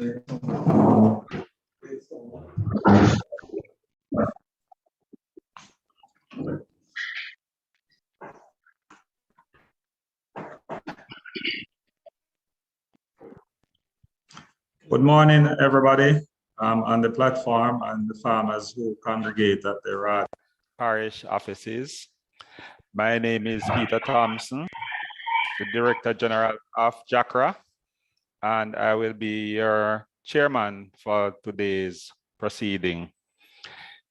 Good morning, everybody on the platform and the farmers who congregate at the RADA parish offices. My name is Peter Thompson, the Director General of JACRA, and I will be your chairman for today's proceeding.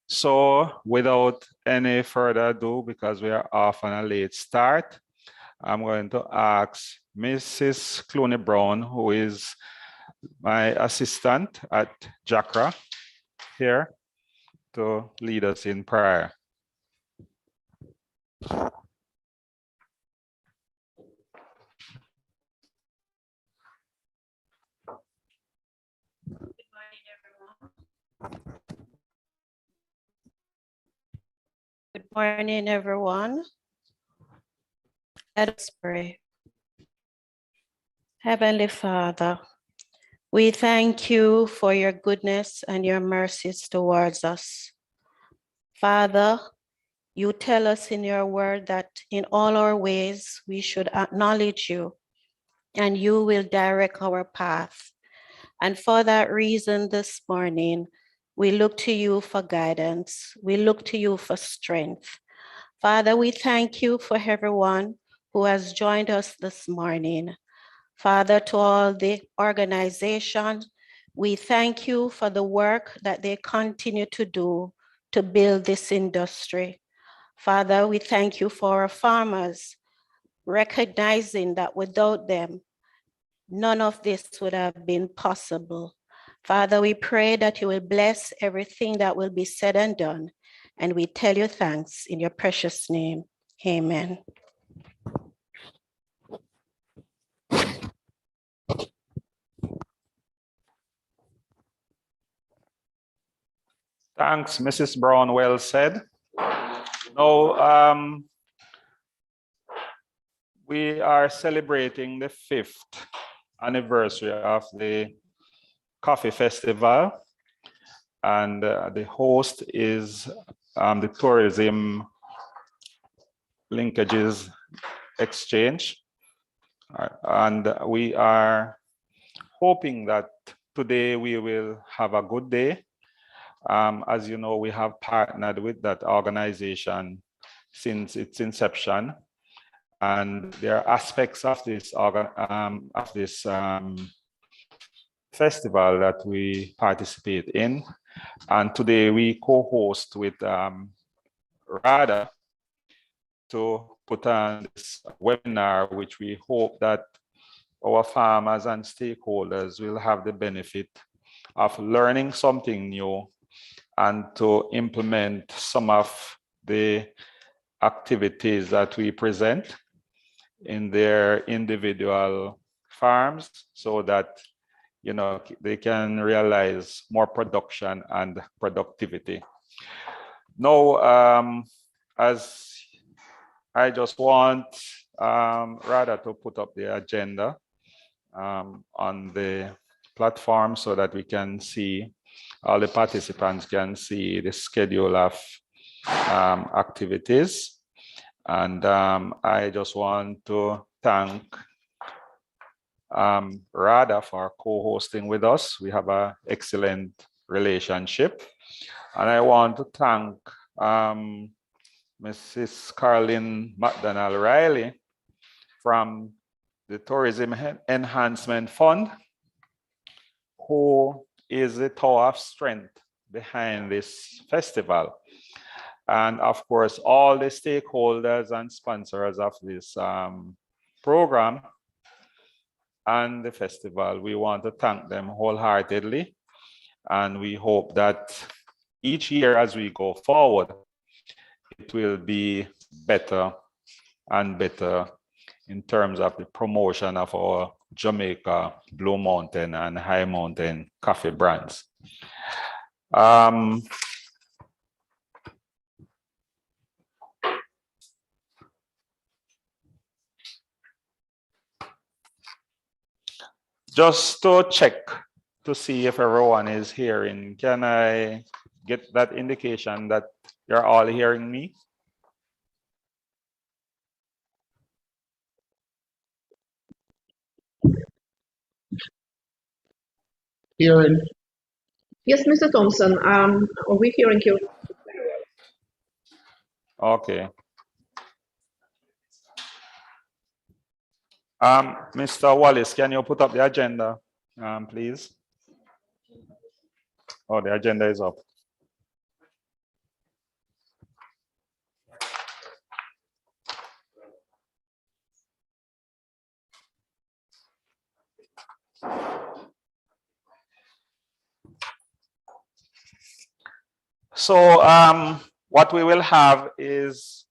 So without any further ado, because we are off on a late start, I'm going to ask Mrs. Clooney Brown, who is my assistant at JACRA here, to lead us in prayer. Good morning, everyone. Let us pray. Heavenly Father, we thank you for your goodness and your mercies towards us. Father, you tell us in your word that in all our ways we should acknowledge you, and you will direct our path. And for that reason this morning, we look to you for guidance. We look to you for strength. Father, we thank you for everyone who has joined us this morning. Father, to all the organization, we thank you for the work that they continue to do to build this industry. Father, we thank you for our farmers, recognizing that without them, none of this would have been possible. Father, we pray that you will bless everything that will be said and done, and we tell you thanks in your precious name. Amen. Thanks, Mrs. Brown, well said. Now, we are celebrating the 5th anniversary of the Coffee Festival, and the host is the Tourism Linkages Exchange. And we are hoping that today we will have a good day. As you know, we have partnered with that organization since its inception, and there are aspects of this festival that we participate in. And today we co-host with RADA to put on this webinar, which we hope that our farmers and stakeholders will have the benefit of learning something new and to implement some of the activities that we present in their individual farms, so that they can realize more production and productivity. Now, as I just want RADA to put up the agenda on the platform so that we can see, all the participants can see the schedule of activities. And I just want to thank RADA for co-hosting with us. We have an excellent relationship. And I want to thank Mrs. Carolyn McDonald-Riley from the Tourism Enhancement Fund, who is the tower of strength behind this festival. And of course, all the stakeholders and sponsors of this program and the festival, we want to thank them wholeheartedly. And we hope that each year as we go forward, it will be better and better in terms of the promotion of our Jamaica, Blue Mountain, and High Mountain coffee brands. Just to check to see if everyone is hearing. Can I get that indication that you're all hearing me? Hearing. Yes, Mr. Thompson, we're hearing you. Okay. Mr. Wallace, can you put up the agenda, please? Oh, the agenda is up. So what we will have is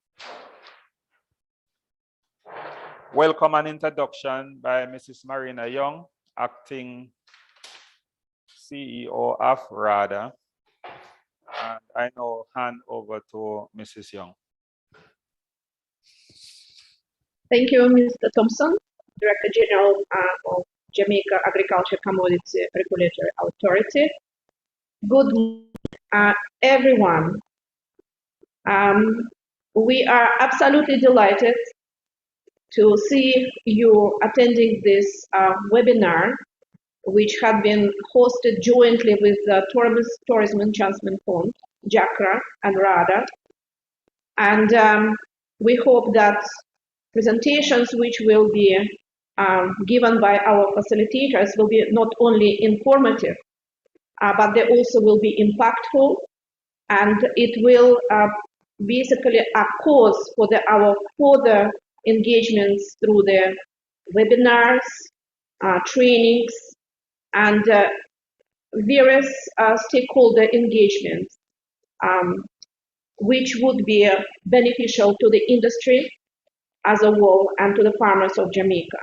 welcome and introduction by Mrs. Marina Young, acting CEO of RADA. And I now hand over to Mrs. Young. Thank you, Mr. Thompson, Director General of Jamaica Agriculture Commodity Regulatory Authority. Good morning, everyone. We are absolutely delighted to see you attending this webinar, which had been hosted jointly with the Tourism Enhancement Fund, JACRA, and RADA. And we hope that presentations which will be given by our facilitators will be not only informative, but they also will be impactful, and it will basically a cause for our further engagements through the webinars, trainings, and various stakeholder engagements, which would be beneficial to the industry as a whole and to the farmers of Jamaica.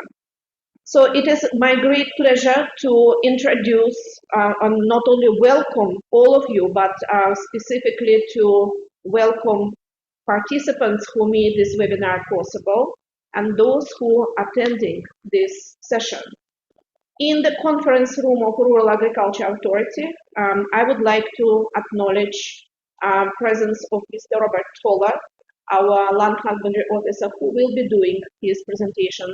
So it is my great pleasure to introduce and not only welcome all of you, but specifically to welcome participants who made this webinar possible and those who are attending this session. In the conference room of Rural Agriculture Authority, I would like to acknowledge presence of Mr. Robert Toller, our land husbandry officer, who will be doing his presentation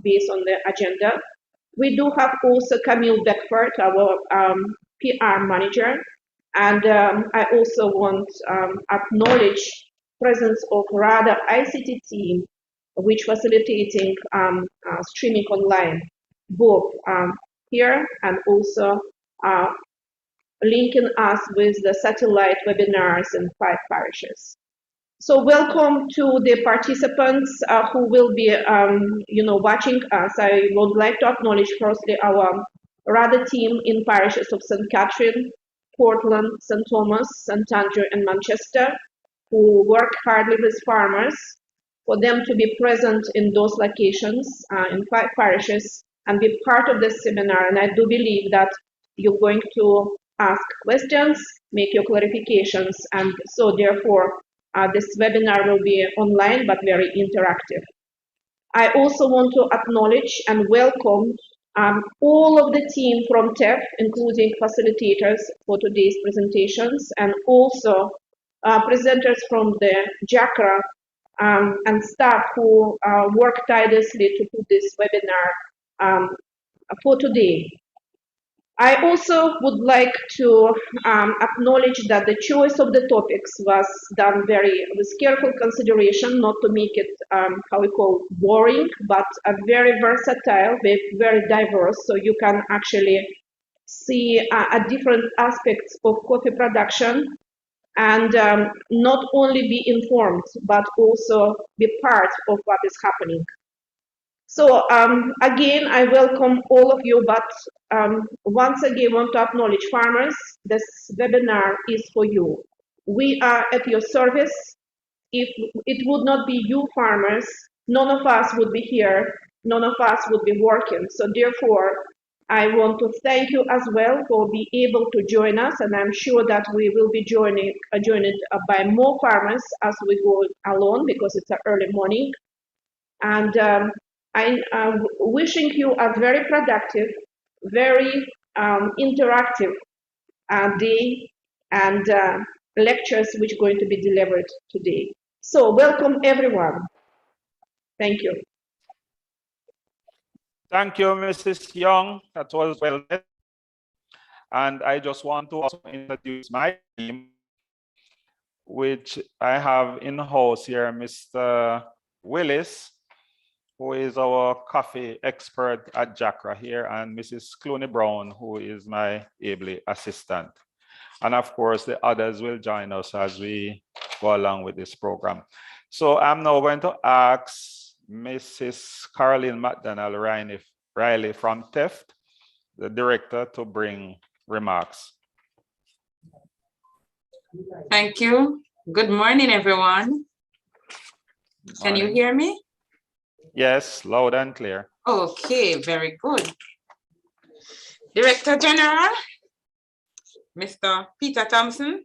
based on the agenda. We do have also Camille Beckford, our PR manager, and I also want to acknowledge presence of RADA ICT team, which facilitating streaming online, both here and also linking us with the satellite webinars in 5 parishes. So welcome to the participants who will be, watching us. I would like to acknowledge firstly our RADA team in parishes of St. Catherine, Portland, St. Thomas, St. Andrew, and Manchester, who work hardly with farmers for them to be present in those locations in 5 parishes and be part of this seminar. And I do believe that you're going to ask questions, make your clarifications, and so therefore this webinar will be online but very interactive. I also want to acknowledge and welcome all of the team from TEF, including facilitators for today's presentations, and also presenters from the JACRA and staff who work tirelessly to put this webinar for today. I also would like to acknowledge that the choice of the topics was done with careful consideration, not to make it how we call boring, but very versatile, very diverse, so you can actually see different aspects of coffee production and not only be informed, but also be part of what is happening. So again, I welcome all of you, but once again, want to acknowledge farmers. This webinar is for you. We are at your service. If it would not be you farmers, none of us would be here, none of us would be working. So therefore, I want to thank you as well for being able to join us, and I'm sure that we will be joined by more farmers as we go along, because it's an early morning. And I'm wishing you a very productive, very interactive day and lectures which are going to be delivered today. So welcome everyone. Thank you. Thank you, Mrs. Young. That was well said. And I just want to also introduce my team, which I have in-house here, Mr. Willis, who is our coffee expert at JACRA here, and Mrs. Clooney Brown, who is my ably assistant. And of course, the others will join us as we go along with this program. So I'm now going to ask Mrs. Caroline McDonald Riley from TEFT, the director, to bring remarks. Thank you. Good morning, everyone. Can you hear me? Yes, loud and clear. Okay, very good. Director General, Mr. Peter Thompson,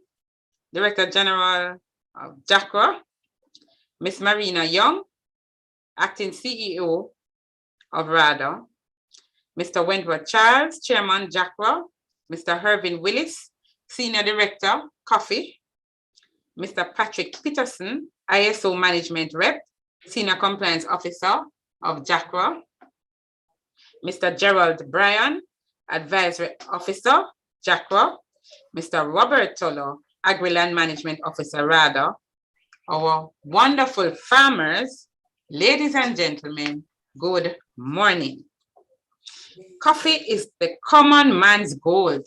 Director General of JACRA, Ms. Marina Young, Acting CEO of RADA, Mr. Wentworth Charles, Chairman JACRA, Mr. Hervin Willis, Senior Director, Coffee, Mr. Patrick Peterson, ISO Management Rep, Senior Compliance Officer of JACRA, Mr. Gerald Bryan, Advisory Officer, JACRA, Mr. Robert Tolo, Agri-Land Management Officer, RADA, our wonderful farmers, ladies and gentlemen, good morning. Coffee is the common man's gold.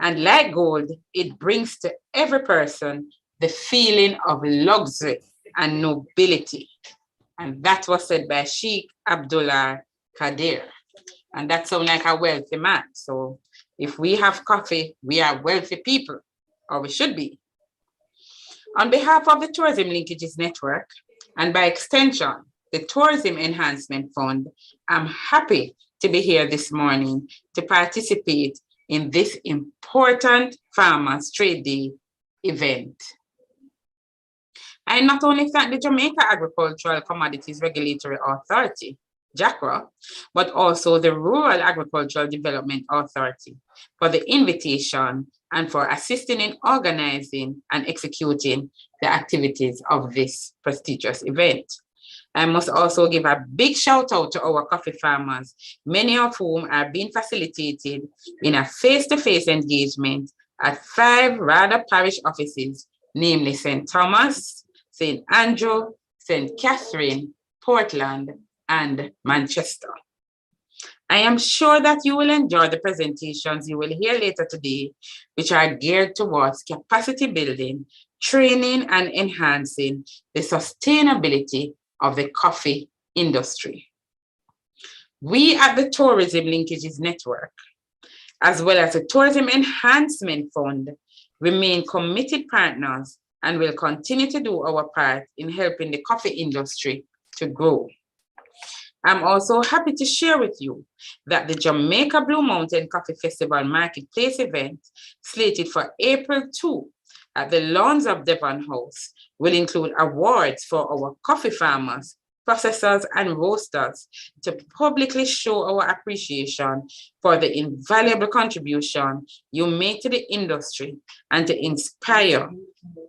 And like gold, it brings to every person the feeling of luxury and nobility. And that was said by Sheikh Abdullah Qadir. And that sounds like a wealthy man. So if we have coffee, we are wealthy people, or we should be. On behalf of the Tourism Linkages Network, and by extension, the Tourism Enhancement Fund, I'm happy to be here this morning to participate in this important Farmers Trade Day event. I not only thank the Jamaica Agricultural Commodities Regulatory Authority, JACRA, but also the Rural Agricultural Development Authority for the invitation and for assisting in organizing and executing the activities of this prestigious event. I must also give a big shout out to our coffee farmers, many of whom are being facilitated in a face-to-face engagement at 5 RADA parish offices, namely St. Thomas, St. Andrew, St. Catherine, Portland, and Manchester. I am sure that you will enjoy the presentations you will hear later today, which are geared towards capacity building, training, and enhancing the sustainability of the coffee industry. We at the Tourism Linkages Network, as well as the Tourism Enhancement Fund, remain committed partners and will continue to do our part in helping the coffee industry to grow. I'm also happy to share with you that the Jamaica Blue Mountain Coffee Festival Marketplace event, slated for April 2 at the Lawns of Devon House, will include awards for our coffee farmers, processors, and roasters to publicly show our appreciation for the invaluable contribution you make to the industry and to inspire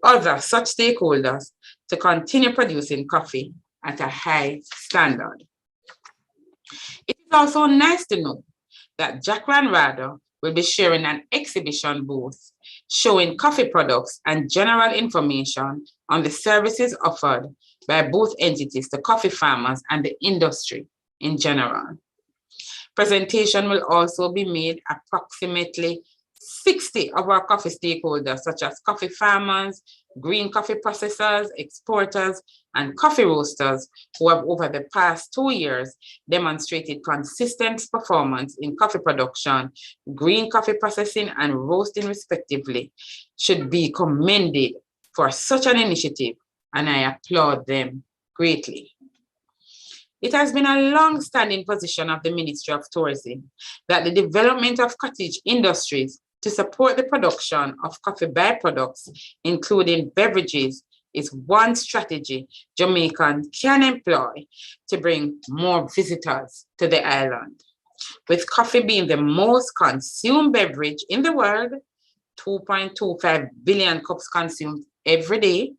other such stakeholders to continue producing coffee at a high standard. It is also nice to know that JACRA and RADA will be sharing an exhibition booth showing coffee products and general information on the services offered by both entities to coffee farmers and the industry in general. Presentation will also be made approximately 60 of our coffee stakeholders, such as coffee farmers, green coffee processors, exporters, and coffee roasters, who have over the past 2 years demonstrated consistent performance in coffee production, green coffee processing, and roasting respectively, should be commended for such an initiative, and I applaud them greatly. It has been a long-standing position of the Ministry of Tourism that the development of cottage industries to support the production of coffee byproducts, including beverages, is one strategy Jamaicans can employ to bring more visitors to the island. With coffee being the most consumed beverage in the world, 2.25 billion cups consumed every day,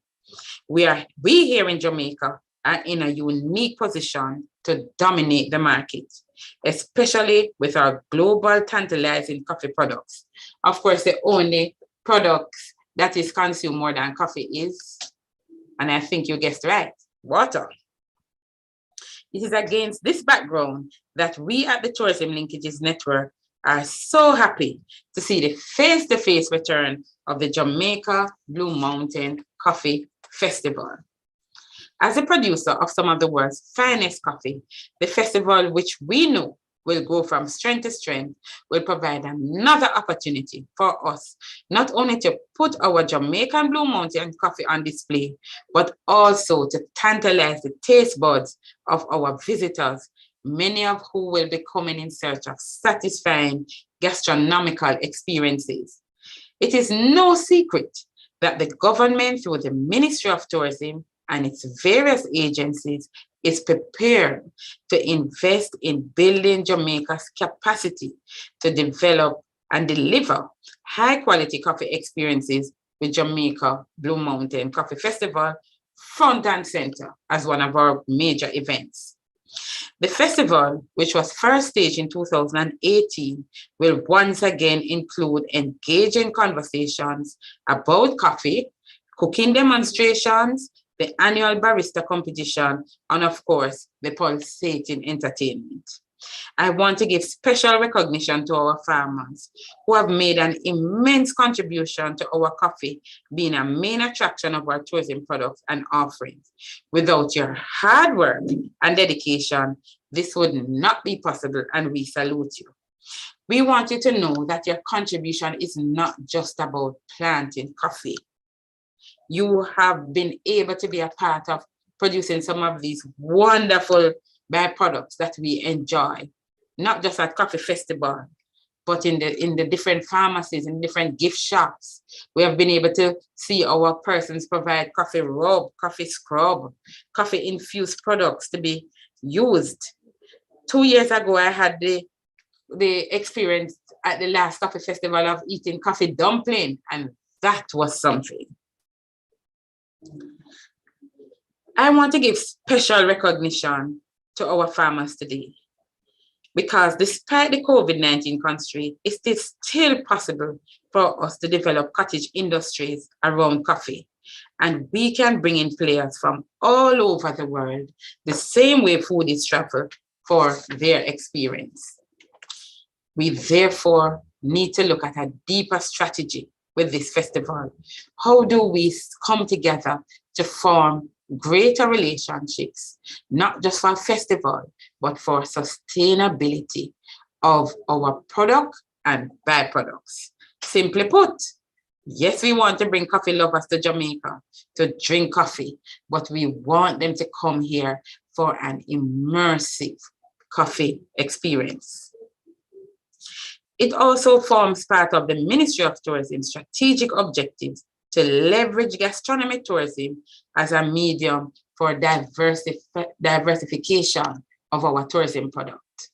we here in Jamaica are in a unique position to dominate the market, especially with our global tantalizing coffee products. Of course, the only products that is consumed more than coffee is, and I think you guessed right, water. It is against this background that we at the Tourism Linkages Network are so happy to see the face-to-face return of the Jamaica Blue Mountain Coffee Festival. As a producer of some of the world's finest coffee, the festival, which we know will go from strength to strength, will provide another opportunity for us not only to put our Jamaican Blue Mountain coffee on display, but also to tantalize the taste buds of our visitors, many of who will be coming in search of satisfying gastronomical experiences. It is no secret that the government, through the Ministry of Tourism and its various agencies, is prepared to invest in building Jamaica's capacity to develop and deliver high-quality coffee experiences with Jamaica Blue Mountain Coffee Festival front and center as one of our major events. The festival, which was first staged in 2018, will once again include engaging conversations about coffee, cooking demonstrations, the annual barista competition, and of course, the pulsating entertainment. I want to give special recognition to our farmers who have made an immense contribution to our coffee being a main attraction of our tourism products and offerings. Without your hard work and dedication, this would not be possible, and we salute you. We want you to know that your contribution is not just about planting coffee. You have been able to be a part of producing some of these wonderful byproducts that we enjoy, not just at Coffee Festival, but in the different pharmacies, in different gift shops. We have been able to see our persons provide coffee rub, coffee scrub, coffee infused products to be used. 2 years ago, I had the experience at the last Coffee Festival of eating coffee dumpling, and that was something. I want to give special recognition to our farmers today, because despite the COVID-19 constraint, it is still possible for us to develop cottage industries around coffee. And we can bring in players from all over the world, the same way food is traveled for their experience. We therefore need to look at a deeper strategy with this festival. How do we come together to form greater relationships, not just for a festival, but for sustainability of our product and byproducts? Simply put, yes, we want to bring coffee lovers to Jamaica to drink coffee, but we want them to come here for an immersive coffee experience. It also forms part of the Ministry of Tourism's strategic objectives to leverage gastronomy tourism as a medium for diversification of our tourism product.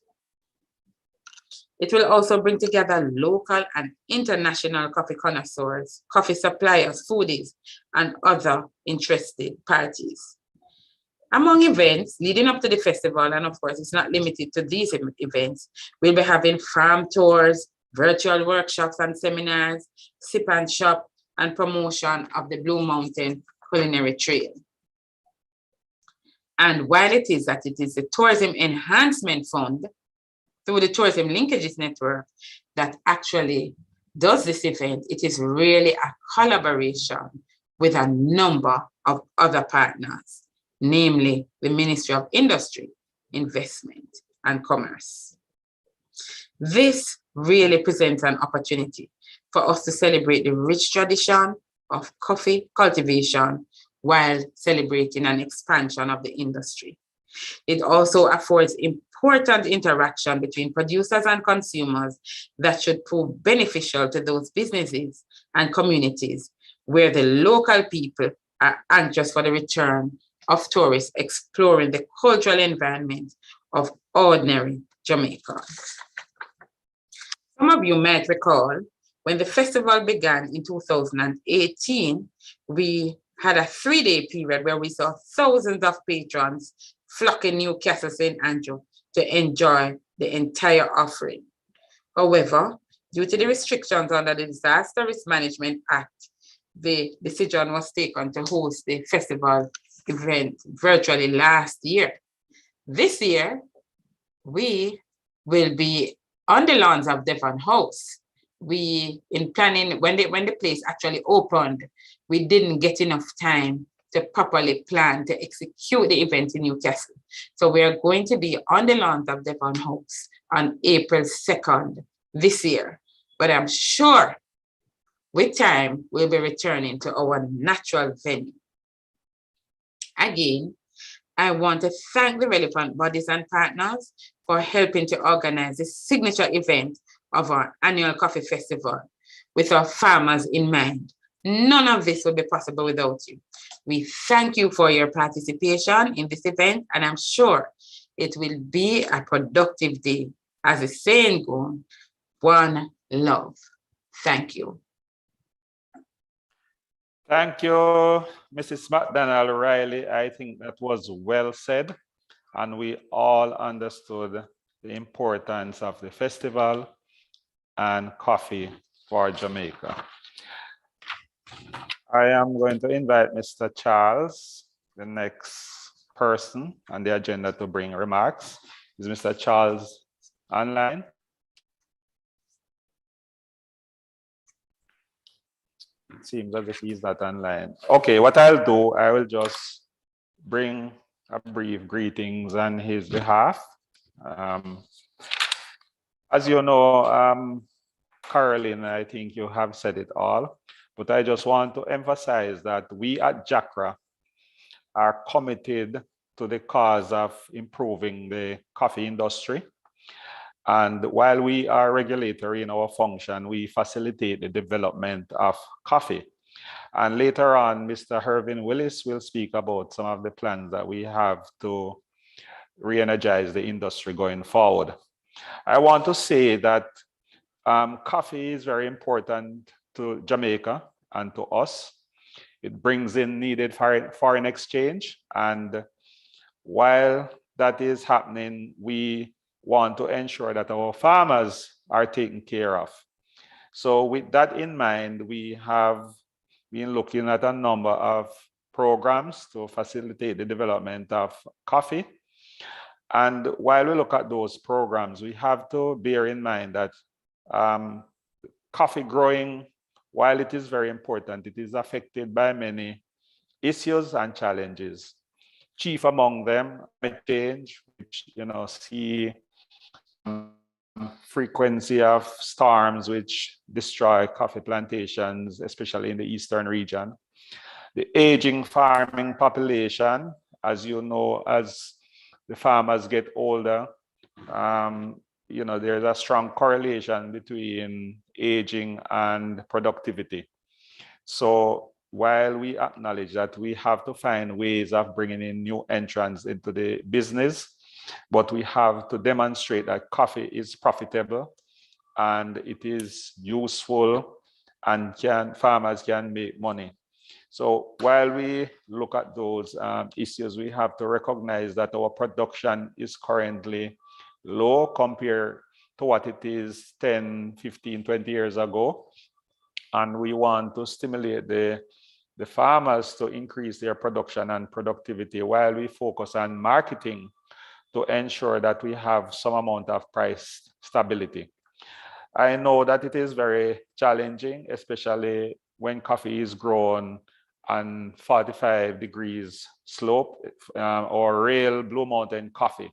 It will also bring together local and international coffee connoisseurs, coffee suppliers, foodies, and other interested parties. Among events leading up to the festival, and of course it's not limited to these events, we'll be having farm tours, virtual workshops and seminars, sip and shop, and promotion of the Blue Mountain Culinary Trail. And while it is the Tourism Enhancement Fund through the Tourism Linkages Network that actually does this event, it is really a collaboration with a number of other partners, namely the Ministry of Industry, Investment, and Commerce. This really presents an opportunity for us to celebrate the rich tradition of coffee cultivation while celebrating an expansion of the industry. It also affords important interaction between producers and consumers that should prove beneficial to those businesses and communities where the local people are anxious for the return of tourists exploring the cultural environment of ordinary Jamaica. Some of you might recall when the festival began in 2018, we had a 3-day period where we saw thousands of patrons flocking Newcastle St. Andrew to enjoy the entire offering. However, due to the restrictions under the Disaster Risk Management Act, the decision was taken to host the festival event virtually last year. This year, we will be on the lawns of Devon House. We, in planning, when the place actually opened, we didn't get enough time to properly plan to execute the event in Newcastle. So we are going to be on the lawns of Devon House on April 2nd this year. But I'm sure with time, we'll be returning to our natural venue. Again, I want to thank the relevant bodies and partners for helping to organize this signature event of our annual coffee festival with our farmers in mind. None of this would be possible without you. We thank you for your participation in this event, and I'm sure it will be a productive day. As the saying goes, one love. Thank you. Thank you, Mrs. McDonald Riley. I think that was well said, and we all understood the importance of the festival and coffee for Jamaica. I am going to invite Mr. Charles, the next person on the agenda to bring remarks. Is Mr. Charles online? It seems as if he's not online. Okay, what I'll do, I will just bring a brief greetings on his behalf. As you know, Caroline, I think you have said it all, but I just want to emphasize that we at JACRA are committed to the cause of improving the coffee industry. And while we are regulatory in our function, we facilitate the development of coffee. And later on, Mr. Hervin Willis will speak about some of the plans that we have to re-energize the industry going forward. I want to say that coffee is very important to Jamaica and to us. It brings in needed foreign exchange. And while that is happening, we want to ensure that our farmers are taken care of. So with that in mind, we have been looking at a number of programs to facilitate the development of coffee. And while we look at those programs, we have to bear in mind that coffee growing, while it is very important, it is affected by many issues and challenges. Chief among them, climate change, which see frequency of storms which destroy coffee plantations, especially in the eastern region. The aging farming population, as you know, as the farmers get older, there's a strong correlation between aging and productivity. So while we acknowledge that we have to find ways of bringing in new entrants into the business, but we have to demonstrate that coffee is profitable and it is useful and farmers can make money. So while we look at those issues, we have to recognize that our production is currently low compared to what it is 10, 15, 20 years ago. And we want to stimulate the farmers to increase their production and productivity while we focus on marketing to ensure that we have some amount of price stability. I know that it is very challenging, especially when coffee is grown on 45 degrees slope or real Blue Mountain coffee.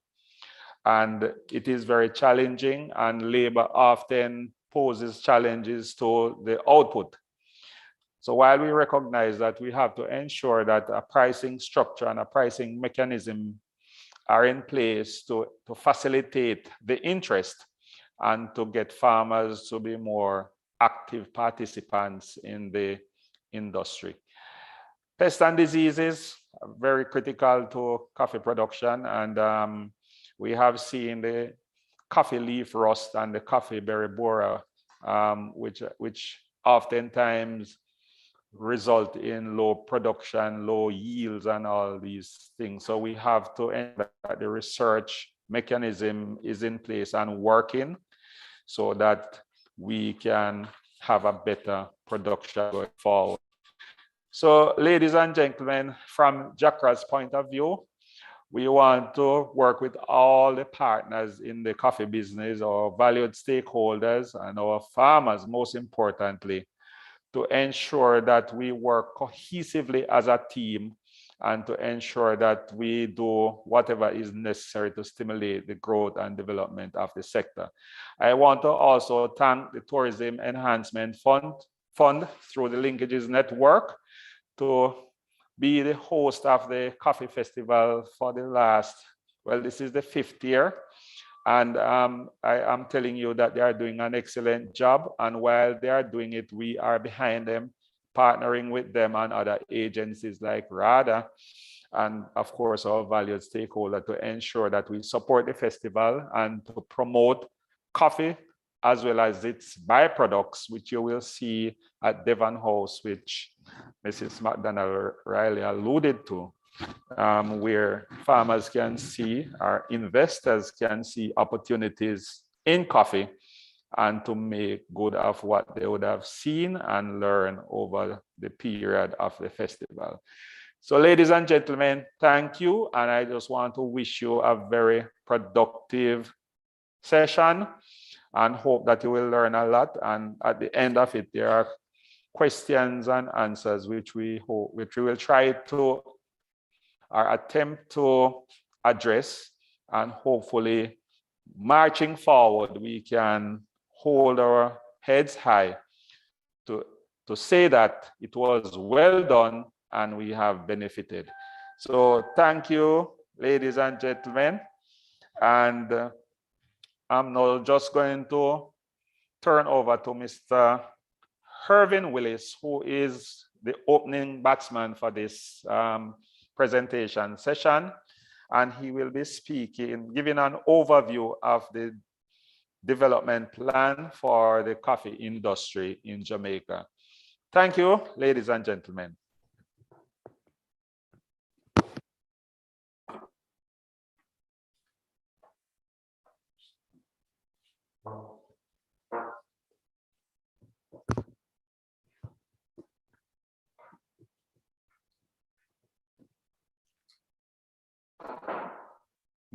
And it is very challenging, and labor often poses challenges to the output. So while we recognize that we have to ensure that a pricing structure and a pricing mechanism are in place to facilitate the interest and to get farmers to be more active participants in the industry. Pests and diseases are very critical to coffee production, and we have seen the coffee leaf rust and the coffee berry borer, which oftentimes result in low production, low yields, and all these things. So we have to ensure that the research mechanism is in place and working so that we can have a better production going forward. So, ladies and gentlemen, from JACRA's point of view, we want to work with all the partners in the coffee business, our valued stakeholders, and our farmers, most importantly, to ensure that we work cohesively as a team and to ensure that we do whatever is necessary to stimulate the growth and development of the sector. I want to also thank the Tourism Enhancement Fund through the Linkages Network to be the host of the Coffee Festival for the last, well, this is the 5th year. And I am telling you that they are doing an excellent job. And while they are doing it, we are behind them, partnering with them and other agencies like RADA, and of course, our valued stakeholder, to ensure that we support the festival and to promote coffee as well as its byproducts, which you will see at Devon House, which Mrs. McDonald Riley alluded to. Where farmers can see, our investors can see opportunities in coffee and to make good of what they would have seen and learn over the period of the festival. So ladies and gentlemen, thank you. And I just want to wish you a very productive session and hope that you will learn a lot. And at the end of it, there are questions and answers which we will try to attempt to address, and hopefully marching forward, we can hold our heads high to say that it was well done and we have benefited. So thank you, ladies and gentlemen. And I'm now just going to turn over to Mr. Hervin Willis, who is the opening batsman for this presentation session, and he will be speaking, giving an overview of the development plan for the coffee industry in Jamaica. Thank you, ladies and gentlemen.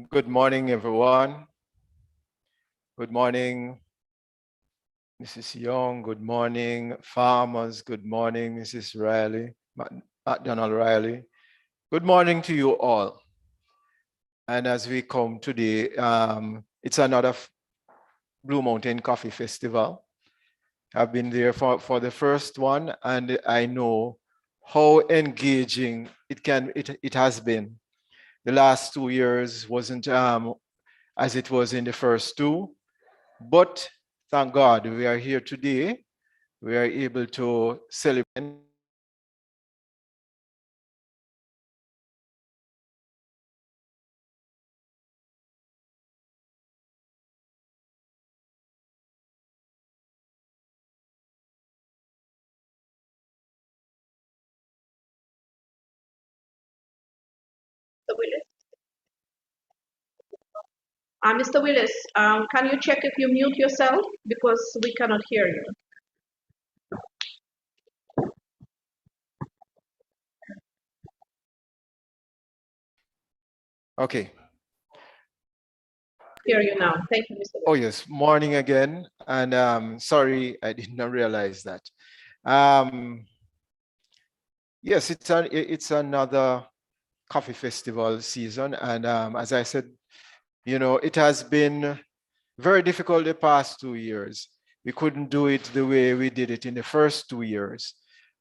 Good morning, everyone. Good morning, Mrs. Young. Good morning, farmers. Good morning, Mrs. Riley, McDonald Riley. Good morning to you all. And as we come today, it's another Blue Mountain Coffee Festival. I've been there for the first one, and I know how engaging it has been. The last 2 years wasn't as it was in the first two, but thank God we are here today. We are able to celebrate. Mr. Willis, can you check if you mute yourself, because we cannot hear you. Okay. Hear you now. Thank you, Mr. Willis. Oh yes, morning again. And sorry, I did not realize that. Yes, it's another coffee festival season. And as I said, you know, it has been very difficult the past 2 years. We couldn't do it the way we did it in the first 2 years.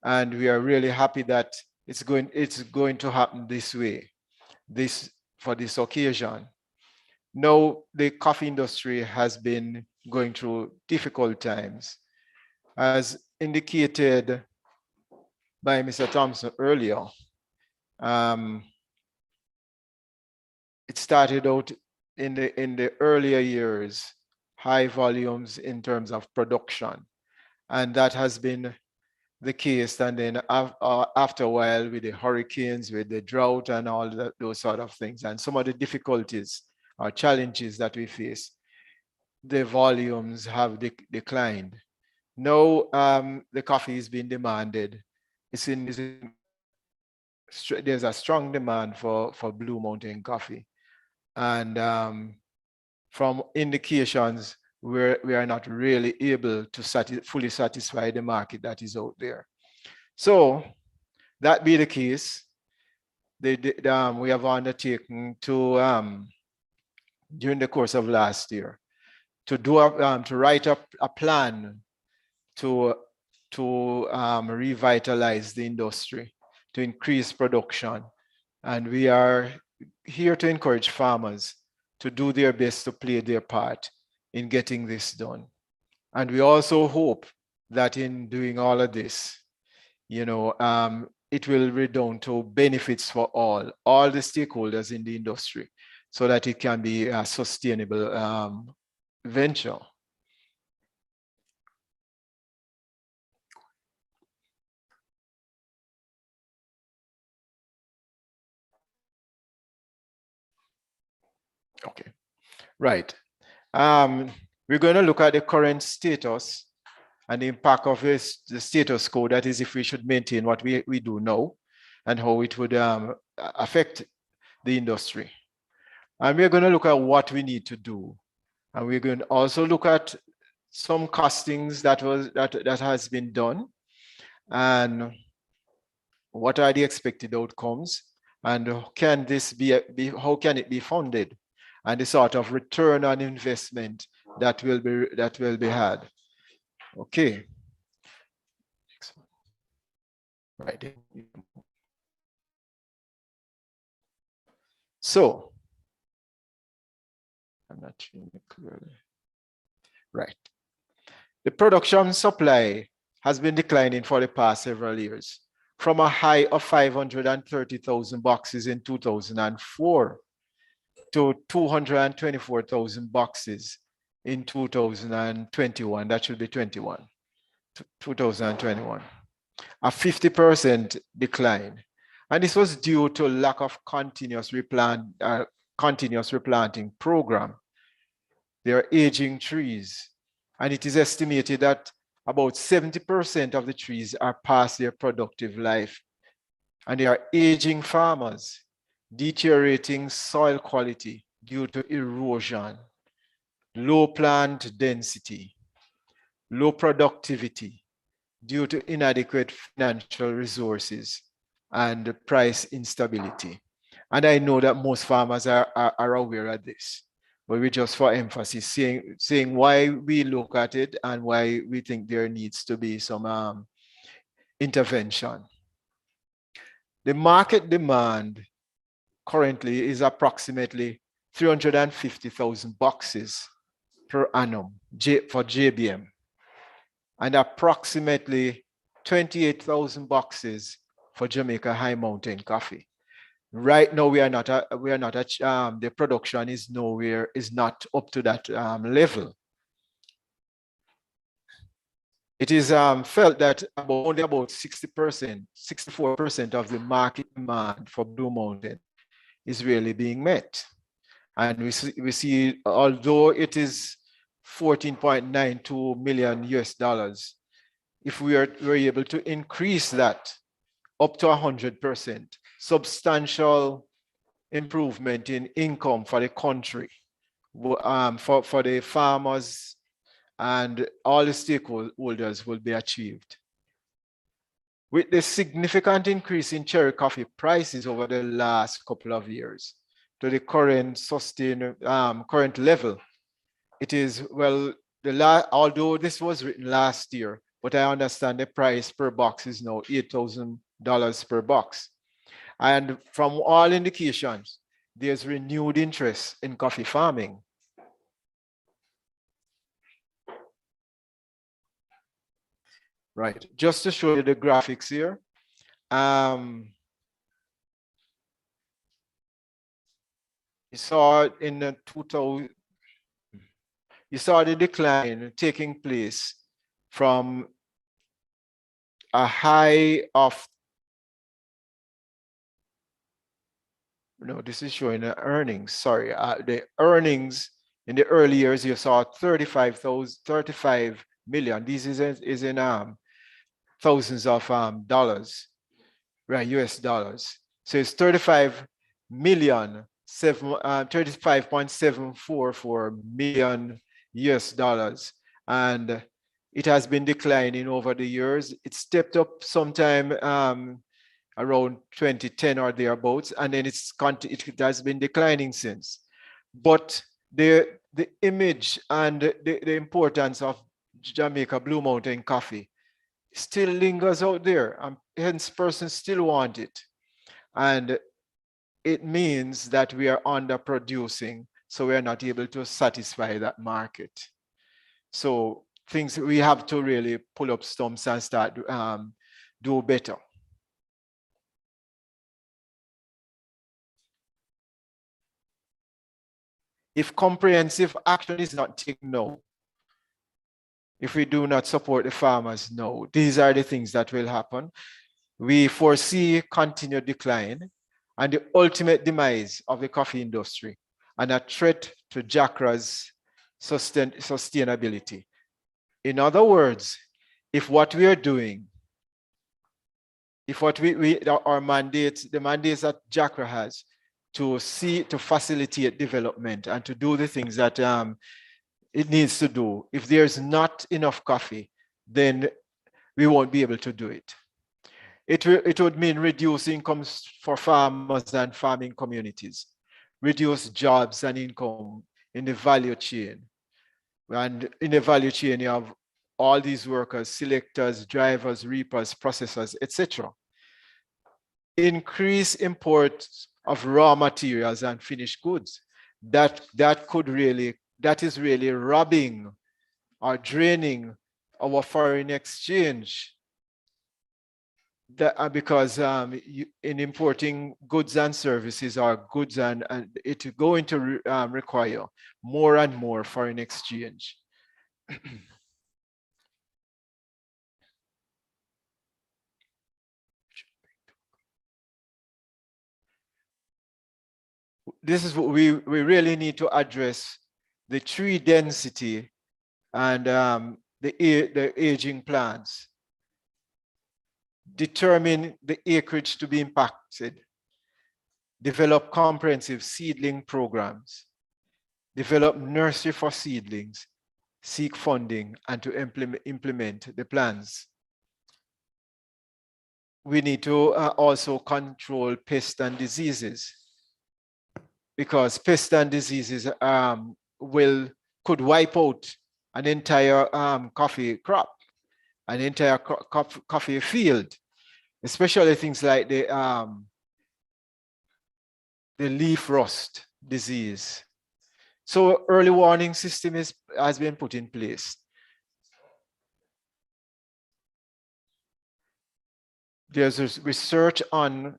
And we are really happy that it's going to happen this way, for this occasion. Now, the coffee industry has been going through difficult times. As indicated by Mr. Thompson earlier, it started out in the earlier years, high volumes in terms of production. And that has been the case. And then after a while, with the hurricanes, with the drought and all that, those sort of things, and some of the difficulties or challenges that we face, the volumes have declined. Now the coffee is being demanded. There's a strong demand for Blue Mountain coffee. And from indications, we are not really able to fully satisfy the market that is out there. So that be the case, we have undertaken to, during the course of last year, to write up a plan to revitalize the industry, to increase production. And we are here to encourage farmers to do their best to play their part in getting this done. And we also hope that in doing all of this, it will redound to benefits for all the stakeholders in the industry, so that it can be a sustainable venture. Okay, right. We're going to look at the current status and the impact of the status quo, that is, if we should maintain what we do now, and how it would affect the industry. And we're going to look at what we need to do. And we're going to also look at some costings that has been done, and what are the expected outcomes, and how can it be funded, and the sort of return on investment that will be had. Okay. Right. So I'm not seeing it clearly. Right. The production supply has been declining for the past several years, from a high of 530,000 boxes in 2004 to 224,000 boxes in 2021. That should be 2021. A 50% decline. And this was due to lack of continuous replanting program. They are aging trees. And it is estimated that about 70% of the trees are past their productive life. And they are aging farmers, deteriorating soil quality due to erosion, low plant density, low productivity due to inadequate financial resources, and price instability. And I know that most farmers are aware of this, but we just for emphasis saying why we look at it and why we think there needs to be some intervention. The market demand currently is approximately 350,000 boxes per annum for JBM, and approximately 28,000 boxes for Jamaica High Mountain coffee. Right now, the production is not up to that level. It is felt that only about 60%, 64% of the market demand for Blue Mountain is really being met. And we see although it is $14.92 million US, if we were able to increase that up to 100%, substantial improvement in income for the country, for the farmers and all the stakeholders will be achieved. With the significant increase in cherry coffee prices over the last couple of years to the current current level, it is, well, although this was written last year, but I understand the price per box is now $8,000 per box. And from all indications, there's renewed interest in coffee farming. Right, just to show you the graphics here. You saw in 2000, you saw the decline taking place from a high of, no, this is showing the earnings, sorry. The earnings in the early years, you saw 35 million. This is in thousands of dollars, right, US dollars. So it's 35 million, 35.744 million US dollars. And it has been declining over the years. It stepped up sometime around 2010 or thereabouts, and then it has been declining since. But the image and the importance of Jamaica Blue Mountain coffee still lingers out there, and hence persons still want it. And it means that we are underproducing, so we are not able to satisfy that market. So things, we have to really pull up stumps and start do better. If comprehensive action is not taken now, if we do not support the farmers now, these are the things that will happen. We foresee continued decline and the ultimate demise of the coffee industry and a threat to JACRA's sustainability. In other words, if what we are doing, if what our mandate, the mandates that JACRA has to facilitate development and to do the things that it needs to do, if there's not enough coffee, then we won't be able to do it. It would mean reduce incomes for farmers and farming communities, reduce jobs and income in the value chain. And in the value chain, you have all these workers, selectors, drivers, reapers, processors, etc. Increase imports of raw materials and finished goods. That is really robbing or draining our foreign exchange. Because in importing goods and services or goods, and it's going to require more and more foreign exchange. This is what we really need to address: the tree density and the aging plants. Determine the acreage to be impacted, develop comprehensive seedling programs, develop nursery for seedlings, seek funding, and to implement the plans. We need to also control pests and diseases, because pests and diseases could wipe out an entire coffee crop, an entire coffee field, especially things like the leaf rust disease. So early warning system has been put in place. There's research on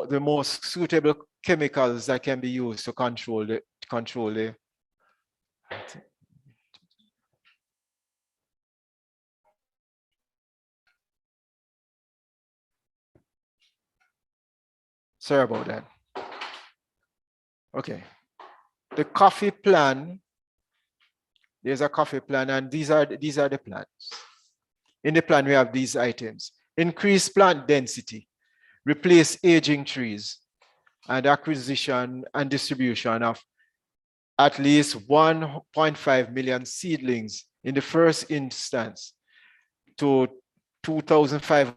the most suitable chemicals that can be used to control the sorry about that. Okay. The coffee plan, there's a coffee plan, and these are the plans. In the plan, we have these items: increase plant density, replace aging trees, and acquisition and distribution of at least 1.5 million seedlings in the first instance to 2,500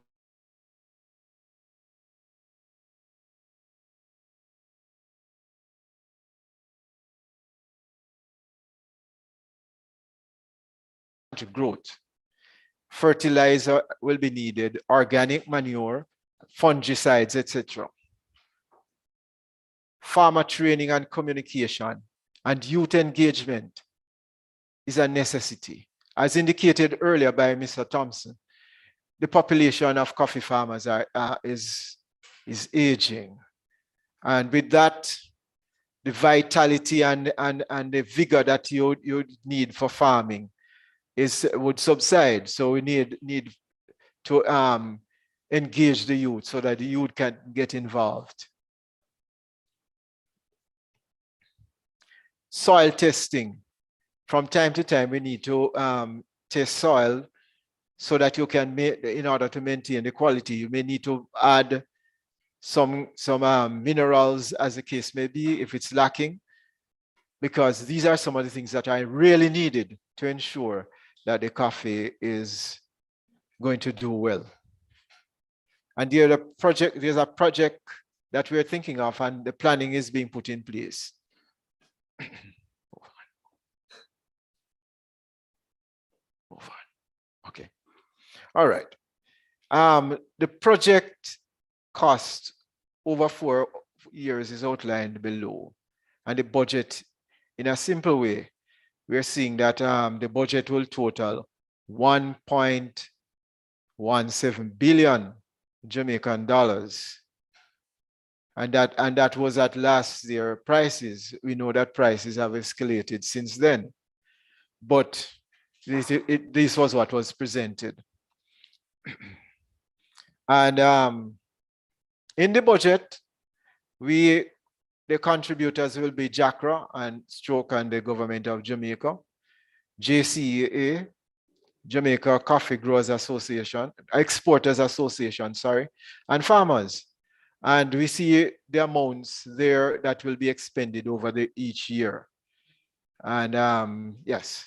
growth. Fertilizer will be needed, organic manure, fungicides, etc. Farmer training and communication and youth engagement is a necessity. As indicated earlier by Mr. Thompson, the population of coffee farmers is aging. And with that, the vitality and the vigor that you need for farming would subside. So we need to engage the youth so that the youth can get involved. Soil testing. From time to time, we need to test soil so that you can in order to maintain the quality, you may need to add some minerals, as the case may be, if it's lacking, because these are some of the things that are really needed to ensure that the coffee is going to do well. And there's a project that we're thinking of, and the planning is being put in place. Okay. All right. The project cost over 4 years is outlined below, and the budget, in a simple way, we're seeing that the budget will total 1.17 billion Jamaican dollars, and that was at last year prices. We know that prices have escalated since then, but this was what was presented. And in the budget, the contributors will be JACRA and Stroke and the government of Jamaica, JCEA, Jamaica Coffee Growers Association, Exporters Association, sorry, and farmers. And we see the amounts there that will be expended over each year. And yes.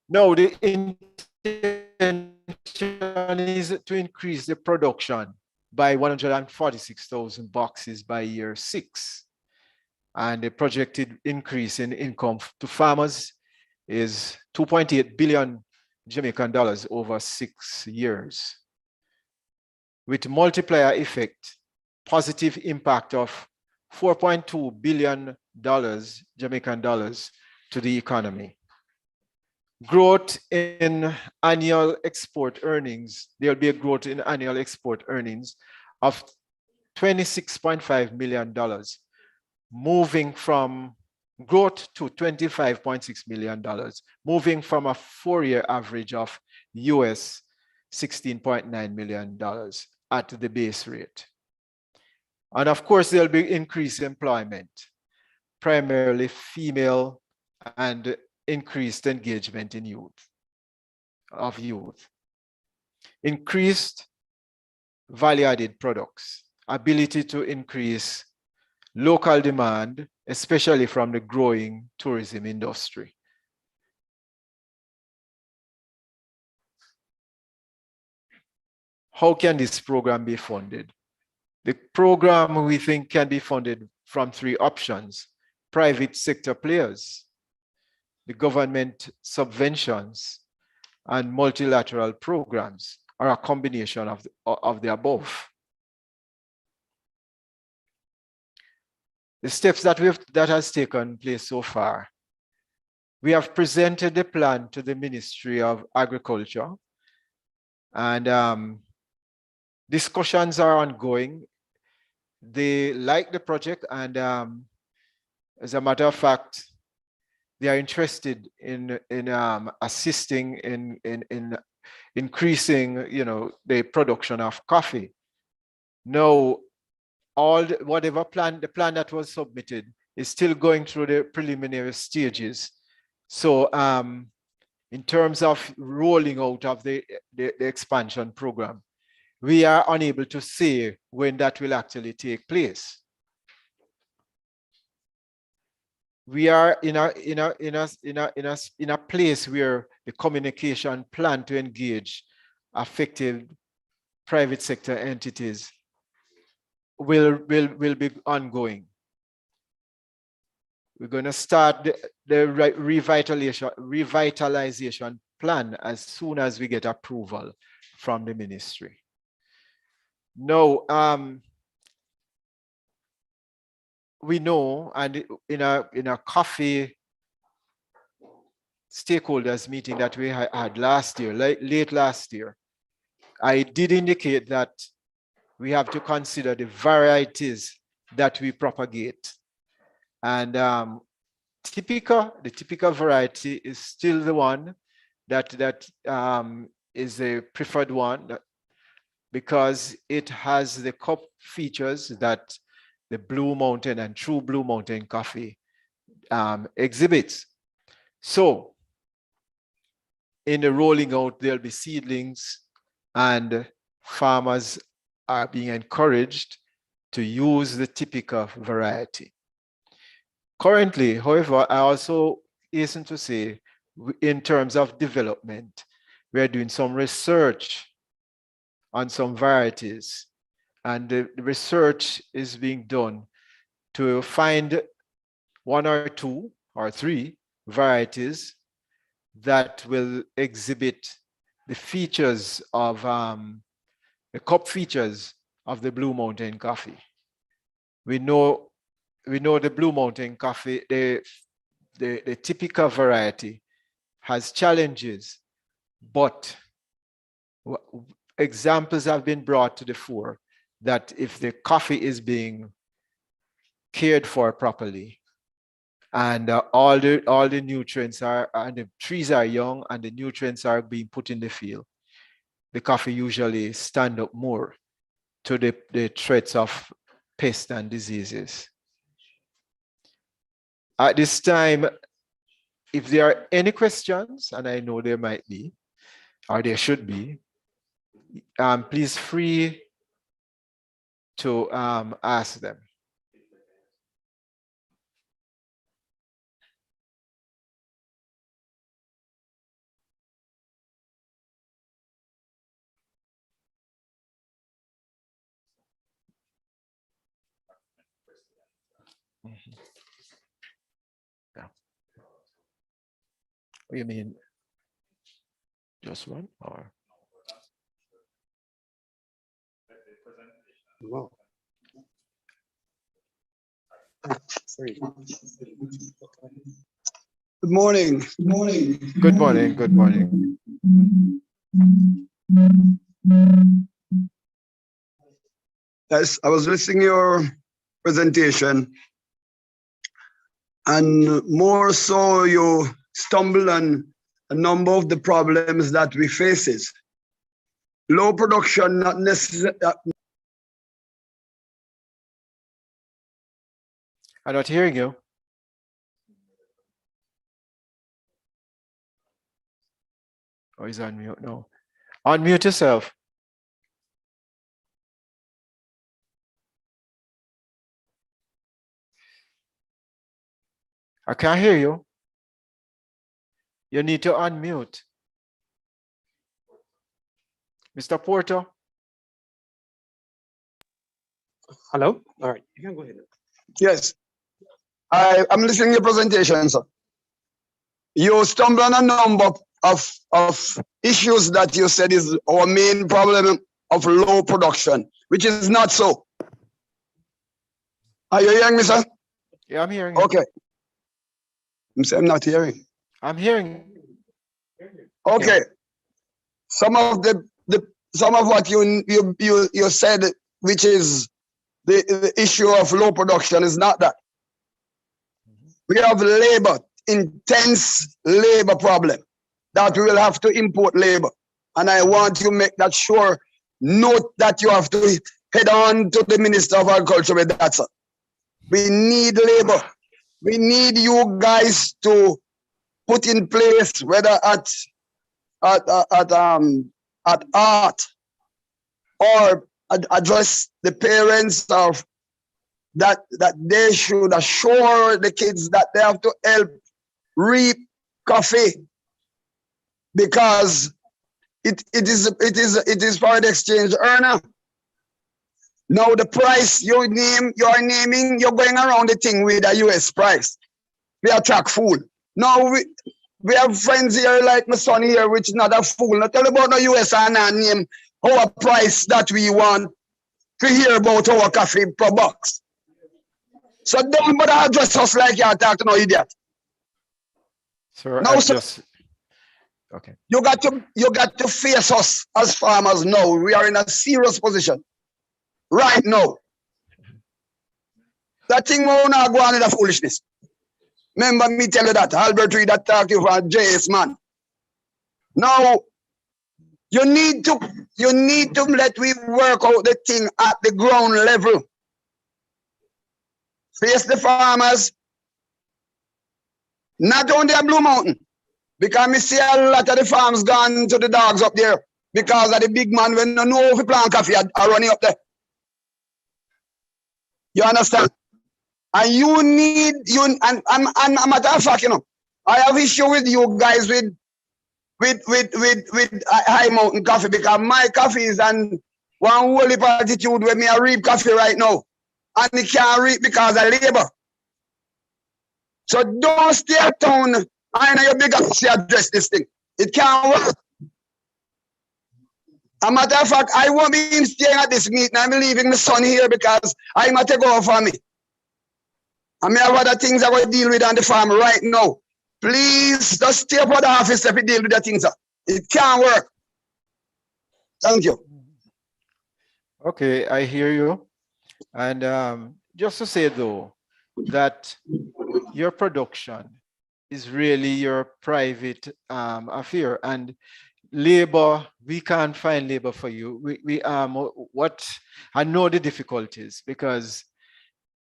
Now, the intention is to increase the production by 146,000 boxes by year 6. And the projected increase in income to farmers is 2.8 billion Jamaican dollars over 6 years. With multiplier effect, positive impact of $4.2 billion Jamaican dollars to the economy. Growth in annual export earnings, there'll be a growth in annual export earnings of $26.5 million, moving from growth to $25.6 million, moving from a 4-year average of US $16.9 million at the base rate. And of course, there'll be increased employment, primarily female, and increased engagement in youth. Increased value-added products, ability to increase local demand, especially from the growing tourism industry. How can this program be funded? The program, we think, can be funded from 3 options: private sector players, the government subventions, and multilateral programs, or a combination of the above. The steps that has taken place so far: we have presented the plan to the Ministry of Agriculture, and discussions are ongoing. They like the project, and as a matter of fact, they are interested in assisting in increasing, the production of coffee. Now, the plan that was submitted is still going through the preliminary stages. So in terms of rolling out of the expansion program, we are unable to say when that will actually take place. We are in a place where the communication plan to engage affected private sector entities will be ongoing. We're going to start the revitalization plan as soon as we get approval from the ministry. Now, we know, and in a coffee stakeholders meeting that we had last year, late last year, I did indicate that we have to consider the varieties that we propagate. And the typical variety is still the one that is the preferred one, because it has the cup features that the Blue Mountain and True Blue Mountain coffee exhibits. So in the rolling out, there'll be seedlings, and farmers are being encouraged to use the typical variety. Currently, however, I also hasten to say, in terms of development, we are doing some research on some varieties, and the research is being done to find 1 or 2 or 3 varieties that will exhibit the features of the cup features of the Blue Mountain coffee. We know the Blue Mountain coffee, the typical variety has challenges, but examples have been brought to the fore that if the coffee is being cared for properly, and all the nutrients are, and the trees are young and the nutrients are being put in the field, the coffee usually stand up more to the threats of pests and diseases. At this time, if there are any questions, and I know there might be, or there should be, please free to ask them. Yeah. What do you mean? Just one, or? Wow. Sorry. Good morning. Good morning. Good morning. Good morning. Yes, I was listening to your presentation, and more so you stumbled on a number of the problems that we faces. Low production, not necessarily. I'm not hearing you. Oh, he's on mute. No. Unmute yourself. I can't hear you. You need to unmute. Mr. Porter. Hello? All right, you can go ahead. Yes, I'm listening to your presentation, sir. You stumbled on a number of issues that you said is our main problem of low production, which is not so. Are you hearing me, sir? Yeah, I'm hearing you. Okay. I'm not hearing. I'm hearing. Okay. Yeah. Some of some of what you said, which is the issue of low production, is not that. We have labor, intense labor problem that we will have to import labor. And I want to make that sure, note that you have to head on to the Minister of Agriculture with that, sir. We need labor. We need you guys to put in place, whether at art or address the parents of that they should assure the kids that they have to help reap coffee, because it is foreign exchange earner. Now the price you're naming, you're going around the thing with a US price. We attract fool. Now we have friends here like my son here, which is not a fool. Not tell about the US and name our price that we want to hear about our coffee per box. So don't bother address us like you talk to no idiot. Sir, No, sir. Okay. You got to face us as farmers now. We are in a serious position. right now. That thing will not go on in the foolishness. Remember me tell you that, Albert Reed that talk to you for JS man. Now, you need to let we work out the thing at the ground level. Face the farmers, not only at Blue Mountain, because me see a lot of the farms gone to the dogs up there because of the big man when you know if you plant coffee are running up there. You understand? And you need and matter of fact, you know, I have issue with you guys with high mountain coffee because my coffee is on one whole heap of altitude where me I reap coffee right now. And it can't reap because of labor. So don't stay at town. I know you're big enough to address this thing. It can't work. As a matter of fact, I won't be staying at this meeting. I'm leaving my son here because I'm going to take over for me. I may have other things I will deal with on the farm right now. Please just stay up at the office if you deal with the things. It can't work. Thank you. Okay, I hear you. And just to say though, that your production is really your private affair, and labor, we can't find labor for you. What I know the difficulties because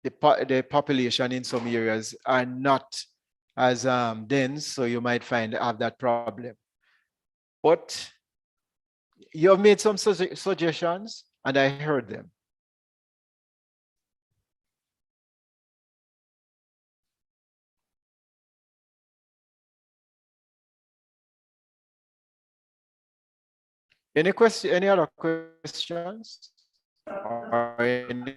the population in some areas are not as dense, so you might have that problem. But you have made some suggestions, and I heard them. Any question? Any other questions? Or any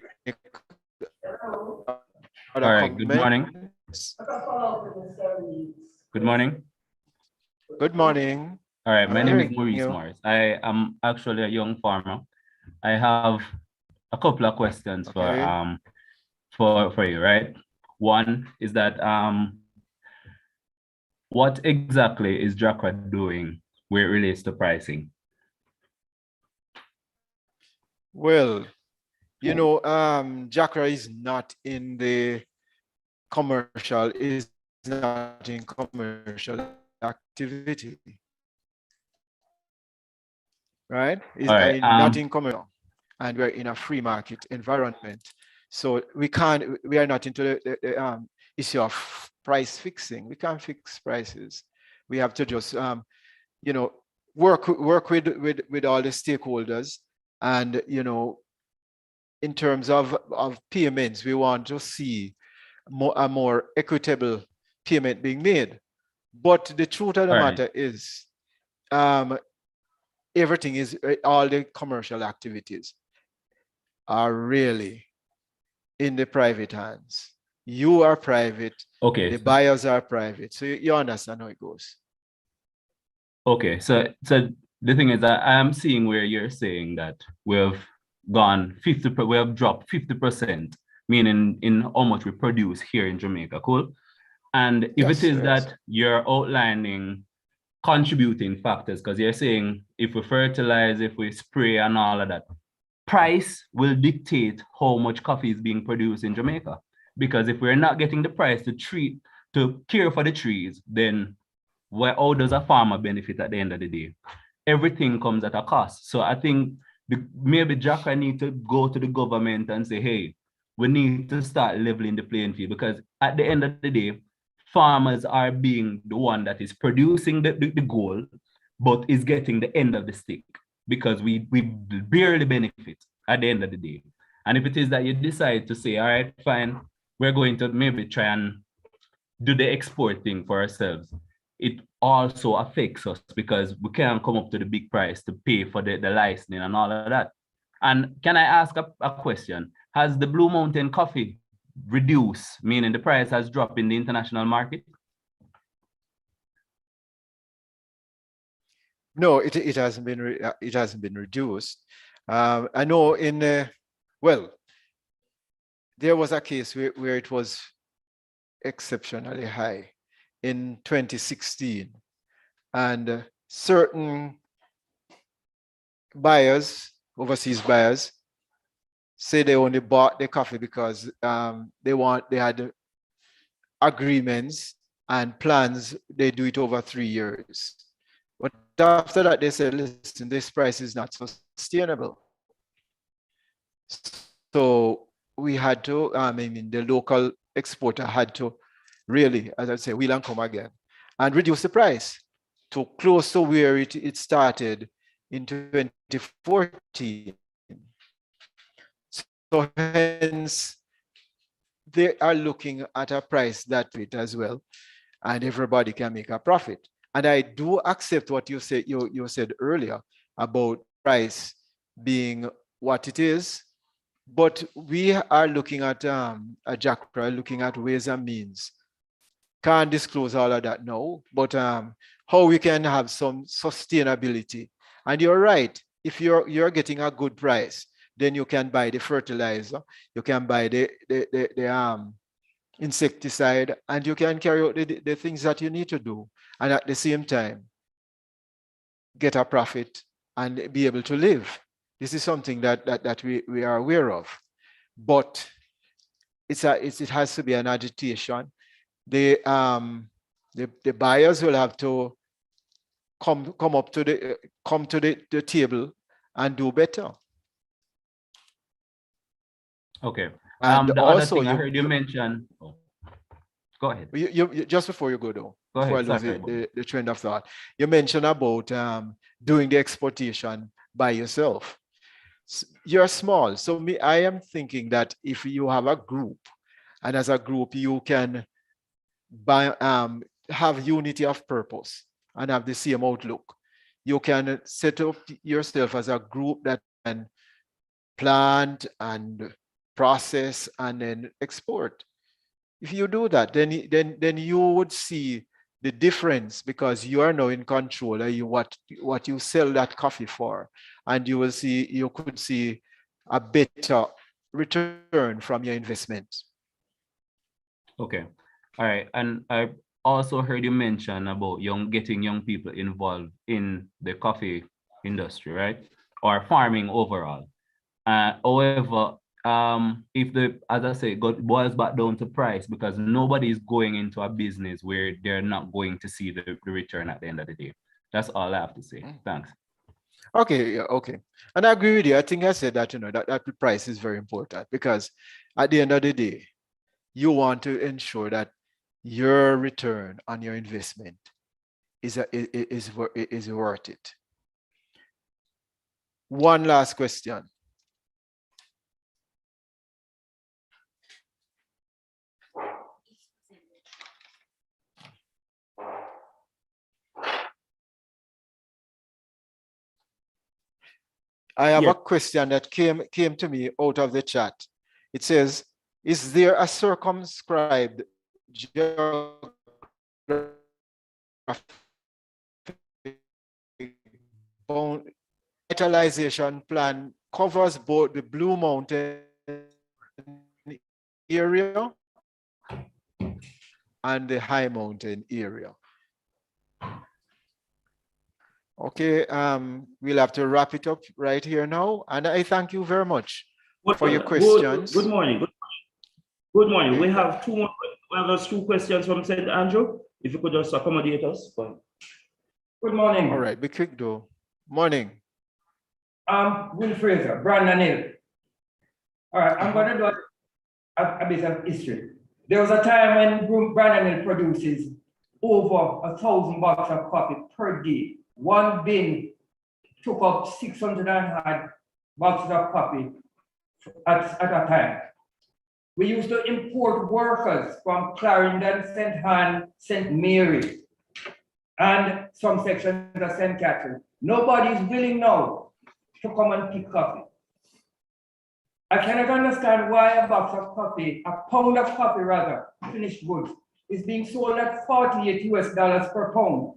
All right. Good morning. Good morning. Good morning. All right. My name is Maurice Morris. I am actually a young farmer. I have a couple of questions for you, right? One is that what exactly is JACRA doing where it relates to pricing? Well, you know, JACRA is not in the commercial, is not in commercial activity. Right? It's not in commercial, and we're in a free market environment. So we are not into the issue of price fixing. We can't fix prices. We have to just, you know, work with all the stakeholders. And, you know, in terms of payments, we want to see a more equitable payment being made. But the truth of the matter is, everything is, all the commercial activities are really in the private hands. You are private. Okay. The buyers are private. So you understand how it goes. Okay. So the thing is that I am seeing where you're saying that we've gone 50%, we have dropped 50%, meaning in how much we produce here in Jamaica. Cool. And if it is that you're outlining contributing factors, because you're saying if we fertilize, if we spray and all of that, price will dictate how much coffee is being produced in Jamaica. Because if we're not getting the price to care for the trees, then how does a farmer benefit at the end of the day? Everything comes at a cost. So I think maybe JACRA need to go to the government and say, hey, we need to start leveling the playing field, because at the end of the day, farmers are being the one that is producing the goal, but is getting the end of the stick, because we barely benefit at the end of the day. And if it is that you decide to say, all right, fine, we're going to maybe try and do the export thing for ourselves, it also affects us because we can't come up to the big price to pay for the licensing and all of that. And can I ask a question? Has the Blue Mountain coffee reduced, meaning the price has dropped in the international market? No, it hasn't been reduced. I know well, there was a case where it was exceptionally high in 2016, and certain buyers, overseas buyers, say they only bought the coffee because they had agreements and plans. They do it over 3 years. But after that, they said, listen, this price is not sustainable. So we had to, the local exporter had to really, as I say, wheel and come again and reduce the price to close to where it started in 2014. So hence, they are looking at a price that fit as well, and everybody can make a profit. And I do accept what you said, you said earlier about price being what it is, but we are looking at JACRA, looking at ways and means. Can't disclose all of that now, but how we can have some sustainability. And you're right, if you're getting a good price, then you can buy the fertilizer, you can buy the insecticide, and you can carry out the things that you need to do. And at the same time, get a profit and be able to live. This is something that we are aware of. But it has to be an agitation. The buyers will have to come to the table and do better. Okay. And the also, other thing I heard you mention. Oh, go ahead. You just before you go though, Go before ahead. I lose the train of thought, you mentioned about doing the exportation by yourself. You're small, so I am thinking that if you have a group, and as a group you can have unity of purpose and have the same outlook, you can set up yourself as a group that can plant and process and then export. If you do that, then you would see the difference, because you are now in control of what you sell that coffee for, and you could see a better return from your investment. Okay. All right. And I also heard you mention about getting young people involved in the coffee industry, right? Or farming overall. However, as I say, it boils back down to price, because nobody is going into a business where they're not going to see the return at the end of the day. That's all I have to say. Thanks. Okay, yeah, okay. And I agree with you. I think I said that, that the price is very important, because at the end of the day, you want to ensure that your return on your investment is worth it. One last question. I have a question that came to me out of the chat. It says, is there a circumscribed revitalization plan covers both the Blue Mountain area and the High Mountain area? Okay, we'll have to wrap it up right here now. And I thank you very much for your questions. Good morning. Good morning. We have two questions from St. Andrew. If you could just accommodate us. Good morning. All right, be quick though. Morning. Will Fraser, Brandon Hill. All right, I'm going to do a bit of history. There was a time when Brandon Hill produces over 1,000 boxes of coffee per day. One bin took up 600 boxes of coffee at a time. We used to import workers from Clarendon, St. Anne, St. Mary, and some sections of St. Catherine. Nobody is willing now to come and pick coffee. I cannot understand why a box of coffee, a pound of coffee rather, finished goods, is being sold at $48 US per pound.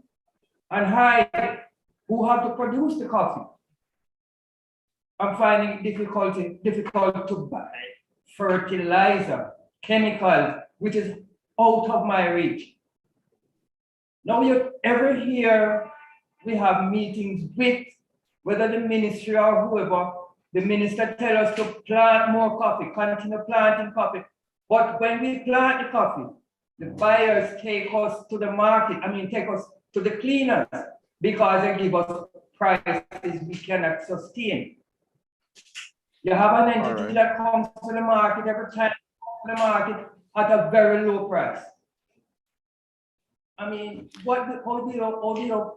And I, who have to produce the coffee, I'm finding it difficult to buy fertilizer, chemicals, which is out of my reach. Now you ever hear we have meetings with whether the ministry or whoever The minister tell us to plant more coffee, continue planting coffee. But when we plant the coffee, the buyers take us to the market, take us to the cleaners because they give us prices we cannot sustain. You have an entity that comes to the market every time to the market at a very low price. How do you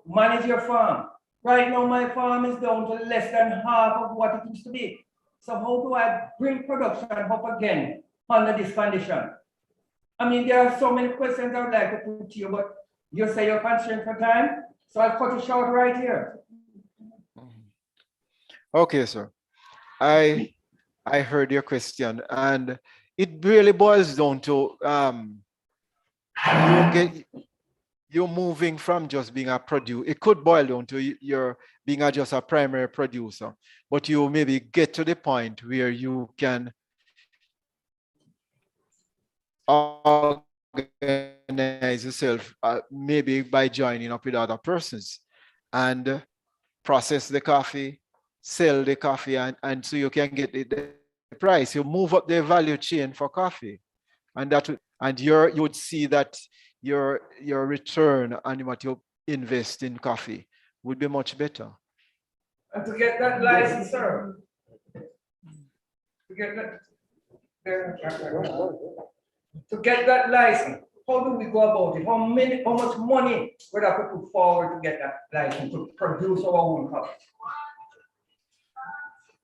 manage your farm? Right now, my farm is down to less than half of what it used to be. So how do I bring production up again under this condition? There are so many questions I would like to put to you, but you say you're constrained for time, so I'll cut it short right here. Okay, sir. I heard your question, and it really boils down to you're moving from just being a producer. It could boil down to you're being just a primary producer, but you maybe get to the point where you can organize yourself, maybe by joining up with other persons and process the coffee, sell the coffee, and so you can get the price. You move up the value chain for coffee, and you would see that your return on what you invest in coffee would be much better. And to get that license, sir, to get that license, how do we go about it? How much money would I have to put forward to get that license to produce our own coffee?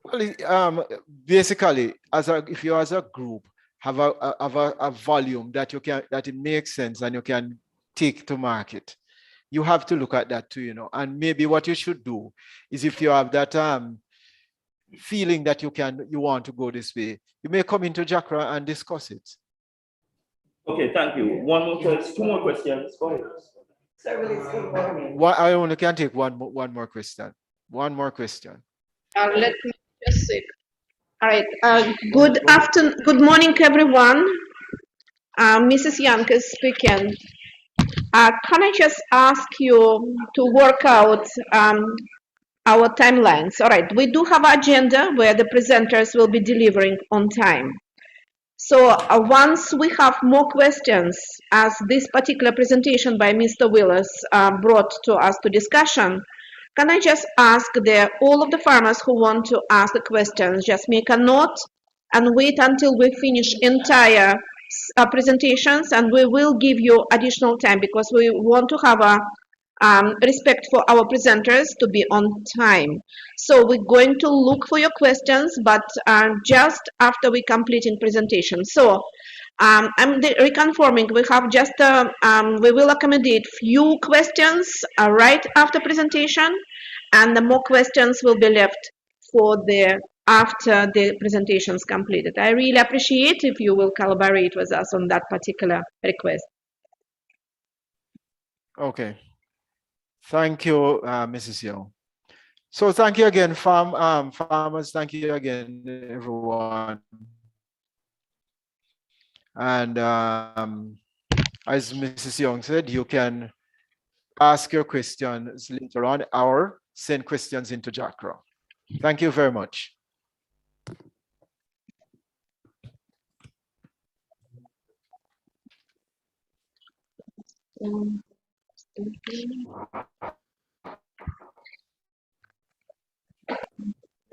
Well, basically, if you as a group have a volume that it makes sense and you can take to market, you have to look at that too, And maybe what you should do is, if you have that feeling that you want to go this way, you may come into JACRA and discuss it. Okay, thank you. Two more questions. Go ahead. I only can take one more question. One more question. Let me just say. All right. Good morning, everyone. Mrs. Yankes speaking. Can I just ask you to work out our timelines? All right. We do have an agenda where the presenters will be delivering on time. So once we have more questions, as this particular presentation by Mr. Willis brought to us to discussion, can I just ask all of the farmers who want to ask the questions, just make a note and wait until we finish entire presentations, and we will give you additional time because we want to have a respect for our presenters to be on time. So we're going to look for your questions, but just after we completing presentation. So I'm reconfirming, we have just, we will accommodate few questions right after presentation, and the more questions will be left for after the presentation is completed. I really appreciate if you will collaborate with us on that particular request. Okay. Thank you, Mrs. Young. So thank you again, farmers. Thank you again, everyone. And as Mrs. Young said, you can ask your questions later on or send questions into JACRA. Thank you very much.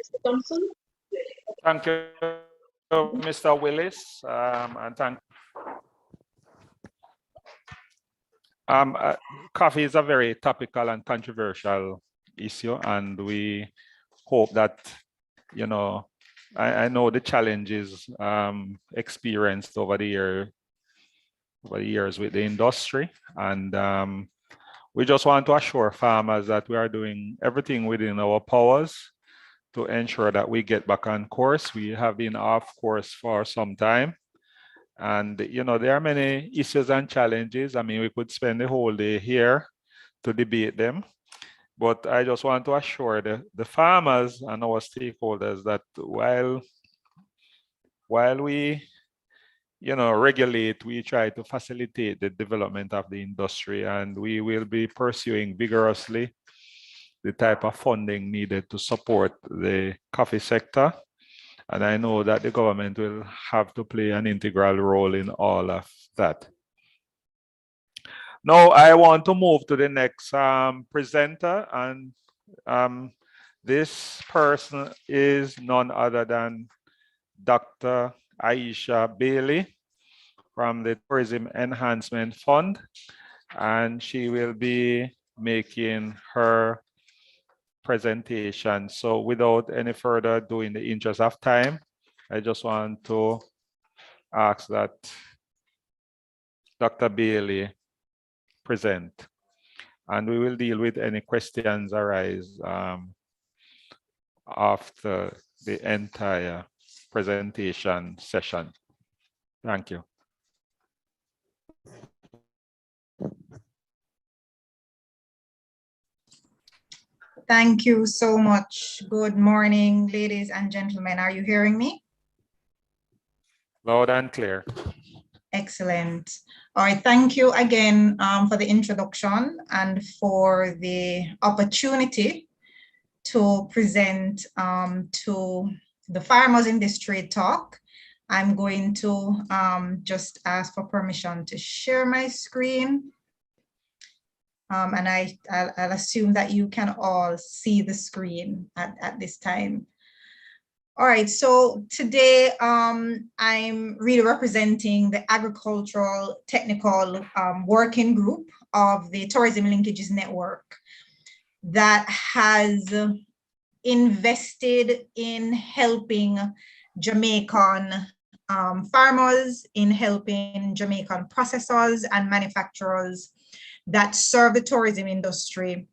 Mr. Thompson? Thank you, Mr. Willis, and thank. Coffee is a very topical and controversial issue, and we hope that, I know the challenges experienced over the years with the industry, and we just want to assure farmers that we are doing everything within our powers to ensure that we get back on course. We have been off course for some time. And, there are many issues and challenges. We could spend the whole day here to debate them. But I just want to assure the farmers and our stakeholders that while we, regulate, we try to facilitate the development of the industry, and we will be pursuing vigorously the type of funding needed to support the coffee sector. And I know that the government will have to play an integral role in all of that. Now, I want to move to the next presenter, and this person is none other than Dr. Aisha Bailey from the Tourism Enhancement Fund, and she will be making her presentation. So without any further ado, in the interest of time, I just want to ask that Dr. Bailey present, and we will deal with any questions arise after the entire presentation session. Thank you. Thank you so much. Good morning, ladies and gentlemen. Are you hearing me? Loud and clear. Excellent. All right, thank you again for the introduction and for the opportunity to present to the Farmers Industry Talk. I'm going to just ask for permission to share my screen. And I'll assume that you can all see the screen at this time. All right, so today I'm really representing the Agricultural Technical Working Group of the Tourism Linkages Network that has invested in helping Jamaican farmers, in helping Jamaican processors and manufacturers that serve the tourism industry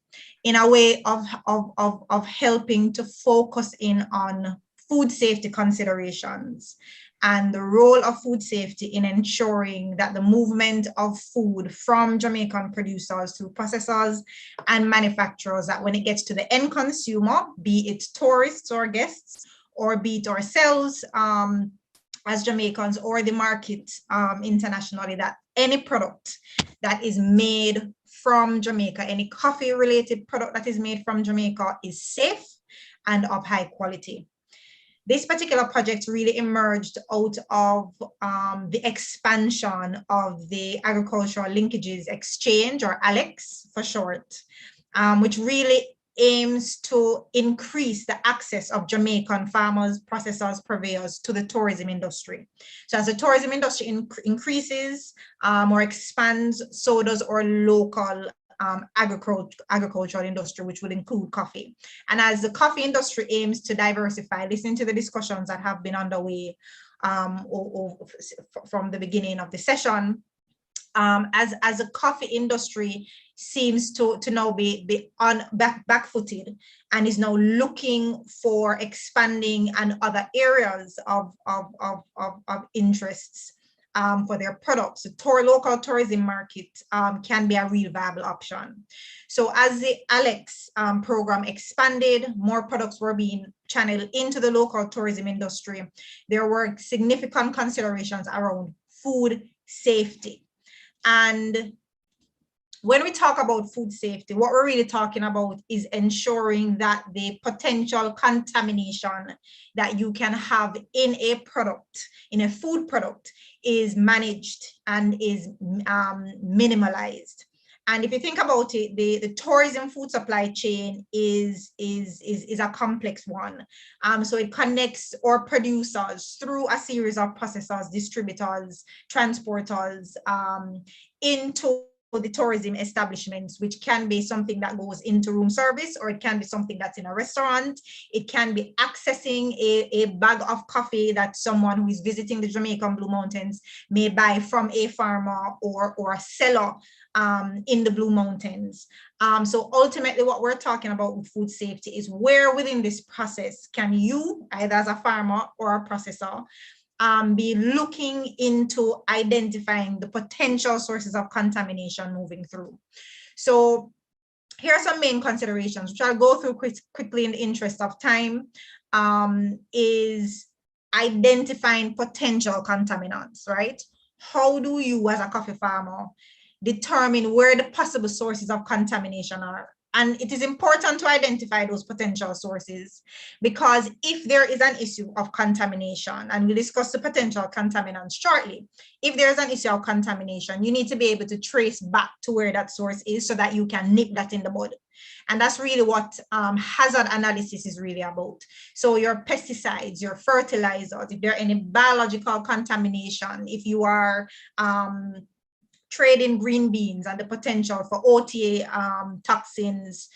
in a way of helping to focus in on food safety considerations and the role of food safety in ensuring that the movement of food from Jamaican producers to processors and manufacturers, that when it gets to the end consumer, be it tourists or guests, or be it ourselves as Jamaicans or the market internationally, that any product that is made from Jamaica, any coffee related product that is made from Jamaica is safe and of high quality. This particular project really emerged out of the expansion of the Agricultural Linkages Exchange, or ALEX for short, which really aims to increase the access of Jamaican farmers, processors, purveyors to the tourism industry. So as the tourism industry increases or expands, so does our local agricultural industry, which would include coffee. And as the coffee industry aims to diversify, listening to the discussions that have been underway from the beginning of the session, as the coffee industry seems to now be on back-footed and is now looking for expanding and other areas of interests for their products. The local tourism market can be a real viable option. So as the ALEX program expanded, more products were being channeled into the local tourism industry. There were significant considerations around food safety. And when we talk about food safety, what we're really talking about is ensuring that the potential contamination that you can have in a product, in a food product, is managed and is minimalized. And if you think about it, the tourism food supply chain is a complex one. So it connects our producers through a series of processors, distributors, transporters into the tourism establishments, which can be something that goes into room service, or it can be something that's in a restaurant. It can be accessing a bag of coffee that someone who is visiting the Jamaican Blue Mountains may buy from a farmer or a seller in the Blue Mountains. So ultimately what we're talking about with food safety is where within this process can you, either as a farmer or a processor, be looking into identifying the potential sources of contamination moving through. So here are some main considerations, which I'll go through quickly in the interest of time, is identifying potential contaminants, right? How do you as a coffee farmer determine where the possible sources of contamination are? And it is important to identify those potential sources, because if there is an issue of contamination, and we'll discuss the potential contaminants shortly, if there's an issue of contamination, you need to be able to trace back to where that source is so that you can nip that in the bud. And that's really what hazard analysis is really about. So your pesticides, your fertilizers, if there are any biological contamination, if you are trading green beans and the potential for OTA toxins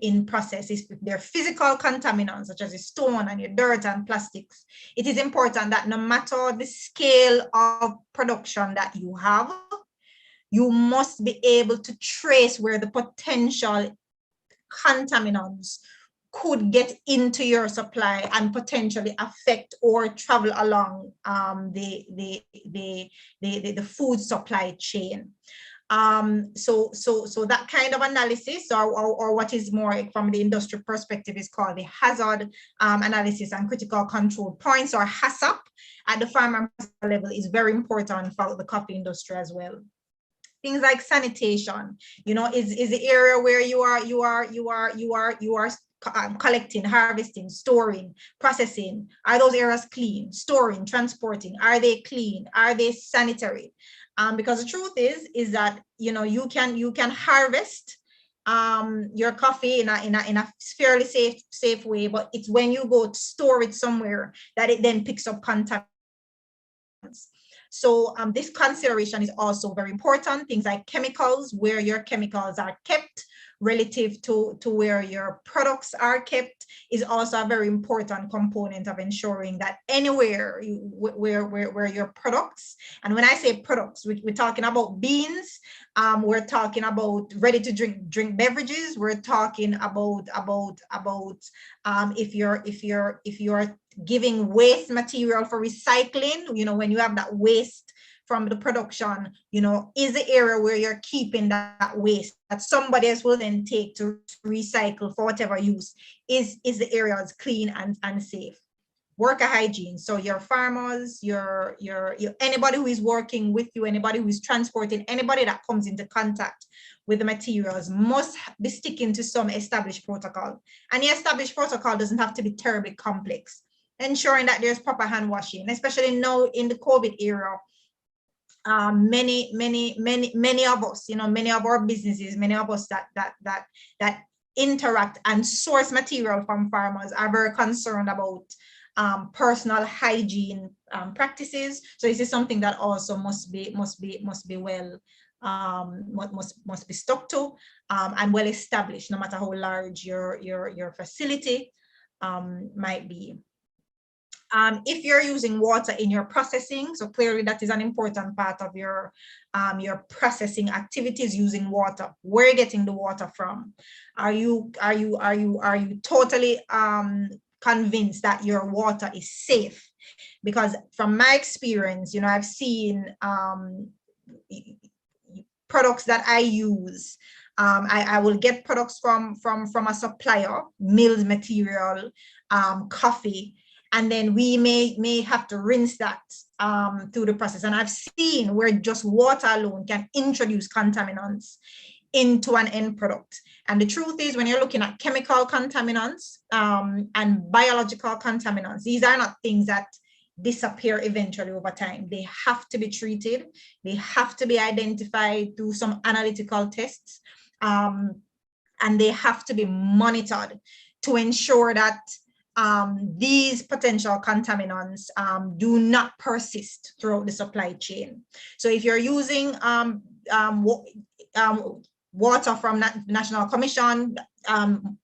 in processes, if they're physical contaminants such as the stone and your dirt and plastics, it is important that no matter the scale of production that you have, you must be able to trace where the potential contaminants could get into your supply and potentially affect or travel along the food supply chain. So that kind of analysis, or what is more from the industry perspective, is called the hazard analysis and critical control points, or HACCP, at the farmer level, is very important for the coffee industry as well. Things like sanitation, you know, is the area where you are collecting, harvesting, storing, processing. Are those areas clean? Storing, transporting, are they clean? Are they sanitary? Because the truth is that, you know, you can harvest your coffee in a fairly safe way, but it's when you go to store it somewhere that it then picks up contaminants. So this consideration is also very important. Things like chemicals, where your chemicals are kept relative to where your products are kept, is also a very important component of ensuring that anywhere where your products, and when I say products, we're talking about beans, we're talking about ready to drink beverages, we're talking about if you're giving waste material for recycling, you know, when you have that waste from the production, you know, is the area where you're keeping that waste that somebody else will then take to recycle for whatever use, is the areas clean and safe. Worker hygiene, so your farmers, your anybody who is working with you, anybody who is transporting, anybody that comes into contact with the materials must be sticking to some established protocol. And the established protocol doesn't have to be terribly complex. Ensuring that there's proper hand washing, especially now in the COVID era. Many of us, you know, many of our businesses, many of us that interact and source material from farmers are very concerned about personal hygiene practices. So this is something that also must be well must be stuck to and well established, no matter how large your facility might be. If you're using water in your processing, so clearly that is an important part of your processing activities, using water. Where are you getting the water from? Are you totally convinced that your water is safe? Because from my experience, you know, I've seen products that I use. I will get products from a supplier, milled material, coffee, and then we may have to rinse that through the process. And I've seen where just water alone can introduce contaminants into an end product. And the truth is, when you're looking at chemical contaminants and biological contaminants, these are not things that disappear eventually over time. They have to be treated. They have to be identified through some analytical tests. And they have to be monitored to ensure that these potential contaminants do not persist throughout the supply chain. So if you're using water from National Commission,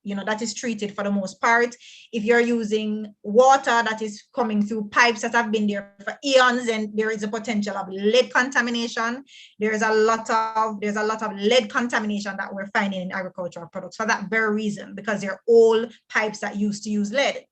you know, that is treated for the most part. If you're using water that is coming through pipes that have been there for eons, and there is a potential of lead contamination. There's a lot of lead contamination that we're finding in agricultural products for that very reason, because they're old pipes that used to use lead.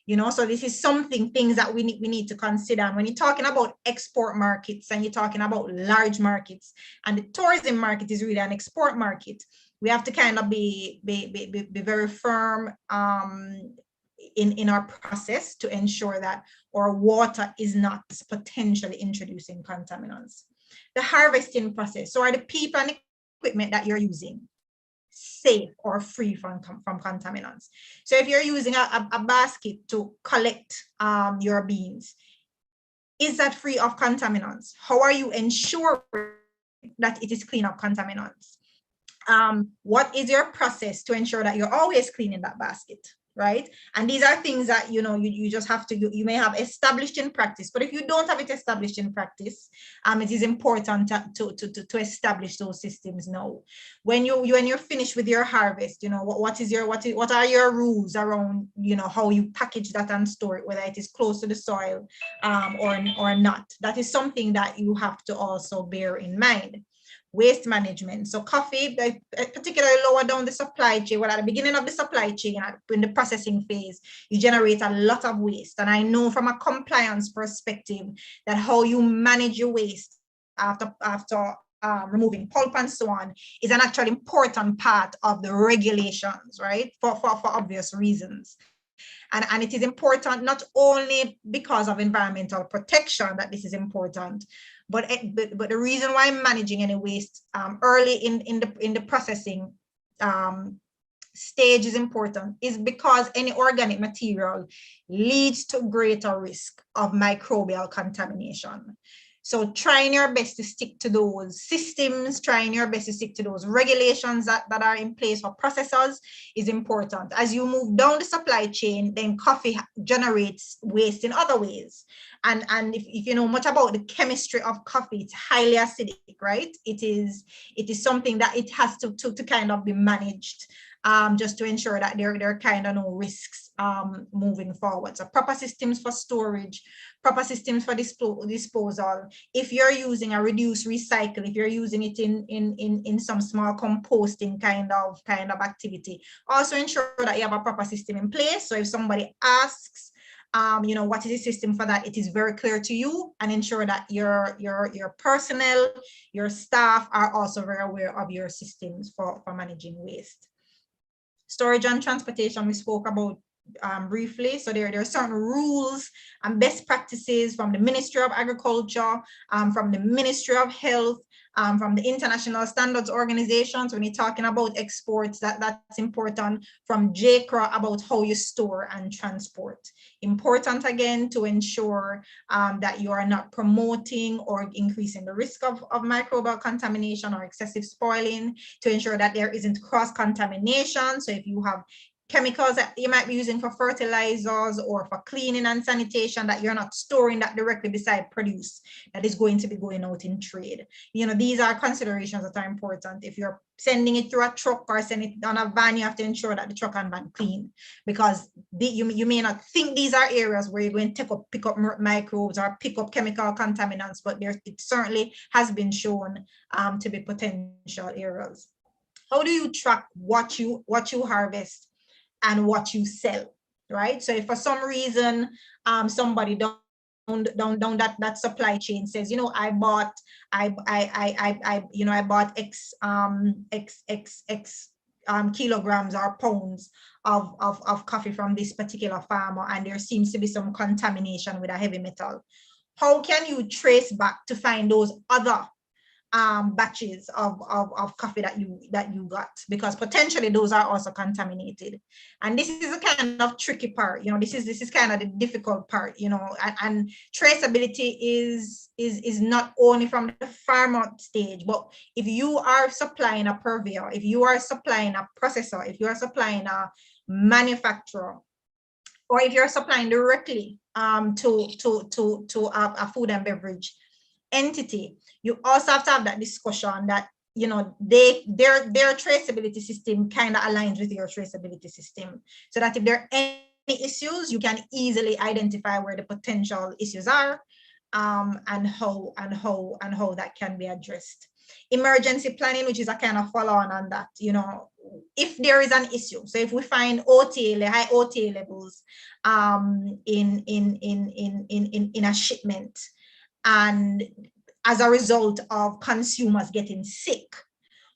You know, so this is things that we need to consider. And when you're talking about export markets and you're talking about large markets, and the tourism market is really an export market, we have to kind of be very firm in our process to ensure that our water is not potentially introducing contaminants. The harvesting process, so are the people and equipment that you're using safe or free from contaminants. So if you're using a basket to collect your beans, is that free of contaminants? How are you ensuring that it is clean of contaminants? What is your process to ensure that you're always cleaning that basket, right? And these are things that, you know, you just have to do. You may have established in practice, but if you don't have it established in practice, it is important to establish those systems now. When you're finished with your harvest, you know, what are your rules around, you know, how you package that and store it, whether it is close to the soil or not. That is something that you have to also bear in mind. Waste management. So coffee, particularly lower down the supply chain, well, at the beginning of the supply chain, in the processing phase, you generate a lot of waste. And I know from a compliance perspective that how you manage your waste after removing pulp and so on is an actual important part of the regulations, right? For obvious reasons. And it is important not only because of environmental protection that this is important, but the reason why managing any waste early in the processing stage is important is because any organic material leads to greater risk of microbial contamination. So trying your best to stick to those systems, trying your best to stick to those regulations that are in place for processors is important. As you move down the supply chain, then coffee generates waste in other ways. And if you know much about the chemistry of coffee, it's highly acidic, right? It is something that it has to kind of be managed just to ensure that there are kind of no risks moving forward. So proper systems for storage, proper systems for disposal. If you're using a reduce recycle, if you're using it in some small composting kind of activity, also ensure that you have a proper system in place. So if somebody asks, you know, what is the system for that, it is very clear to you, and ensure that your personnel, your staff are also very aware of your systems for managing waste. Storage and transportation, we spoke about briefly. So there are certain rules and best practices from the Ministry of Agriculture, from the Ministry of Health, from the international standards organizations. When you're talking about exports, that's important. From JCRA about how you store and transport. Important again to ensure that you are not promoting or increasing the risk of microbial contamination or excessive spoiling, to ensure that there isn't cross-contamination. So if you have chemicals that you might be using for fertilizers or for cleaning and sanitation, that you're not storing that directly beside produce that is going to be going out in trade. You know, these are considerations that are important. If you're sending it through a truck or sending it on a van, you have to ensure that the truck and van clean, because you may not think these are areas where you're going to pick up microbes or pick up chemical contaminants, but it certainly has been shown to be potential areas. How do you track what you harvest and what you sell, right? So if for some reason somebody down that supply chain says, you know, I bought X kilograms or pounds of coffee from this particular farmer, and there seems to be some contamination with a heavy metal, how can you trace back to find those other batches of coffee that you got? Because potentially those are also contaminated. And this is a kind of tricky part, you know, this is kind of the difficult part, you know, and traceability is not only from the farmer stage, but if you are supplying a purveyor, if you are supplying a processor, if you are supplying a manufacturer, or if you're supplying directly to a food and beverage entity, you also have to have that discussion that, you know, their traceability system kind of aligns with your traceability system, so that if there are any issues, you can easily identify where the potential issues are, and how that can be addressed. Emergency planning, which is a kind of follow-on on that, you know, if there is an issue. So if we find high OTA levels in a shipment, and as a result of consumers getting sick,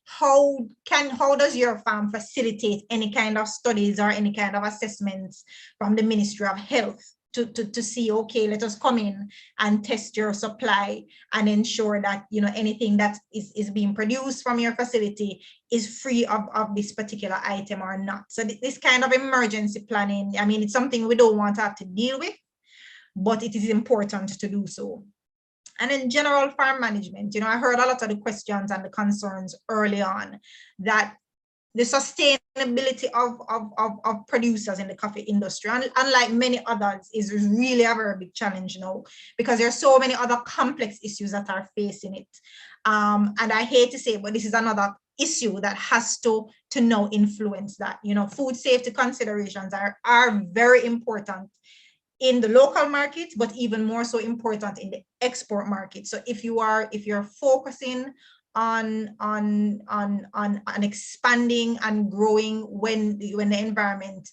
how does your farm facilitate any kind of studies or any kind of assessments from the Ministry of Health to see, okay, let us come in and test your supply and ensure that, you know, anything that is being produced from your facility is free of this particular item or not. So this kind of emergency planning, I mean, it's something we don't want to have to deal with, but it is important to do so. And in general farm management, you know, I heard a lot of the questions and the concerns early on that the sustainability of producers in the coffee industry, and unlike many others, is really a very big challenge now, because there are so many other complex issues that are facing it. And I hate to say, but this is another issue that has to now influence that. You know, food safety considerations are very important in the local market, but even more so important in the export market. So if you're focusing on expanding and growing when the environment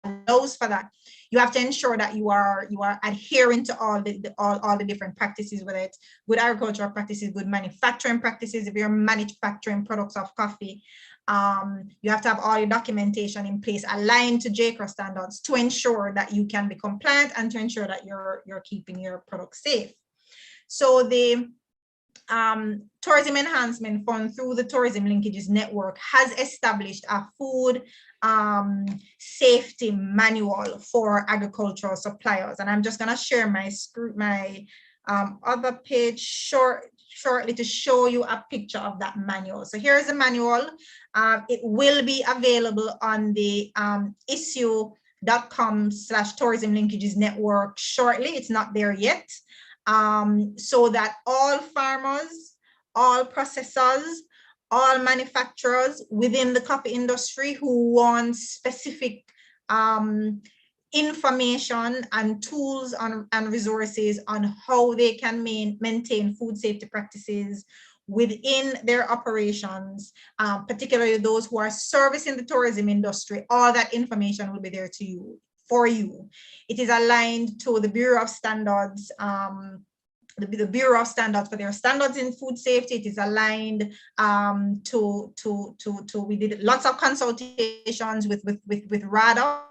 allows for that, you have to ensure that you are adhering to all the different practices, whether it's good agricultural practices, good manufacturing practices. If you're manufacturing products of coffee, you have to have all your documentation in place aligned to JCRA standards to ensure that you can be compliant and to ensure that you're keeping your products safe. So the Tourism Enhancement Fund, through the Tourism Linkages Network, has established a food safety manual for agricultural suppliers. And I'm just going to share my other page shortly to show you a picture of that manual. So here's the manual. It will be available on the issue.com/tourism linkages network shortly. It's not there yet. So that all farmers, all processors, all manufacturers within the coffee industry who want specific information and tools and resources on how they can maintain food safety practices within their operations, particularly those who are servicing the tourism industry, all that information will be there for you. It is aligned to the Bureau of Standards, the Bureau of Standards for their standards in food safety. It is aligned we did lots of consultations with RADA,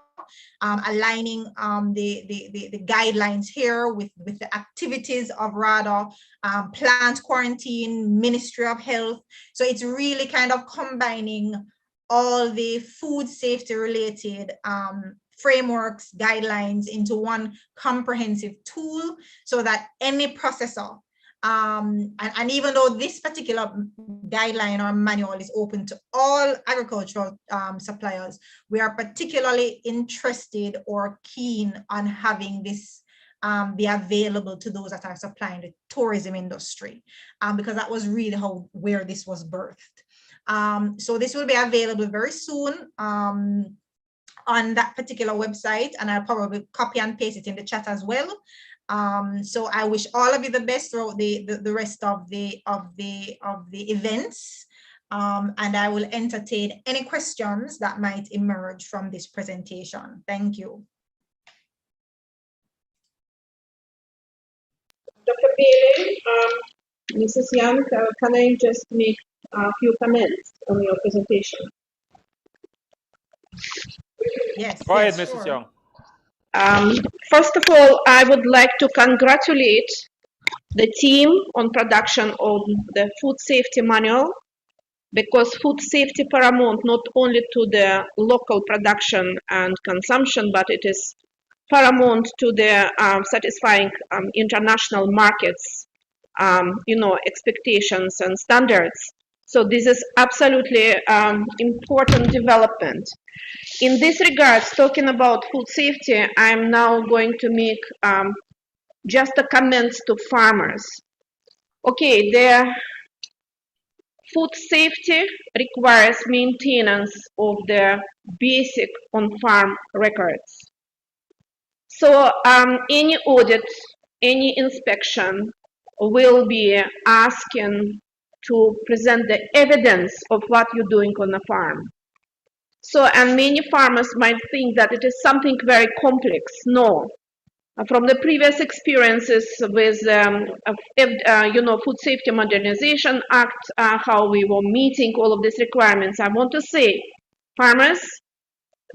aligning the guidelines here with the activities of RADA, plant quarantine, Ministry of Health. So it's really kind of combining all the food safety related frameworks, guidelines into one comprehensive tool, so that any processor, and even though this particular guideline or manual is open to all agricultural suppliers, we are particularly interested or keen on having this be available to those that are supplying the tourism industry, because that was really where this was birthed. So this will be available very soon on that particular website, and I'll probably copy and paste it in the chat as well. So I wish all of you the best throughout the rest of the events, and I will entertain any questions that might emerge from this presentation. Thank you. Dr. Bailey, Mrs. Young, can I just make a few comments on your presentation? Yes. Go ahead, yes, Mrs. sure. Young. First of all, I would like to congratulate the team on production of the food safety manual, because food safety paramount not only to the local production and consumption, but it is paramount to the satisfying international markets, expectations and standards. So this is absolutely important development. In this regards, talking about food safety, I'm now going to make just a comments to farmers. Okay, the food safety requires maintenance of the basic on-farm records. So any audit, any inspection will be asking to present the evidence of what you're doing on the farm. So, and many farmers might think that it is something very complex. No. From the previous experiences with, Food Safety Modernization Act, how we were meeting all of these requirements, I want to say, farmers,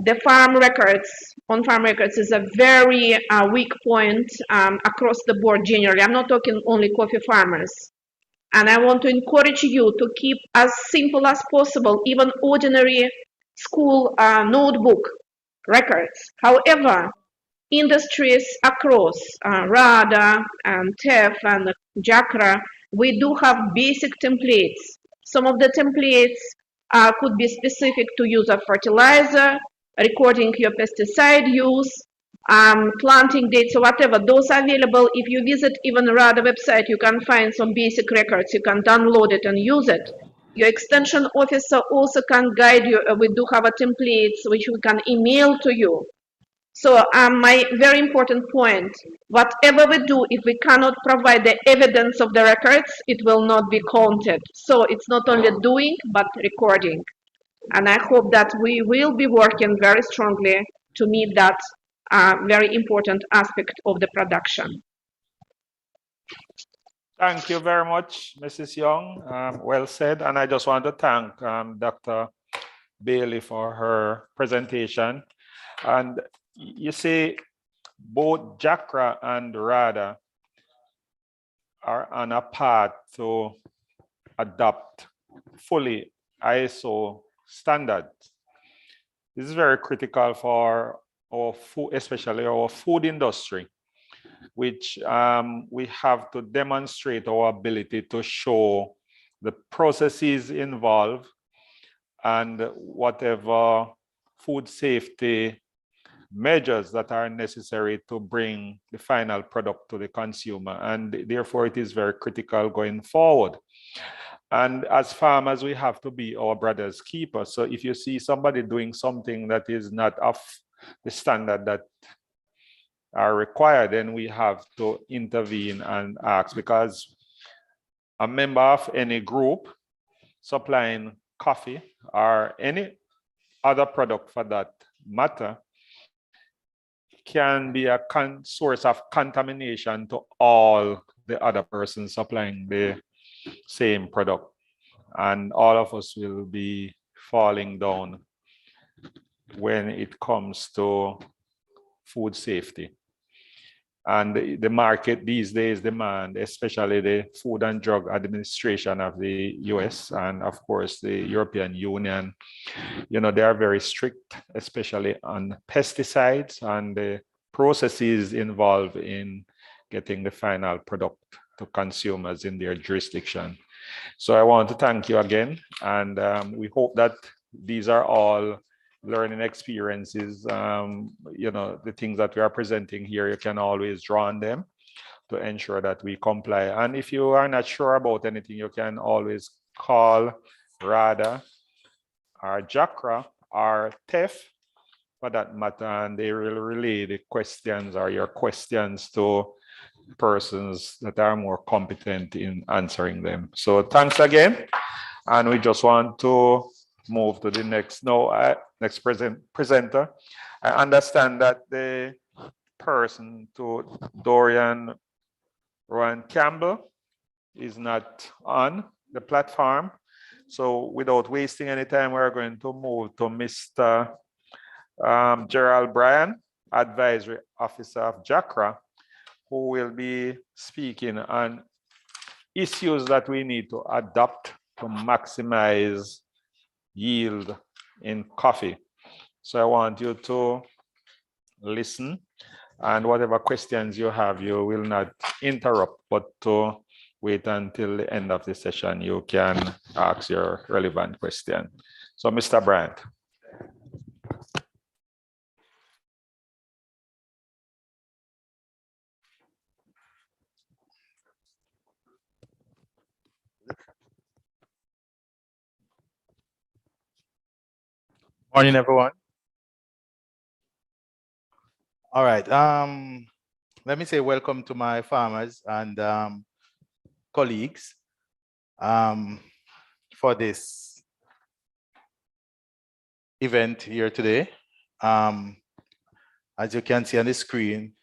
the farm records, on-farm records is a very weak point across the board generally. I'm not talking only coffee farmers. And I want to encourage you to keep as simple as possible, even ordinary school notebook records. However, industries across RADA and TEF and JACRA, we do have basic templates. Some of the templates could be specific to use of fertilizer, recording your pesticide use, planting dates or whatever. Those are available. If you visit even RADA website, you can find some basic records. You can download it and use it. Your extension officer also can guide you. We do have a templates which we can email to you. So my very important point, whatever we do, if we cannot provide the evidence of the records, it will not be counted. So it's not only doing, but recording. And I hope that we will be working very strongly to meet that very important aspect of the production. Thank you very much, Mrs. Young. Well said. And I just want to thank Dr. Bailey for her presentation. And you see, both JACRA and RADA are on a path to adopt fully ISO standards. This is very critical for our food, especially our food industry, which we have to demonstrate our ability to show the processes involved and whatever food safety measures that are necessary to bring the final product to the consumer. And therefore, it is very critical going forward. And as farmers, we have to be our brother's keepers. So if you see somebody doing something that is not of the standard that are required, then we have to intervene and ask, because a member of any group supplying coffee or any other product for that matter can be a source of contamination to all the other persons supplying the same product. And all of us will be falling down when it comes to food safety. And the market these days demand, especially the Food and Drug Administration of the US and of course the European Union, you know, they are very strict, especially on pesticides and the processes involved in getting the final product to consumers in their jurisdiction. So I want to thank you again, and we hope that these are all learning experiences. You know, the things that we are presenting here, you can always draw on them to ensure that we comply. And if you are not sure about anything, you can always call RADA or JACRA or TEF for that matter, and they will relay the questions or your questions to persons that are more competent in answering them. So thanks again. And we just want to move to the next presenter. I understand that the person to Dorian Rowan Campbell is not on the platform. So without wasting any time, we're going to move to Mr. Gerald Bryan, Advisory Officer of JACRA, who will be speaking on issues that we need to adopt to maximize yield in coffee. So I want you to listen, and whatever questions you have, you will not interrupt, but to wait until the end of the session, you can ask your relevant question. So Mr. Brandt. Morning, everyone. All right. Let me say welcome to my farmers and colleagues for this event here today. As you can see on the screen,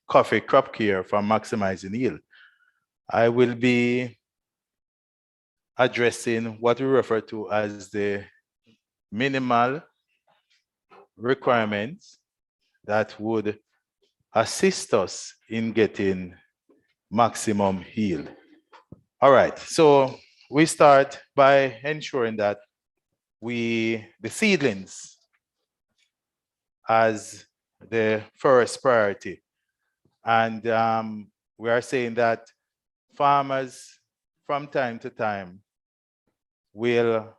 coffee crop care for maximizing yield. I will be addressing what we refer to as the minimal requirements that would assist us in getting maximum yield. All right, so we start by ensuring that the seedlings as the first priority. And we are saying that farmers from time to time will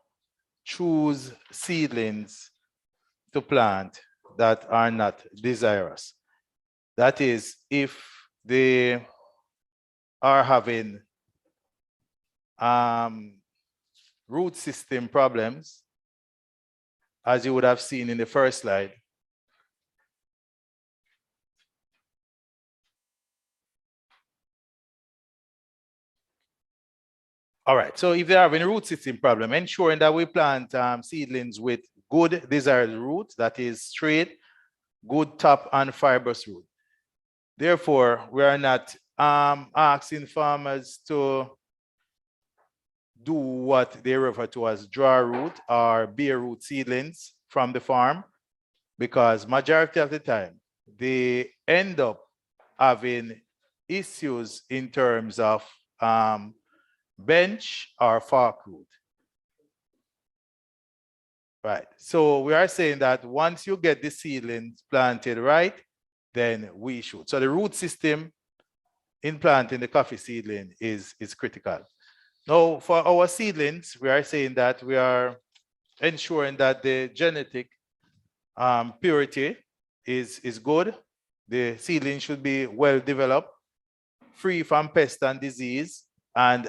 choose seedlings to plant that are not desirous. That is, if they are having root system problems, as you would have seen in the first slide. All right, so if they're having a root system problem, ensuring that we plant seedlings with good desired root, that is straight, good top and fibrous root. Therefore, we are not asking farmers to do what they refer to as draw root or bare root seedlings from the farm, because majority of the time they end up having issues in terms of bench or fork root. Right, so we are saying that once you get the seedlings planted right, then we should. So the root system in planting the coffee seedling is critical. Now, for our seedlings, we are saying that we are ensuring that the genetic purity is good. The seedling should be well developed, free from pest and disease, and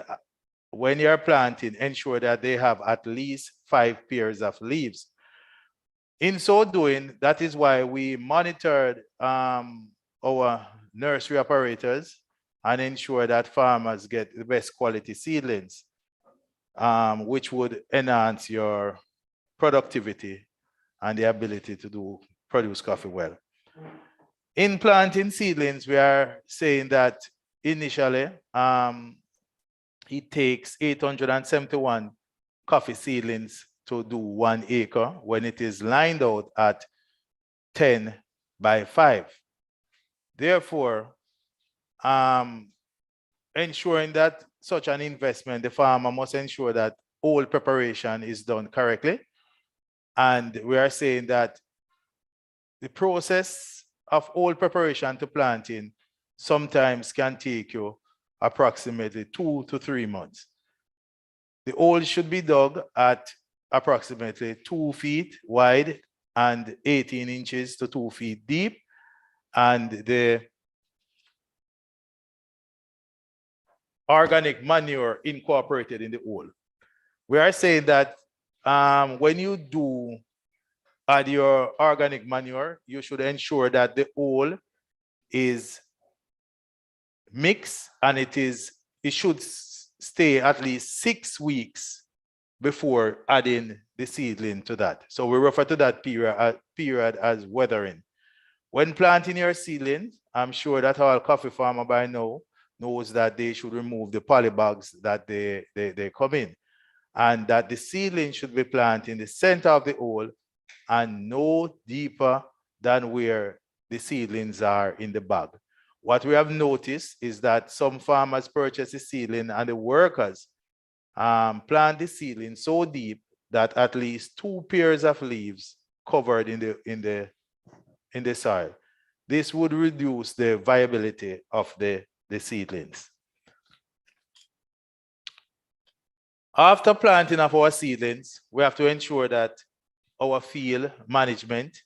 when you're planting, ensure that they have at least 5 pairs of leaves. In so doing, that is why we monitored our nursery operators and ensure that farmers get the best quality seedlings, which would enhance your productivity and the ability to produce coffee well. In planting seedlings, we are saying that initially, it takes 871 coffee seedlings to do 1 acre when it is lined out at 10 by 5. Therefore, ensuring that such an investment, the farmer must ensure that all preparation is done correctly. And we are saying that the process of all preparation to planting sometimes can take you approximately 2 to 3 months. The hole should be dug at approximately 2 feet wide and 18 inches to 2 feet deep. And the organic manure incorporated in the hole. We are saying that when you do add your organic manure, you should ensure that the hole is mixed and it should stay at least 6 weeks before adding the seedling to that. So we refer to that period as weathering. When planting your seedling, I'm sure that all coffee farmer by now knows that they should remove the polybags that they come in, and that the seedling should be planted in the center of the hole and no deeper than where the seedlings are in the bag. What we have noticed is that some farmers purchase the seedling and the workers plant the seedling so deep that at least 2 pairs of leaves covered in the soil. This would reduce the viability of the seedlings. After planting of our seedlings, we have to ensure that our field management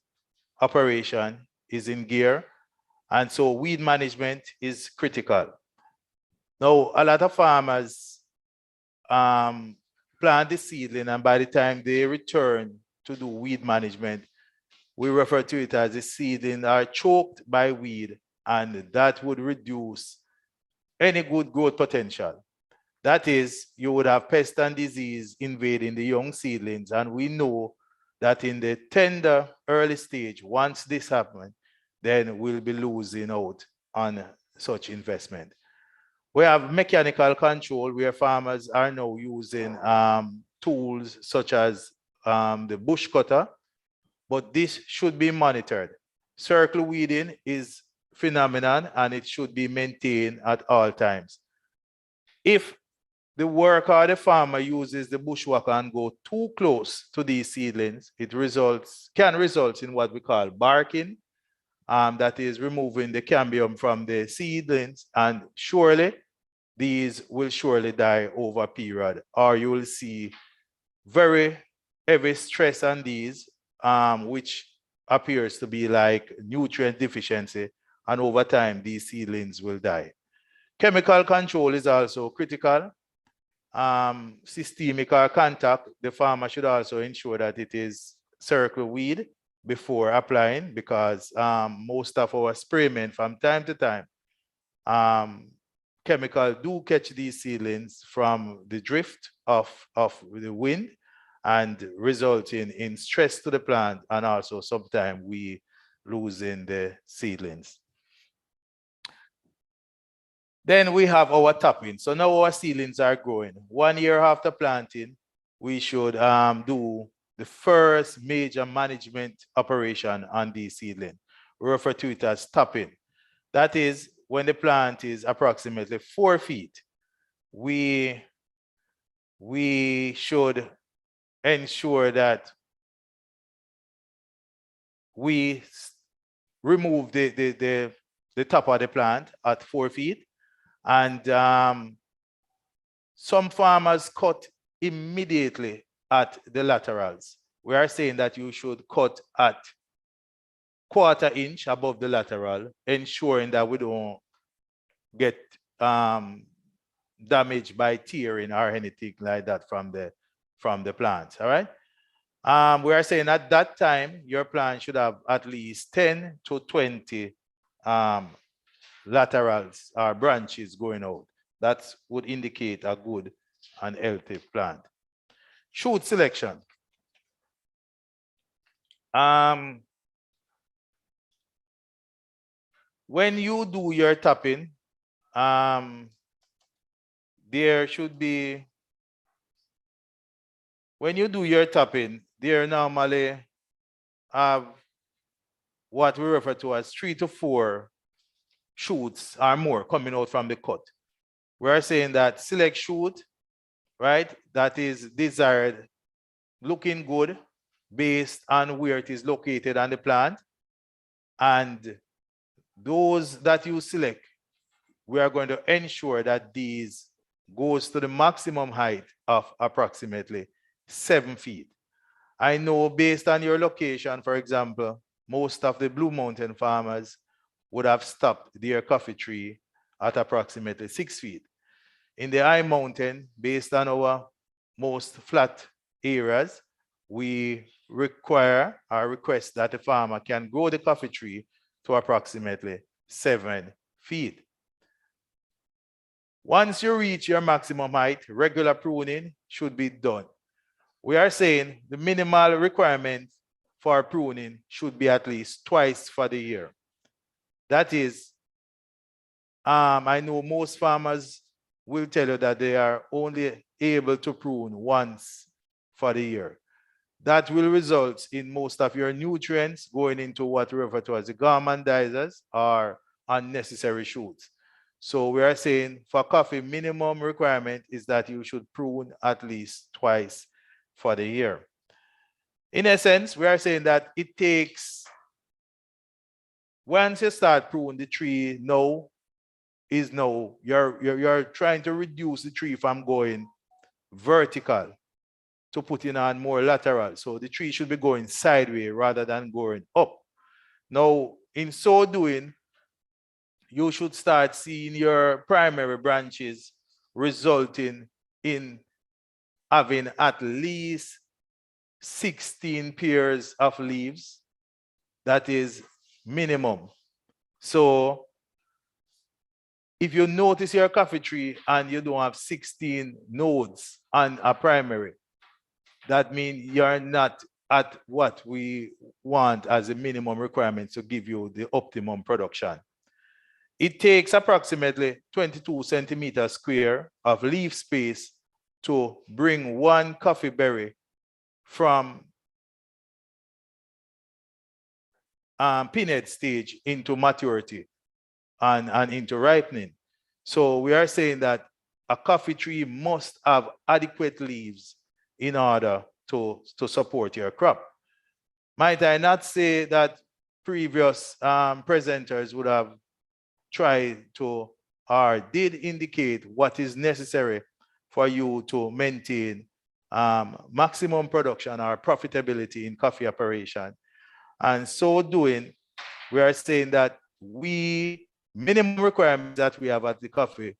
operation is in gear, and so weed management is critical. Now, a lot of farmers plant the seedling, and by the time they return to do weed management, we refer to it as the seedling are choked by weed, and that would reduce any good growth potential. That is, you would have pest and disease invading the young seedlings, and we know that in the tender early stage, once this happens, then we'll be losing out on such investment. We have mechanical control where farmers are now using tools such as the bush cutter but this should be monitored. Circle weeding is phenomenon and it should be maintained at all times. If the worker or the farmer uses the bushwhacker and go too close to these seedlings, it can result in what we call barking, that is removing the cambium from the seedlings, and surely these will surely die over a period, or you will see very heavy stress on these, which appears to be like nutrient deficiency, and over time these seedlings will die. Chemical control is also critical. Systemic or contact, the farmer should also ensure that it is circle weed before applying, because most of our spraymen from time to time, chemical do catch these seedlings from the drift of the wind and resulting in stress to the plant, and also sometimes we losing the seedlings. Then we have our tapping. So now our seedlings are growing. 1 year after planting, we should do the first major management operation on these seedlings. We refer to it as tapping. That is when the plant is approximately 4 feet. We should ensure that we remove the top of the plant at 4 feet. And some farmers cut immediately at the laterals. We are saying that you should cut at 1/4 inch above the lateral, ensuring that we don't get damaged by tearing or anything like that from the plant. All right. We are saying at that time your plant should have at least 10 to 20 laterals or branches going out. That would indicate a good and healthy plant. Shoot selection. When you do your tapping, there normally have what we refer to as 3 to 4 shoots or more coming out from the cut. We're saying that select shoot, right, that is desired, looking good based on where it is located on the plant. And those that you select, we are going to ensure that these goes to the maximum height of approximately 7 feet. I know based on your location, for example, most of the Blue Mountain farmers would have stopped their coffee tree at approximately 6 feet. In the high mountain, based on our most flat areas, we require or request that the farmer can grow the coffee tree to approximately 7 feet. Once you reach your maximum height, regular pruning should be done. We are saying the minimal requirement for pruning should be at least twice for the year. That is, I know most farmers will tell you that they are only able to prune once for the year. That will result in most of your nutrients going into what we refer to as the gormandizers or unnecessary shoots. So we are saying for coffee, minimum requirement is that you should prune at least twice for the year. In essence, we are saying that it takes, once you start pruning the tree, you're trying to reduce the tree from going vertical to putting on more lateral. So the tree should be going sideways rather than going up. Now, in so doing, you should start seeing your primary branches resulting in having at least 16 pairs of leaves. That is minimum. So if you notice your coffee tree and you don't have 16 nodes on a primary, that means you're not at what we want as a minimum requirement to give you the optimum production. It takes approximately 22 centimeters square of leaf space to bring one coffee berry from pinhead stage into maturity and into ripening. So we are saying that a coffee tree must have adequate leaves in order to support your crop. Might I not say that previous presenters would have tried to or did indicate what is necessary for you to maintain maximum production or profitability in coffee operation. And so doing, we are saying that minimum requirements that we have at the coffee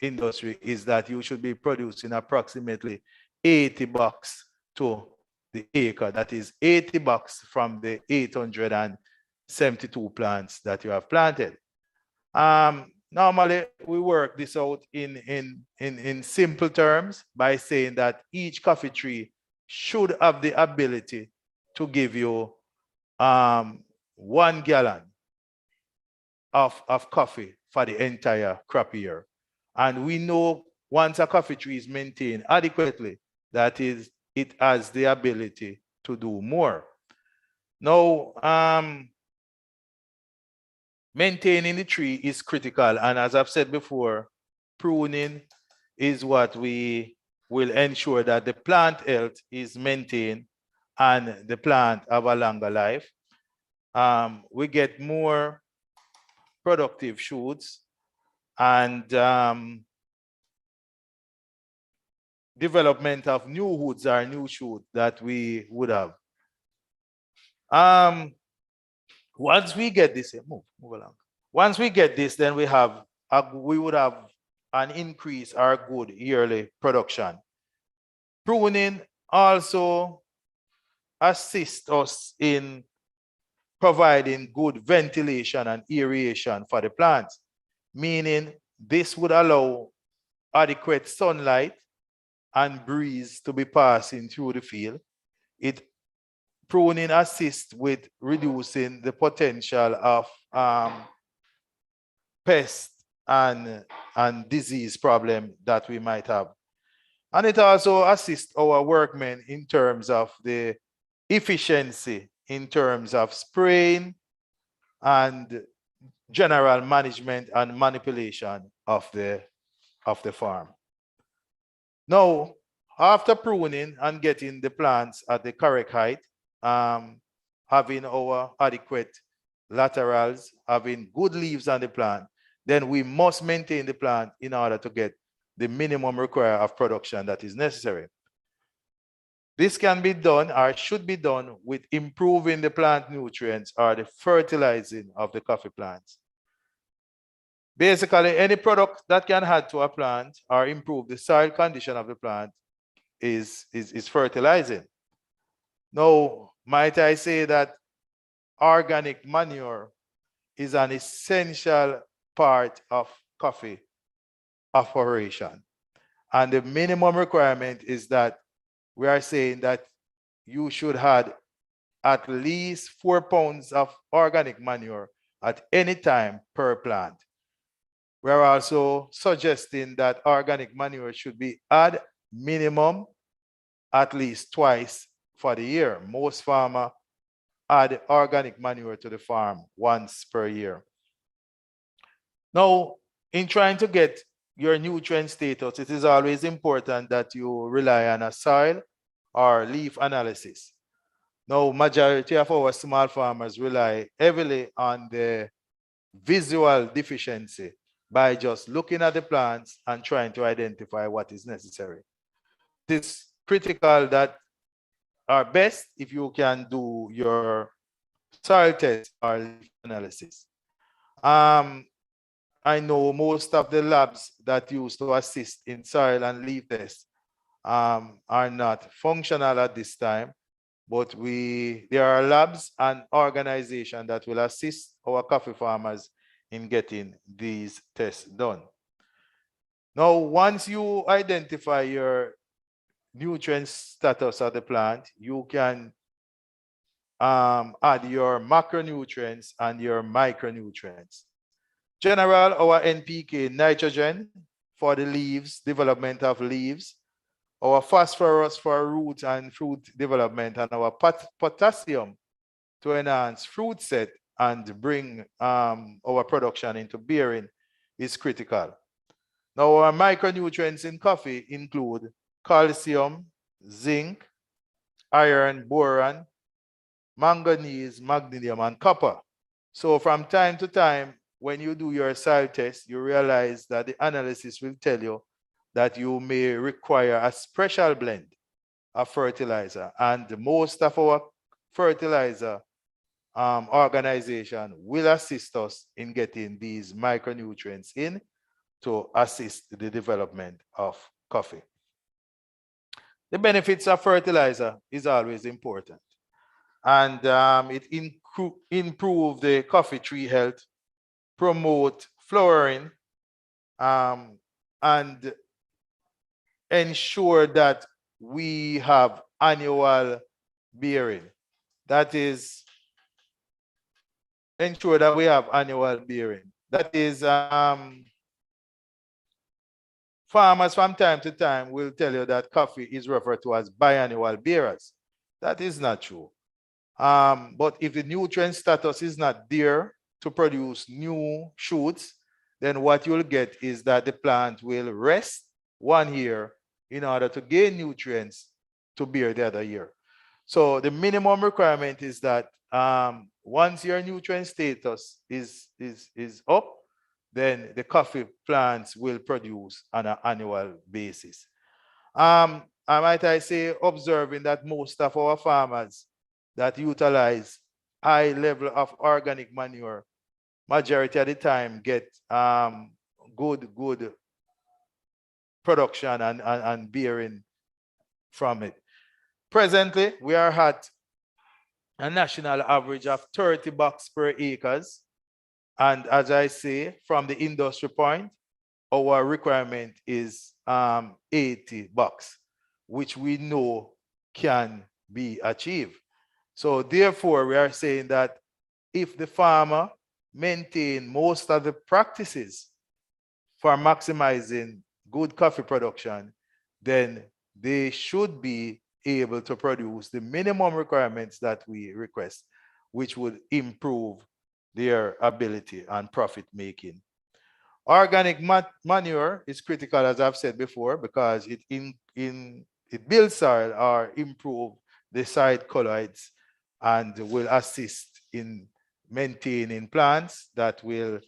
industry is that you should be producing approximately 80 bucks to the acre. That is 80 bucks from the 872 plants that you have planted. Normally, we work this out in simple terms by saying that each coffee tree should have the ability to give you 1 gallon of coffee for the entire crop year. And we know once a coffee tree is maintained adequately, that is, it has the ability to do more. Now, maintaining the tree is critical. And as I've said before, pruning is what we will ensure that the plant health is maintained and the plant have a longer life. We get more productive shoots and development of new hoods or new shoot that we would have. Once we get this, move along. Once we get this, then we would have an increase our good yearly production. Pruning also assists us in providing good ventilation and aeration for the plants, meaning this would allow adequate sunlight and breeze to be passing through the field. Pruning assists with reducing the potential of pest and disease problem that we might have. And it also assists our workmen in terms of the efficiency, in terms of spraying and general management and manipulation of the farm. Now, after pruning and getting the plants at the correct height, having our adequate laterals, having good leaves on the plant, then we must maintain the plant in order to get the minimum required of production that is necessary. This can be done or should be done with improving the plant nutrients or the fertilizing of the coffee plants. Basically, any product that can add to a plant or improve the soil condition of the plant is fertilizing. Now, might I say that organic manure is an essential part of coffee operation. And the minimum requirement is that we are saying that you should have at least 4 pounds of organic manure at any time per plant. We're also suggesting that organic manure should be added minimum at least twice for the year. Most farmers add organic manure to the farm once per year. Now, in trying to get your nutrient status, it is always important that you rely on a soil or leaf analysis. Now, majority of our small farmers rely heavily on the visual deficiency by just looking at the plants and trying to identify what is necessary. It is critical that or best if you can do your soil test or leaf analysis. I know most of the labs that used to assist in soil and leaf tests are not functional at this time, but there are labs and organizations that will assist our coffee farmers in getting these tests done. Now, once you identify your nutrient status of the plant, you can add your macronutrients and your micronutrients. General, our NPK, nitrogen for the leaves, development of leaves, our phosphorus for root and fruit development, and our potassium to enhance fruit set and bring our production into bearing is critical. Now, our micronutrients in coffee include calcium, zinc, iron, boron, manganese, magnesium, and copper. So from time to time, when you do your soil test, you realize that the analysis will tell you that you may require a special blend of fertilizer. And most of our fertilizer organization will assist us in getting these micronutrients in to assist the development of coffee. The benefits of fertilizer is always important. And it improve the coffee tree health, promote flowering, and ensure that we have annual bearing. That is, ensure that we have annual bearing. That is, farmers from time to time will tell you that coffee is referred to as biannual bearers. That is not true. But if the nutrient status is not there to produce new shoots, then what you'll get is that the plant will rest 1 year in order to gain nutrients to bear the other year. So the minimum requirement is that once your nutrient status is up, then the coffee plants will produce on an annual basis. I might say, observing that most of our farmers that utilize high level of organic manure, majority of the time get good production and bearing from it. Presently, we are at a national average of 30 bucks per acres. And as I say, from the industry point, our requirement is 80 bucks, which we know can be achieved. So therefore, we are saying that if the farmer maintain most of the practices for maximizing good coffee production, then they should be able to produce the minimum requirements that we request, which would improve their ability and profit making. Organic manure is critical, as I've said before, because it builds soil or improve the side colloids and will assist in maintaining plants that will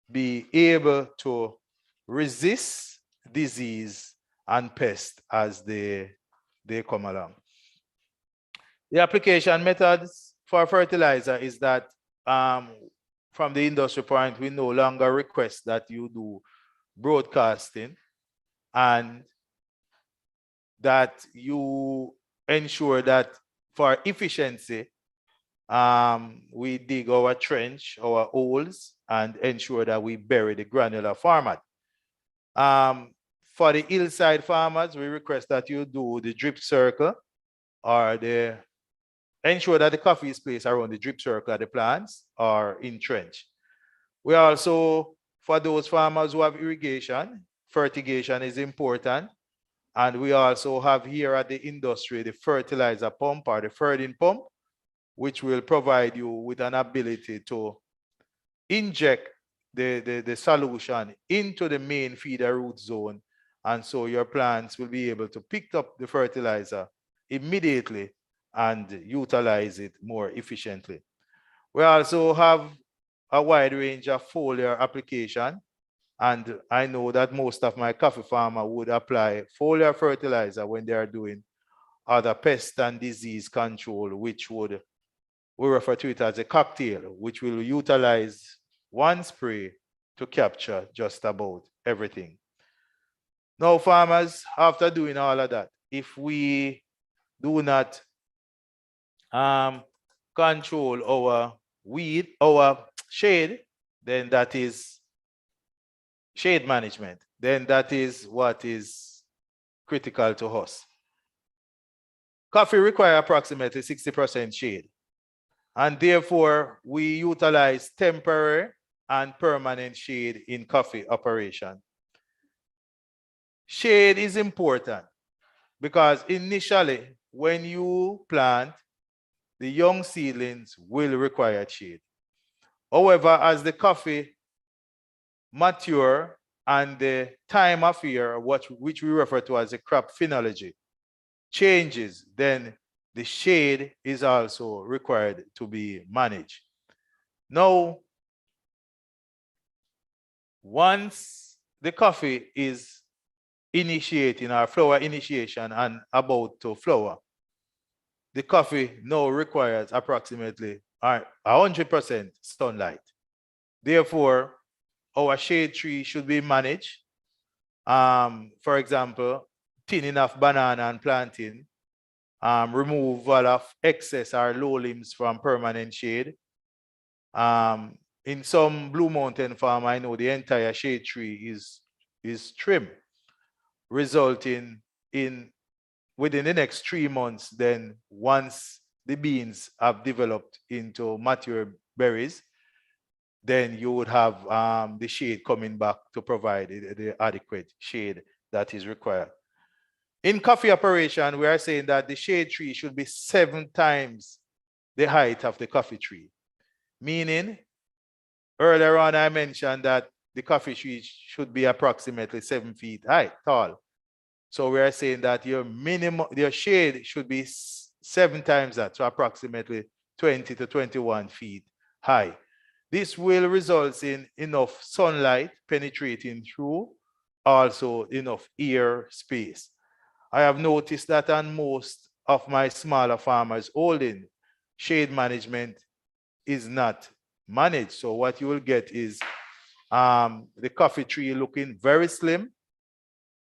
be able to resist disease and pest as they come along. The application methods for fertilizer is that from the industry point, we no longer request that you do broadcasting and that you ensure that for efficiency, we dig our trench, our holes, and ensure that we bury the granular format. For the hillside farmers, we request that you do the drip circle or ensure that the coffee is placed around the drip circle of the plants or in trench. We also, for those farmers who have irrigation, fertigation is important. And we also have here at the industry the fertilizer pump or the ferting pump, which will provide you with an ability to inject the solution into the main feeder root zone. And so your plants will be able to pick up the fertilizer immediately and utilize it more efficiently. We also have a wide range of foliar application. And I know that most of my coffee farmers would apply foliar fertilizer when they are doing other pest and disease control, which we refer to it as a cocktail, which will utilize one spray to capture just about everything. Now, farmers, after doing all of that, if we do not control our shade, then that is shade management. Then that is what is critical to us. Coffee requires approximately 60% shade. And therefore, we utilize temporary and permanent shade in coffee operation. Shade is important because initially, when you plant, the young seedlings will require shade. However, as the coffee mature and the time of year, which we refer to as the crop phenology, changes, then the shade is also required to be managed. Now, once the coffee is initiating our flower initiation and about to flower, the coffee now requires approximately 100% sunlight. Therefore, our shade tree should be managed. For example, thinning of banana and planting, removal of excess or low limbs from permanent shade. In some Blue Mountain farm, I know the entire shade tree is trimmed, resulting in within the next 3 months, then once the beans have developed into mature berries, then you would have the shade coming back to provide the adequate shade that is required. In coffee operation, we are saying that the shade tree should be 7 times the height of the coffee tree. Meaning, earlier on I mentioned that the coffee tree should be approximately 7 feet tall. So we are saying that your shade should be 7 times that, so approximately 20 to 21 feet high. This will result in enough sunlight penetrating through, also enough air space. I have noticed that on most of my smaller farmers holding, shade management is not managed. So what you will get is the coffee tree looking very slim,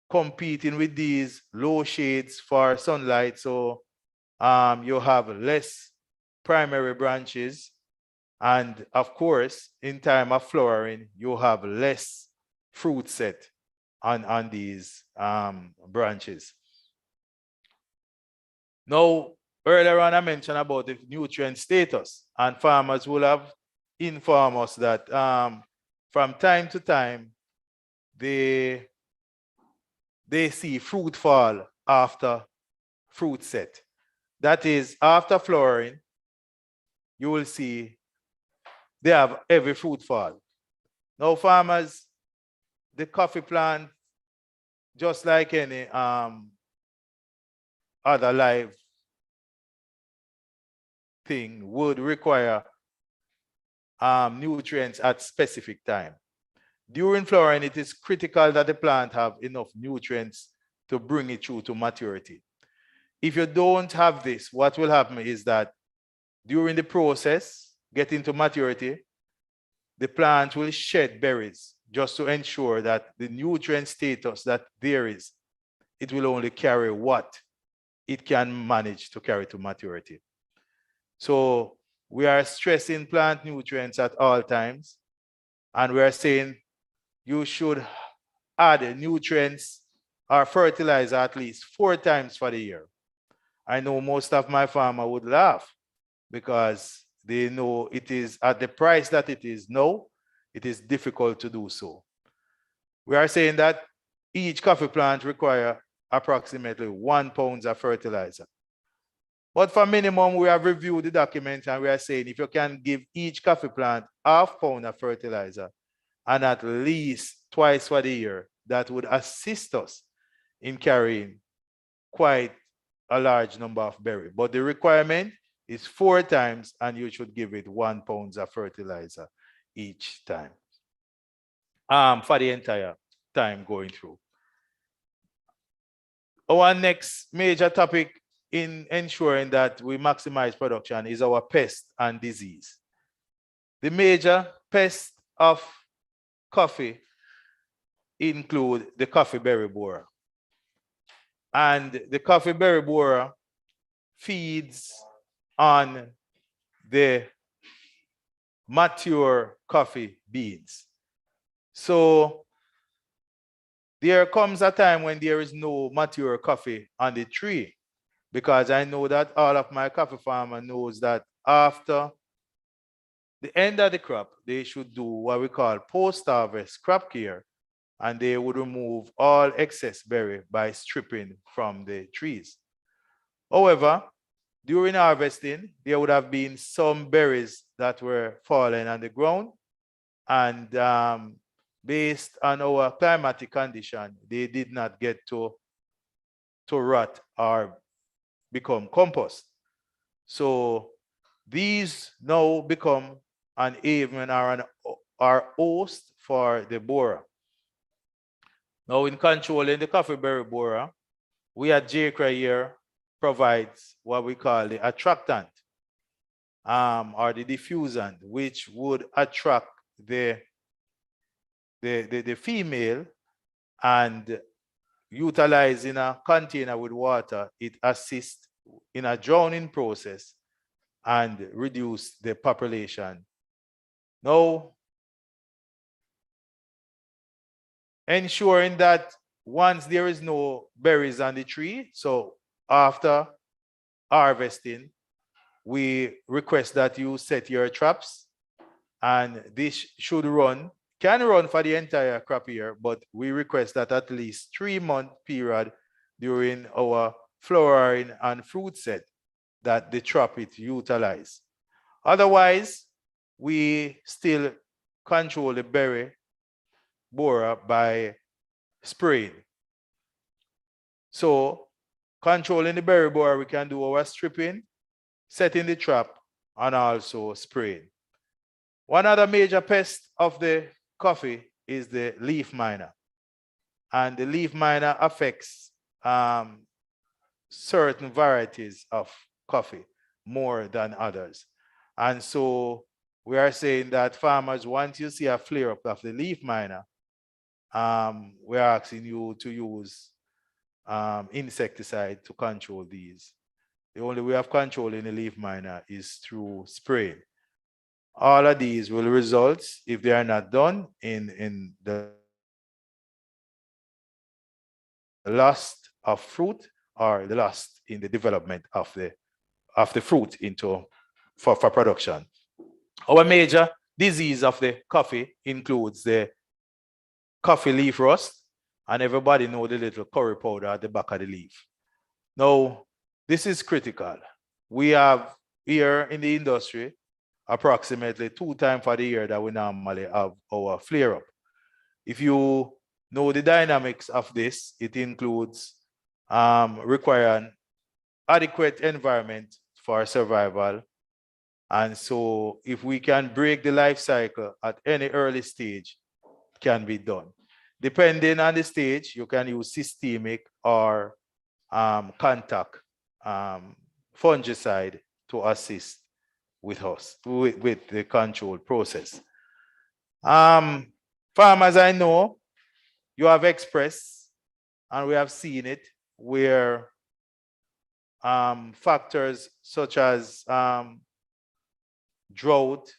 competing with these low shades for sunlight. So you have less primary branches. And of course, in time of flowering, you have less fruit set on these branches. Now, earlier on, I mentioned about the nutrient status, and farmers will have informed us that from time to time, they see fruit fall after fruit set. That is, after flowering, you will see they have heavy fruit fall. Now, farmers, the coffee plant, just like any other live thing, would require nutrients at specific time. During flowering, it is critical that the plant have enough nutrients to bring it through to maturity. If you don't have this, what will happen is that during the process, getting to maturity, the plant will shed berries just to ensure that the nutrient status that there is, it will only carry what it can manage to carry to maturity. So we are stressing plant nutrients at all times, and we are saying you should add nutrients or fertilizer at least 4 times for the year. I know most of my farmers would laugh because they know it is at the price that it is now, it is difficult to do so. We are saying that each coffee plant requires approximately 1 pound of fertilizer. But for minimum, we have reviewed the document and we are saying if you can give each coffee plant ½ pound of fertilizer and at least twice for the year, that would assist us in carrying quite a large number of berries. But the requirement is 4 times, and you should give it 1 pound of fertilizer each time for the entire time going through. Our next major topic in ensuring that we maximize production is our pest and disease. The major pests of coffee include the coffee berry borer. And the coffee berry borer feeds on the mature coffee beans. So there comes a time when there is no mature coffee on the tree, because I know that all of my coffee farmer knows that after the end of the crop, they should do what we call post-harvest crop care, and they would remove all excess berry by stripping from the trees. However, during harvesting, there would have been some berries that were falling on the ground, and based on our climatic condition, they did not get to rot or become compost. So these now become an haven or host for the borer. Now, in controlling the coffee berry borer, we at JCRA here provides what we call the attractant or the diffusant, which would attract the female, and utilizing a container with water, it assists in a drowning process and reduce the population. Now, ensuring that once there is no berries on the tree, so after harvesting, we request that you set your traps, and this can run for the entire crop year, but we request that at least 3-month period during our flowering and fruit set that the trap is utilized. Otherwise, we still control the berry borer by spraying. So controlling the berry borer, we can do our stripping, setting the trap, and also spraying. One other major pest of the coffee is the leaf miner. And the leaf miner affects certain varieties of coffee more than others. And so we are saying that farmers, once you see a flare up of the leaf miner, we're asking you to use insecticide to control these. The only way of controlling the leaf miner is through spraying. All of these will result, if they are not done, in the loss of fruit or the loss in the development of the fruit for production. Our major disease of the coffee includes the coffee leaf rust, and everybody know the little curry powder at the back of the leaf. Now, this is critical. We have here in the industry approximately 2 times for the year that we normally have our flare up. If you know the dynamics of this, it includes requiring adequate environment for survival. And so if we can break the life cycle at any early stage, it can be done. Depending on the stage, you can use systemic or contact fungicide to assist with the control process. Farmers, I know you have expressed, and we have seen it, where factors such as drought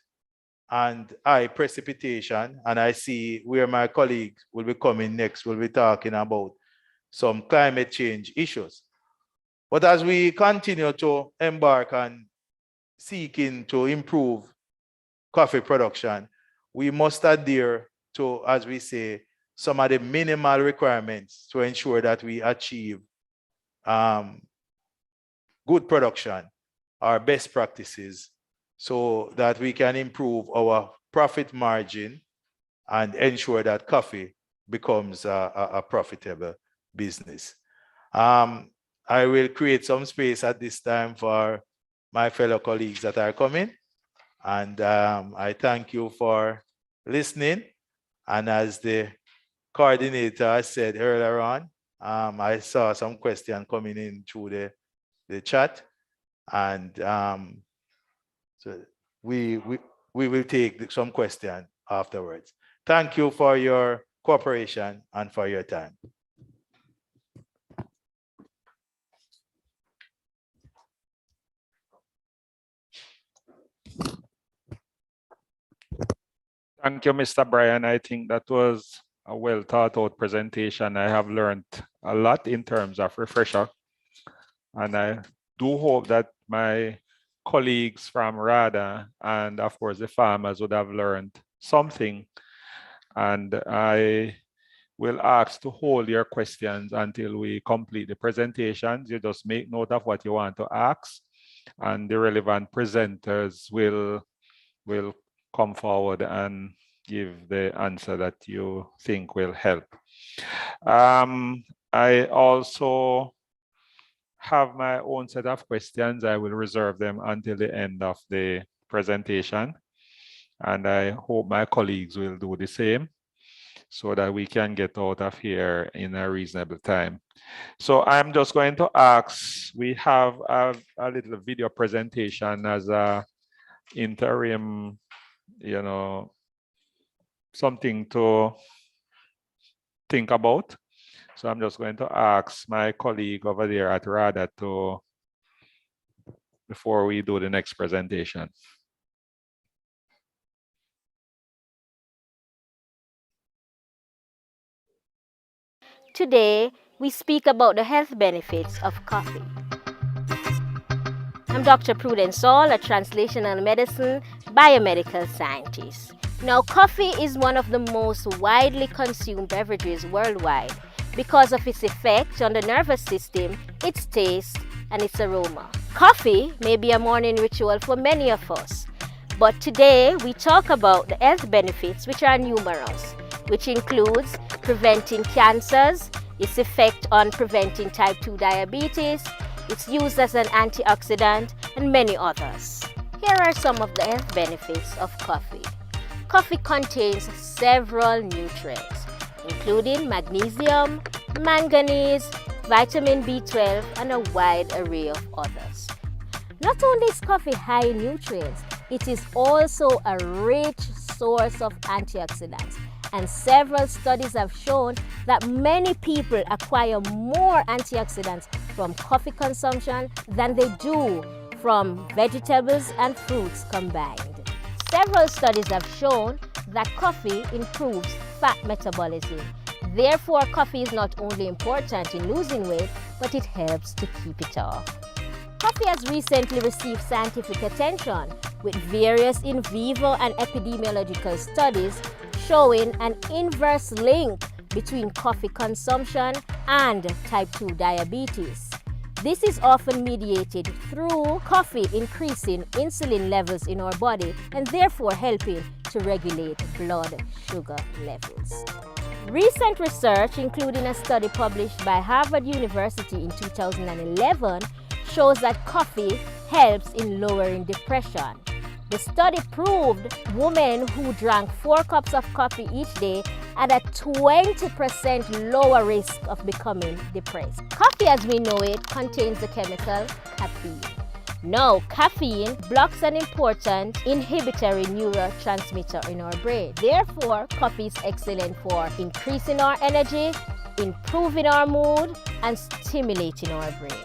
and high precipitation, and I see where my colleagues will be coming next, will be talking about some climate change issues. But as we continue to embark on seeking to improve coffee production, we must adhere to, as we say, some of the minimal requirements to ensure that we achieve good production, our best practices, so that we can improve our profit margin and ensure that coffee becomes a profitable business. I will create some space at this time for my fellow colleagues that are coming. And I thank you for listening. And as the coordinator said earlier on, I saw some questions coming in through the chat. And so we will take some questions afterwards. Thank you for your cooperation and for your time. Thank you, Mr. Brian. I think that was a well thought out presentation. I have learned a lot in terms of refresher. And I do hope that my colleagues from RADA and of course the farmers would have learned something. And I will ask to hold your questions until we complete the presentations. You just make note of what you want to ask. and the relevant presenters will come forward and give the answer that you think will help. I also have my own set of questions. I will reserve them until the end of the presentation. And I hope my colleagues will do the same so that we can get out of here in a reasonable time. So I'm just going to ask, we have a little video presentation as a interim, something to think about. So I'm just going to ask my colleague over there at RADA before we do the next presentation. Today, we speak about the health benefits of coffee. I'm Dr. Prudence Saul, a translational medicine biomedical scientist. Now, coffee is one of the most widely consumed beverages worldwide because of its effect on the nervous system, its taste, and its aroma. Coffee may be a morning ritual for many of us, but today we talk about the health benefits, which are numerous, which includes preventing cancers, its effect on preventing type 2 diabetes, its use as an antioxidant, and many others. Here are some of the health benefits of coffee. Coffee contains several nutrients, including magnesium, manganese, vitamin B12, and a wide array of others. Not only is coffee high in nutrients, it is also a rich source of antioxidants. And several studies have shown that many people acquire more antioxidants from coffee consumption than they do from vegetables and fruits combined. Several studies have shown that coffee improves fat metabolism. Therefore, coffee is not only important in losing weight, but it helps to keep it off. Coffee has recently received scientific attention with various in vivo and epidemiological studies showing an inverse link between coffee consumption and type 2 diabetes. This is often mediated through coffee increasing insulin levels in our body and therefore helping to regulate blood sugar levels. Recent research, including a study published by Harvard University in 2011, shows that coffee helps in lowering depression. The study proved women who drank 4 cups of coffee each day had a 20% lower risk of becoming depressed. Coffee, as we know it, contains the chemical caffeine. Now, caffeine blocks an important inhibitory neurotransmitter in our brain. Therefore, coffee is excellent for increasing our energy, improving our mood, and stimulating our brain.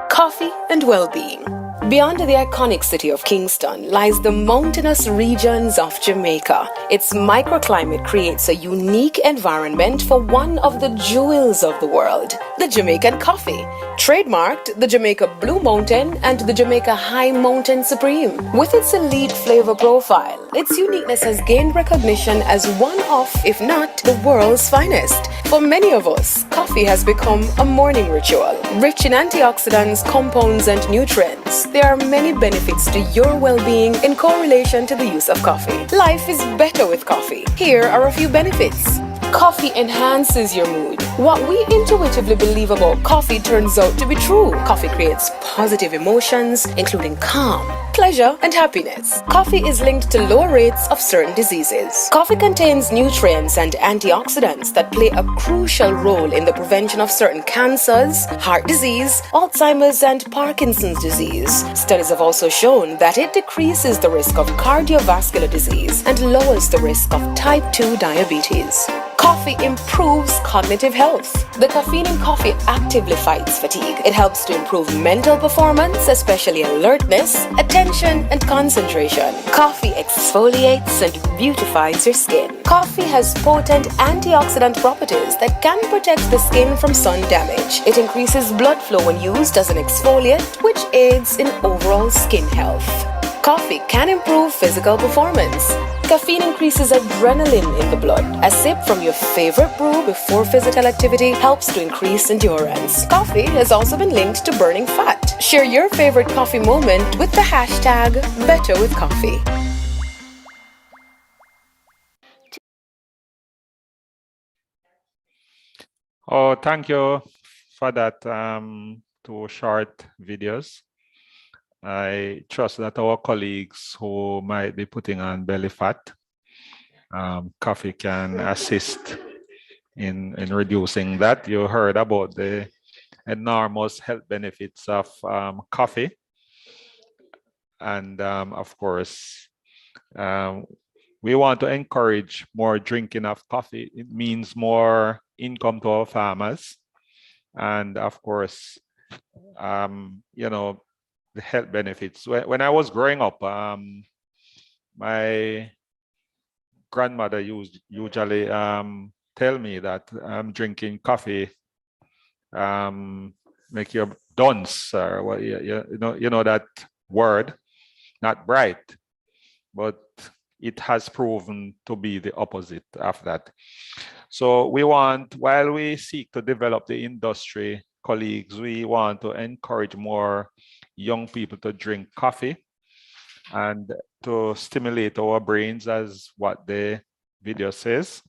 Coffee and well-being. Beyond the iconic city of Kingston lies the mountainous regions of Jamaica. Its microclimate creates a unique environment for one of the jewels of the world, the Jamaican coffee, trademarked the Jamaica Blue Mountain and the Jamaica High Mountain Supreme. With its elite flavor profile, its uniqueness has gained recognition as one of, if not the world's finest. For many of us, coffee has become a morning ritual, rich in antioxidants, compounds, and nutrients. There are many benefits to your well-being in correlation to the use of coffee. Life is better with coffee. Here are a few benefits. Coffee enhances your mood. What we intuitively believe about coffee turns out to be true. Coffee creates positive emotions, including calm, pleasure, and happiness. Coffee is linked to lower rates of certain diseases. Coffee contains nutrients and antioxidants that play a crucial role in the prevention of certain cancers, heart disease, Alzheimer's, and Parkinson's disease. Studies have also shown that it decreases the risk of cardiovascular disease and lowers the risk of type 2 diabetes. Coffee improves cognitive health. The caffeine in coffee actively fights fatigue. It helps to improve mental performance, especially alertness, attention, and concentration. Coffee exfoliates and beautifies your skin. Coffee has potent antioxidant properties that can protect the skin from sun damage. It increases blood flow when used as an exfoliant, which aids in overall skin health. Coffee can improve physical performance. Caffeine increases adrenaline in the blood. A sip from your favorite brew before physical activity helps to increase endurance. Coffee has also been linked to burning fat. Share your favorite coffee moment with the hashtag #BetterWithCoffee. Oh, thank you for that two short videos. I trust that our colleagues who might be putting on belly fat, coffee can assist in reducing that. You heard about the enormous health benefits of coffee. And of course, we want to encourage more drinking of coffee. It means more income to our farmers. And of course, you know, the health benefits. When I was growing up, my grandmother usually tell me that drinking coffee make you dunce, or what you know that word, not bright, but it has proven to be the opposite of that. So we want, while we seek to develop the industry, colleagues, we want to encourage more young people to drink coffee and to stimulate our brains, as what the video says,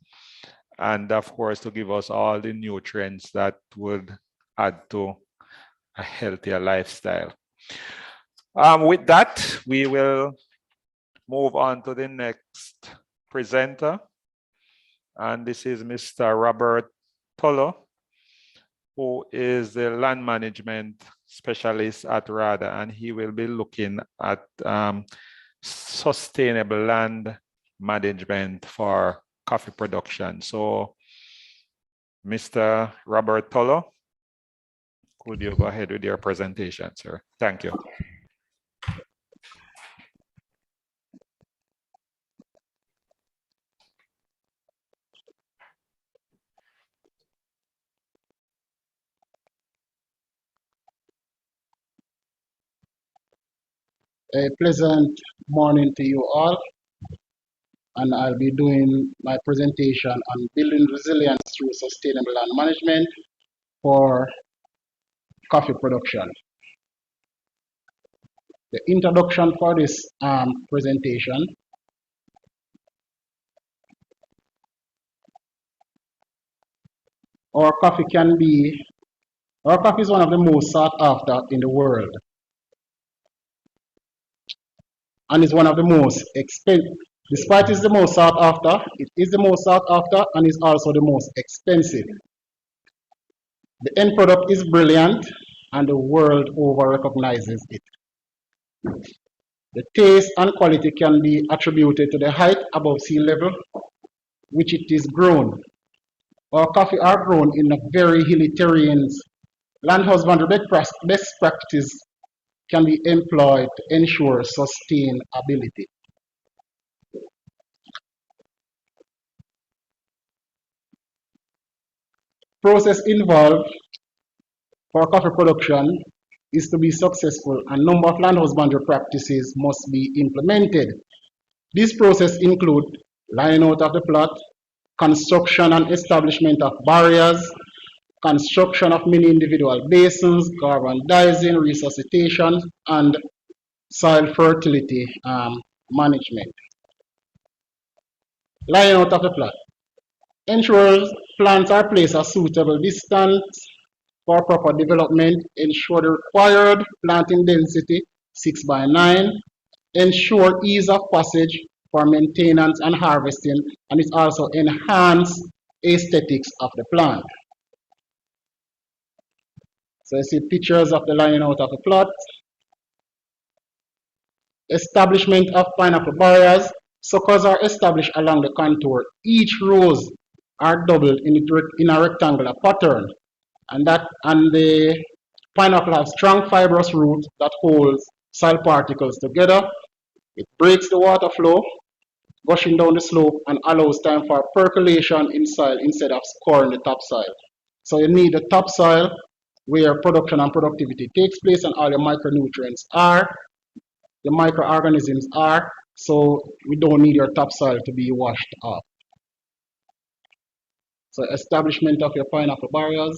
and of course to give us all the nutrients that would add to a healthier lifestyle. With that, we will move on to the next presenter, and this is Mr. Robert Tolo, who is the land management specialist at RADA, and he will be looking at sustainable land management for coffee production. So, Mr. Robert Tolo, could you go ahead with your presentation, sir? Thank you. A pleasant morning to you all, and I'll be doing my presentation on building resilience through sustainable land management for coffee production. The introduction for this presentation. Our coffee is one of the most sought after in the world, and is one of the most expensive. Despite it's the most sought after, it is the most sought after and is also the most expensive. The end product is brilliant and the world over recognizes it. The taste and quality can be attributed to the height above sea level, which it is grown. Our coffee are grown in a very hilly terrains. Land husbandry best practice can be employed to ensure sustainability. Process involved for coffee production is to be successful, a number of land husbandry practices must be implemented. This process include lining out of the plot, construction and establishment of barriers, construction of many individual basins, galvanizing, resuscitation, and soil fertility management. Lining out of the plot ensures plants are placed at suitable distance for proper development, ensure the required planting density 6x9, ensure ease of passage for maintenance and harvesting, and it also enhance aesthetics of the plant. So you see pictures of the lining out of the plot. Establishment of pineapple barriers. Suckers are established along the contour. Each rows are doubled in a rectangular pattern, and the pineapple has strong fibrous roots that holds soil particles together. It breaks the water flow, gushing down the slope, and allows time for percolation in soil instead of scoring the topsoil. So you need the topsoil where production and productivity takes place and all the micronutrients are, the microorganisms are, So we don't need your topsoil to be washed off. So establishment of your pineapple barriers.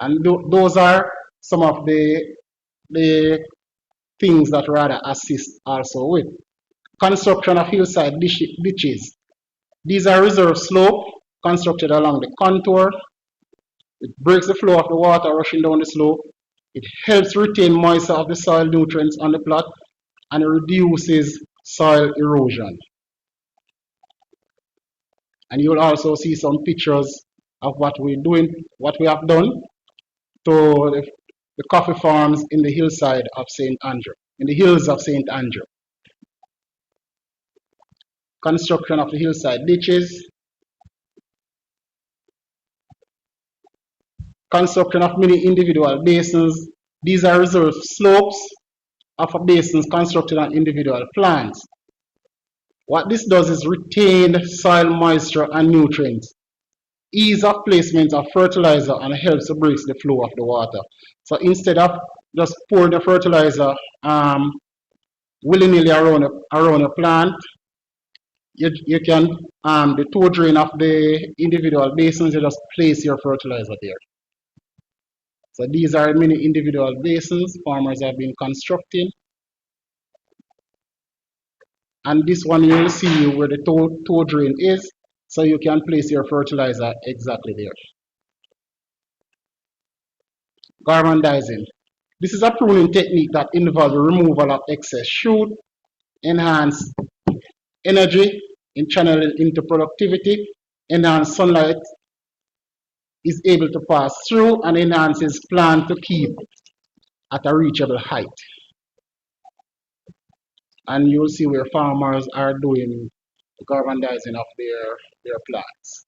And those are some of the things that RADA assist also with. Construction of hillside ditches. These are reserve slope constructed along the contour. It breaks the flow of the water rushing down the slope. It helps retain moisture of the soil nutrients on the plot, and it reduces soil erosion. And you'll also see some pictures of what we have done to the coffee farms in the hillside of St. Andrew, in the hills of St. Andrew. Construction of the hillside ditches. Construction of many individual basins. These are reserve slopes of basins constructed on individual plants. What this does is retain soil moisture and nutrients, ease of placement of fertilizer, and helps to break the flow of the water. So instead of just pouring the fertilizer willy-nilly around a plant, you can, the toe drain of the individual basins, you just place your fertilizer there. So these are many individual basins farmers have been constructing. And this one you will see where the toe drain is, so you can place your fertilizer exactly there. Garmandizing. This is a pruning technique that involves the removal of excess shoot, enhance energy in channeling into productivity, enhance sunlight is able to pass through, and enhances plant to keep at a reachable height. And you'll see where farmers are doing the galvanizing of their plants.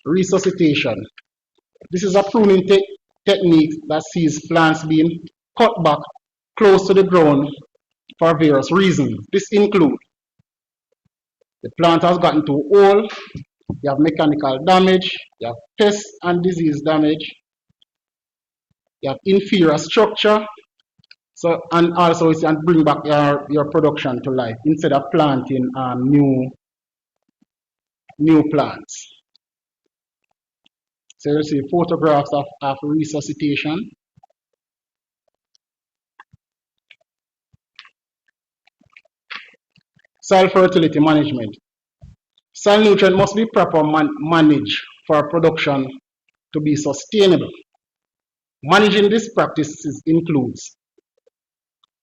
Resuscitation. This is a pruning technique that sees plants being cut back close to the ground for various reasons. This includes the plant has gotten too old, you have mechanical damage, you have pest and disease damage, you have inferior structure, so, and also it can bring back your production to life instead of planting new plants. So you see photographs of resuscitation. Soil fertility management. Soil nutrient must be properly managed for production to be sustainable. Managing these practices includes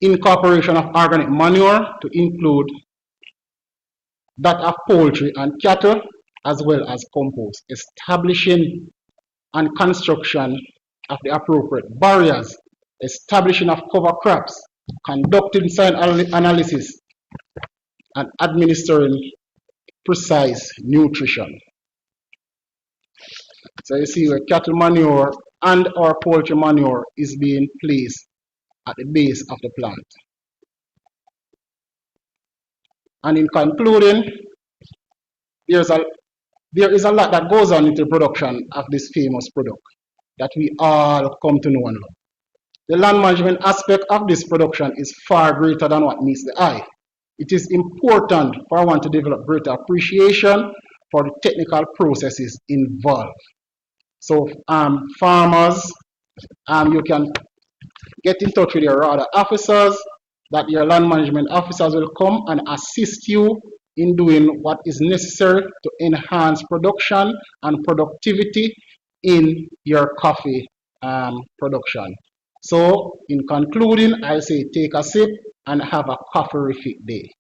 incorporation of organic manure to include that of poultry and cattle, as well as compost, establishing and construction of the appropriate barriers, establishing of cover crops, conducting soil analysis, and administering precise nutrition. So you see where cattle manure and or poultry manure is being placed at the base of the plant. And in concluding, there is a lot that goes on into the production of this famous product that we all come to know and love. The land management aspect of this production is far greater than what meets the eye. It is important for one to develop greater appreciation for the technical processes involved. So farmers, you can get in touch with your RADA officers, that your land management officers will come and assist you in doing what is necessary to enhance production and productivity in your coffee production. So in concluding, I say take a sip and have a coffee-rific day.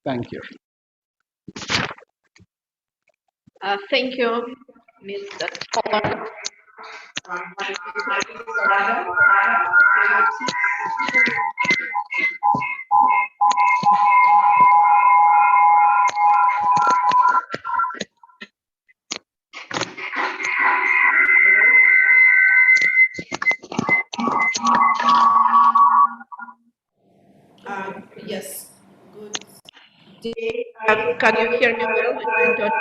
Thank you. Thank you, Mr. Paul. Yes, good day. can you hear me well? I'm trying to adjust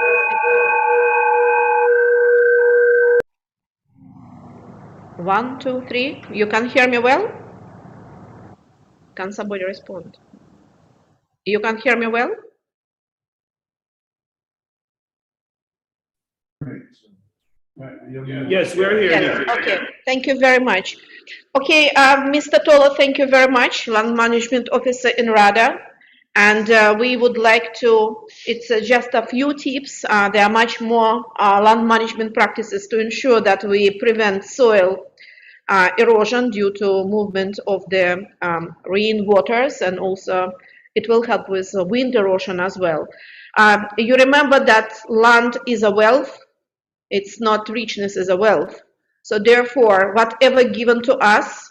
it. 1, 2, 3. You can hear me well? Can somebody respond? You can hear me well? Yes, we're hearing Yes, you. okay. Thank you very much. Okay, Mr. Tolo, thank you very much, Land Management Officer in RADA. And we would like to, it's just a few tips. There are much more land management practices to ensure that we prevent soil erosion due to movement of the rain waters, and also it will help with wind erosion as well. You remember that land is a wealth. It's not richness, is a wealth. So therefore, whatever given to us,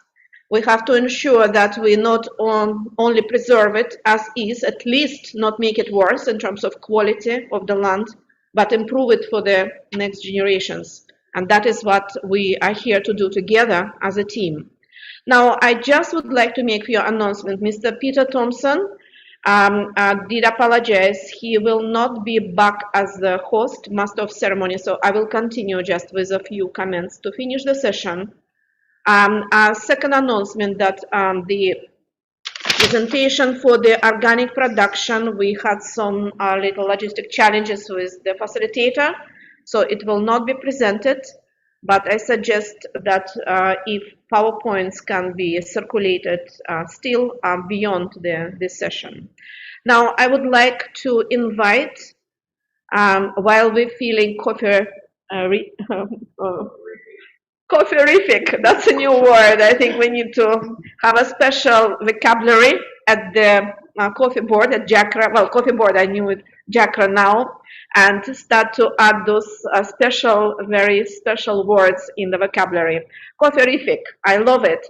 we have to ensure that we not only preserve it as is, at least not make it worse in terms of quality of the land, but improve it for the next generations. And that is what we are here to do together as a team. Now, I just would like to make for your announcement, Mr. Peter Thompson did apologize. He will not be back as the host, master of ceremony, so I will continue just with a few comments to finish the session. A second announcement that the presentation for the organic production, we had some little logistic challenges with the facilitator, so it will not be presented, but I suggest that if PowerPoints can be circulated still beyond this session. Now, I would like to invite, while we're feeling coffeerific, that's a new word. I think we need to have a special vocabulary at the coffee board at JACRA. Well, coffee board, I knew it, JACRA now, and to start to add those special, very special words in the vocabulary. Coffeerific, I love it.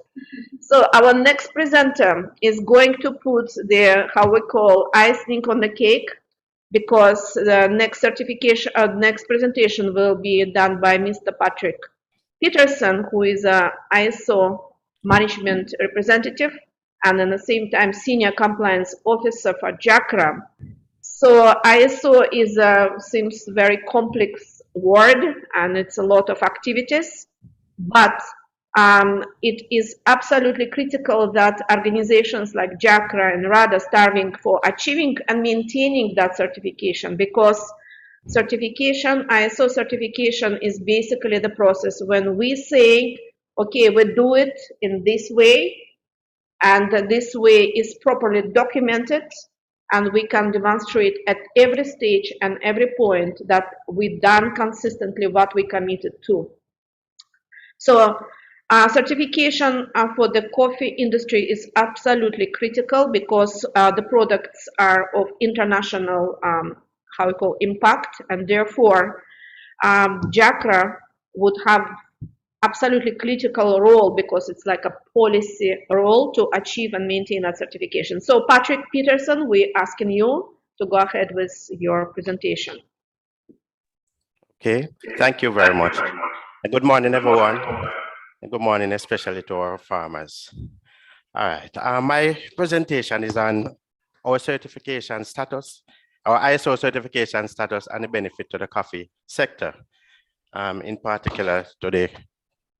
So our next presenter is going to put the, how we call, icing on the cake, because the next certification, next presentation will be done by Mr. Patrick Peterson, who is a ISO management representative and at the same time senior compliance officer for JACRA. So ISO is seems very complex word, and it's a lot of activities, but it is absolutely critical that organizations like JACRA and RADA striving for achieving and maintaining that certification, because certification, ISO certification, is basically the process when we say, okay, we do it in this way, and this way is properly documented, and we can demonstrate at every stage and every point that we've done consistently what we committed to. So certification for the coffee industry is absolutely critical, because the products are of international how we call impact, and therefore JACRA would have absolutely critical role, because it's like a policy role to achieve and maintain that certification. So Patrick Peterson, we're asking you to go ahead with your presentation. Okay, thank you very much. Good morning, everyone. Good morning, especially to our farmers. All right, my presentation is on our certification status, our ISO certification status, and the benefit to the coffee sector, in particular to the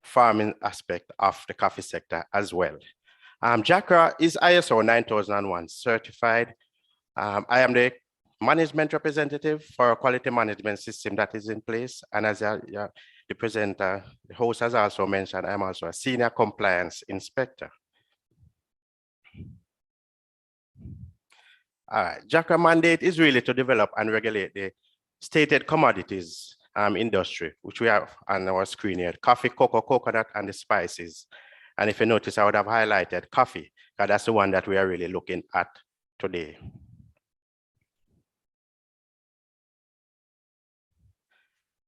farming aspect of the coffee sector as well. JACRA is ISO 9001 certified. I am the management representative for a quality management system that is in place, and as the presenter, the host has also mentioned, I'm also a senior compliance inspector. All right, JACRA mandate is really to develop and regulate the stated commodities industry, which we have on our screen here: coffee, cocoa, coconut, and the spices. And if you notice, I would have highlighted coffee, because that's the one that we are really looking at today.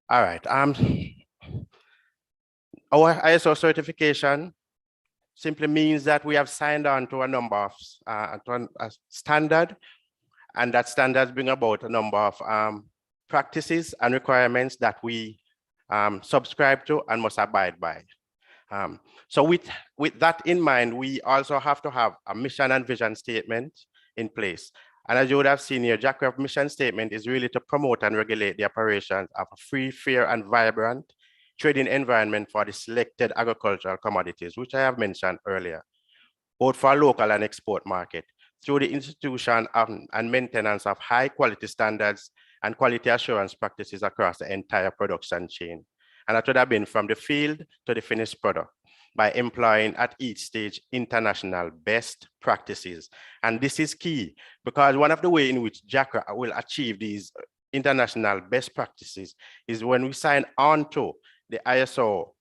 All right, our ISO certification simply means that we have signed on to a number of a standard, and that standards bring about a number of practices and requirements that we subscribe to and must abide by. So with that in mind, we also have to have a mission and vision statement in place. And as you would have seen here, JACRA's mission statement is really to promote and regulate the operations of a free, fair, and vibrant trading environment for the selected agricultural commodities, which I have mentioned earlier, both for local and export market, through the institution and maintenance of high quality standards and quality assurance practices across the entire production chain. And that would have been from the field to the finished product, by employing at each stage international best practices. And this is key, because one of the ways in which JACRA will achieve these international best practices is when we sign on to the ISO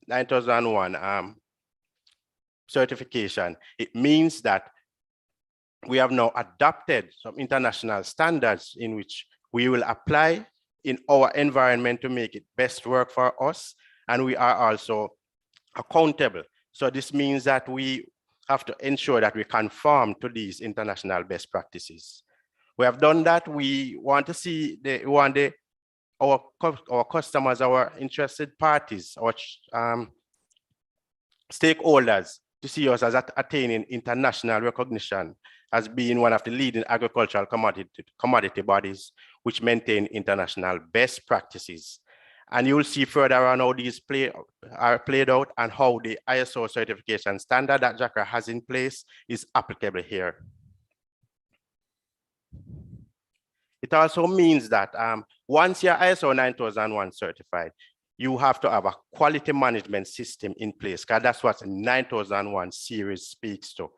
9001 certification. It means that we have now adopted some international standards in which we will apply in our environment to make it best work for us, and we are also accountable. So this means that we have to ensure that we conform to these international best practices. We have done that. We want to see our customers, our interested parties, our stakeholders to see us as attaining international recognition as being one of the leading agricultural commodity bodies which maintain international best practices. And you will see further on how these are played out and how the ISO certification standard that JACRA has in place is applicable here. It also means that once you're ISO 9001 certified, you have to have a quality management system in place, because that's what the 9001 series speaks to.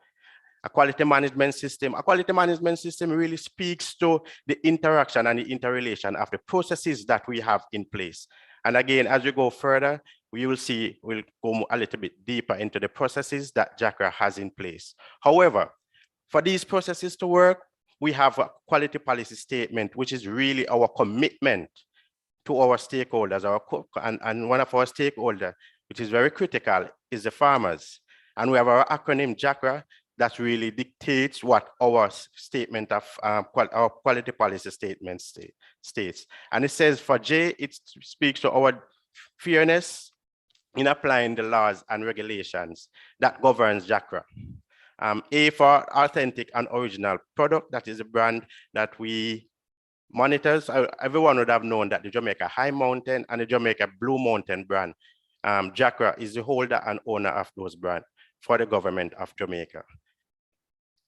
A quality management system really speaks to the interaction and the interrelation of the processes that we have in place. And again, as we go further, we'll go a little bit deeper into the processes that JACRA has in place. However, for these processes to work, we have a quality policy statement, which is really our commitment to our stakeholders. And one of our stakeholders, which is very critical, is the farmers. And we have our acronym JACRA that really dictates what our statement of our quality policy statement states. And it says for J, it speaks to our fairness in applying the laws and regulations that governs JACRA. A for authentic and original product, that is a brand that we monitor. Everyone would have known that the Jamaica High Mountain and the Jamaica Blue Mountain brand, JACRA is the holder and owner of those brands for the government of Jamaica.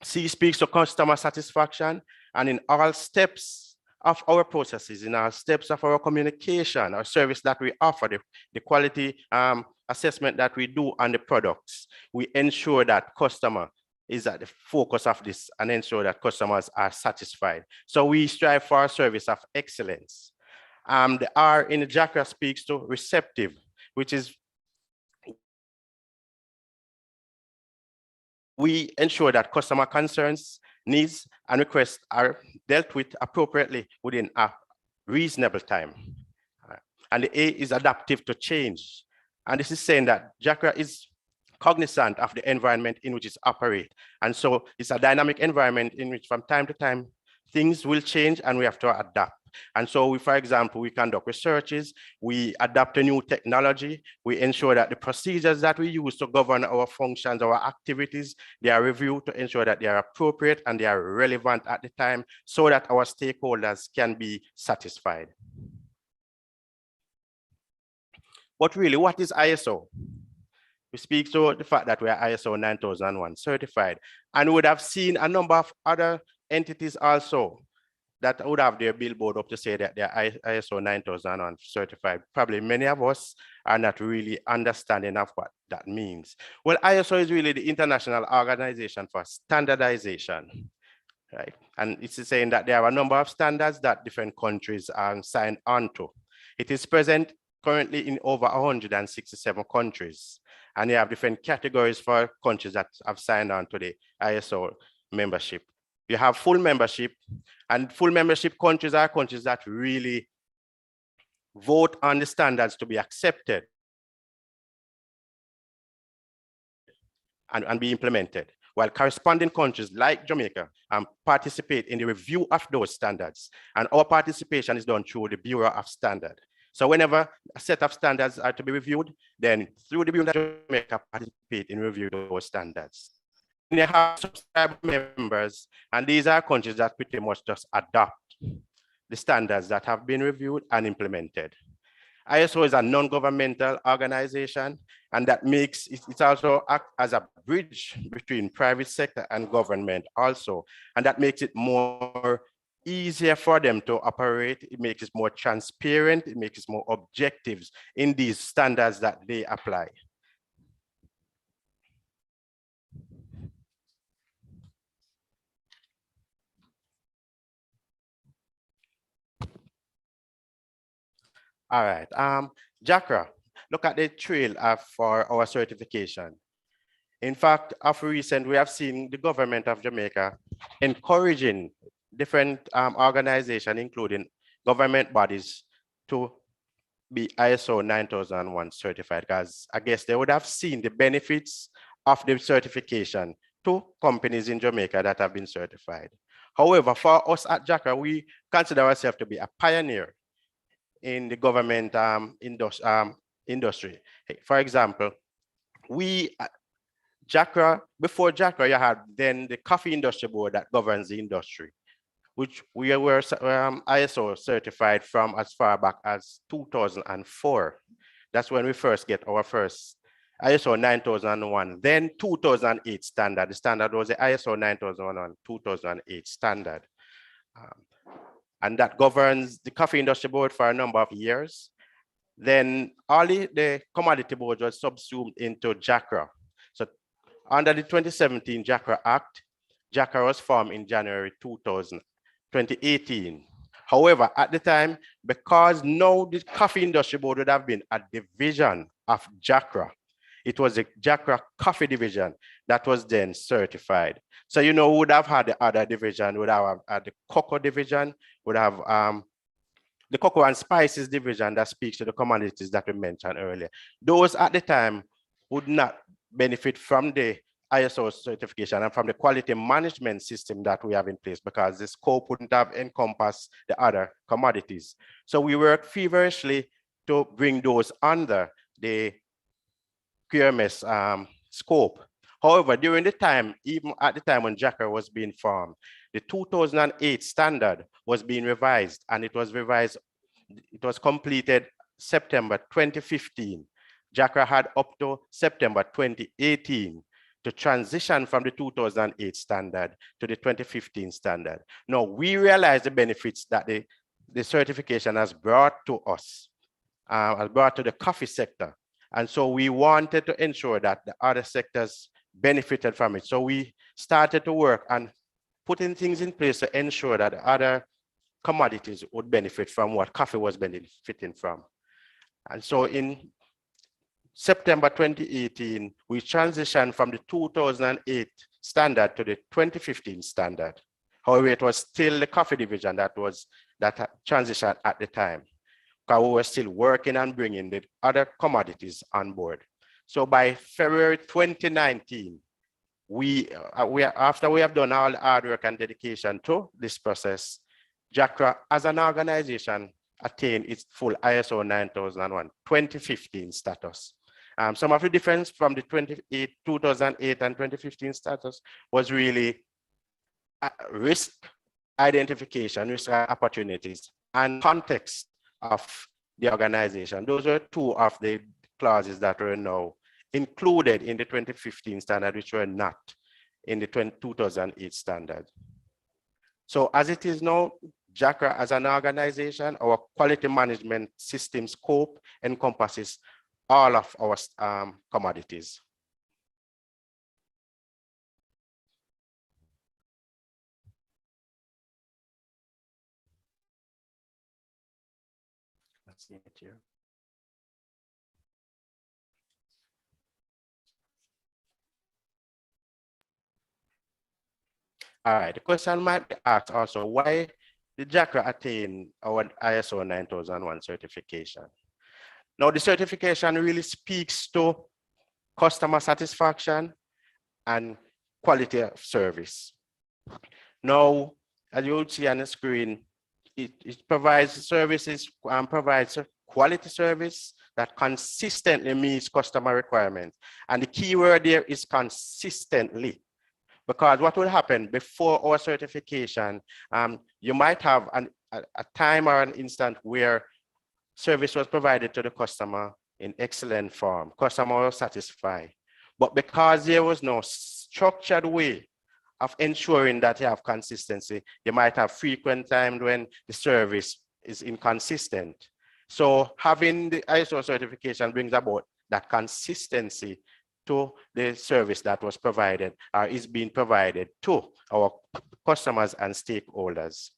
C speaks to customer satisfaction, and in all steps of our processes, in all steps of our communication, our service that we offer, the quality assessment that we do on the products, we ensure that customer is at the focus of this and ensure that customers are satisfied. So we strive for a service of excellence. The R in the JACRA speaks to receptive, which is we ensure that customer concerns, needs, and requests are dealt with appropriately within a reasonable time. And the A is adaptive to change. And this is saying that JACRA is cognizant of the environment in which it operates. And so it's a dynamic environment in which from time to time, things will change and we have to adapt. And so, for example, we conduct researches, we adapt a new technology, we ensure that the procedures that we use to govern our functions, our activities, they are reviewed to ensure that they are appropriate and they are relevant at the time so that our stakeholders can be satisfied. But really, what is ISO? We speak to the fact that we are ISO 9001 certified, and we would have seen a number of other entities also that would have their billboard up to say that they're ISO 9001 certified. Probably many of us are not really understanding of what that means. Well, ISO is really the International Organization for Standardization, right? And it's saying that there are a number of standards that different countries are signed on to. It is present currently in over 167 countries. And you have different categories for countries that have signed on to the ISO membership. You have full membership, and full membership countries are countries that really vote on the standards to be accepted and be implemented, while corresponding countries like Jamaica participate in the review of those standards. And our participation is done through the Bureau of Standards. So whenever a set of standards are to be reviewed, then through the Bureau of Jamaica participate in reviewing those standards. you have subscriber members, and these are countries that pretty much just adopt the standards that have been reviewed and implemented. ISO is a non-governmental organization, and that makes it also act as a bridge between private sector and government also, and that makes it more easier for them to operate. It makes it more transparent. It makes it more objectives in these standards that they apply. All right, JACRA, look at the trail for our certification. In fact, of recent, we have seen the government of Jamaica encouraging different organizations, including government bodies, to be ISO 9001 certified, because I guess they would have seen the benefits of the certification to companies in Jamaica that have been certified. However, for us at JACRA, we consider ourselves to be a pioneer in the government industry. For example, before JACRA, you had then the Coffee Industry Board that governs the industry, which we were ISO certified from as far back as 2004. That's when we first get our first ISO 9001, then 2008 standard. The standard was the ISO 9001 2008 standard. And that governs the Coffee Industry Board for a number of years. Then only the Commodity Board was subsumed into JACRA. So under the 2017 JACRA Act, JACRA was formed in January 2018. However, at the time, because now the Coffee Industry Board would have been a division of JACRA, it was the JACRA Coffee Division that was then certified. So, you know, would have had the other division, would have had the Cocoa Division, would have the Cocoa and Spices Division that speaks to the commodities that we mentioned earlier. Those at the time would not benefit from the ISO certification and from the quality management system that we have in place, because the scope wouldn't have encompassed the other commodities. So we work feverishly to bring those under the QMS scope. However, during the time, even at the time when JACRA was being formed, the 2008 standard was being revised, and it was completed September 2015. JACRA had up to September 2018 to transition from the 2008 standard to the 2015 standard. Now, we realize the benefits that the certification has brought to us, has brought to the coffee sector. And so we wanted to ensure that the other sectors benefited from it. So we started to work on putting things in place to ensure that other commodities would benefit from what coffee was benefiting from. And so in September 2018, we transitioned from the 2008 standard to the 2015 standard. However, it was still the coffee division that transitioned at the time, because we were still working on bringing the other commodities on board. So by February 2019, after we have done all the hard work and dedication to this process, JACRA as an organization attained its full ISO 9001 2015 status. Some of the difference from the 2008 and 2015 status was really risk identification, risk opportunities, and context of the organization. Those were two of the clauses that were now included in the 2015 standard, which were not in the 2008 standard. So as it is now, JACRA as an organization, our quality management system scope encompasses all of our commodities. Let's see it here. All right, the question might be asked also, why did JACRA attain our ISO 9001 certification? Now, the certification really speaks to customer satisfaction and quality of service. Now, as you would see on the screen, it provides services and provides a quality service that consistently meets customer requirements. And the key word there is consistently. Because what will happen before our certification, you might have a time or an instant where service was provided to the customer in excellent form. Customer was satisfied. But because there was no structured way of ensuring that you have consistency, you might have frequent times when the service is inconsistent. So having the ISO certification brings about that consistency to the service that was provided or is being provided to our customers and stakeholders.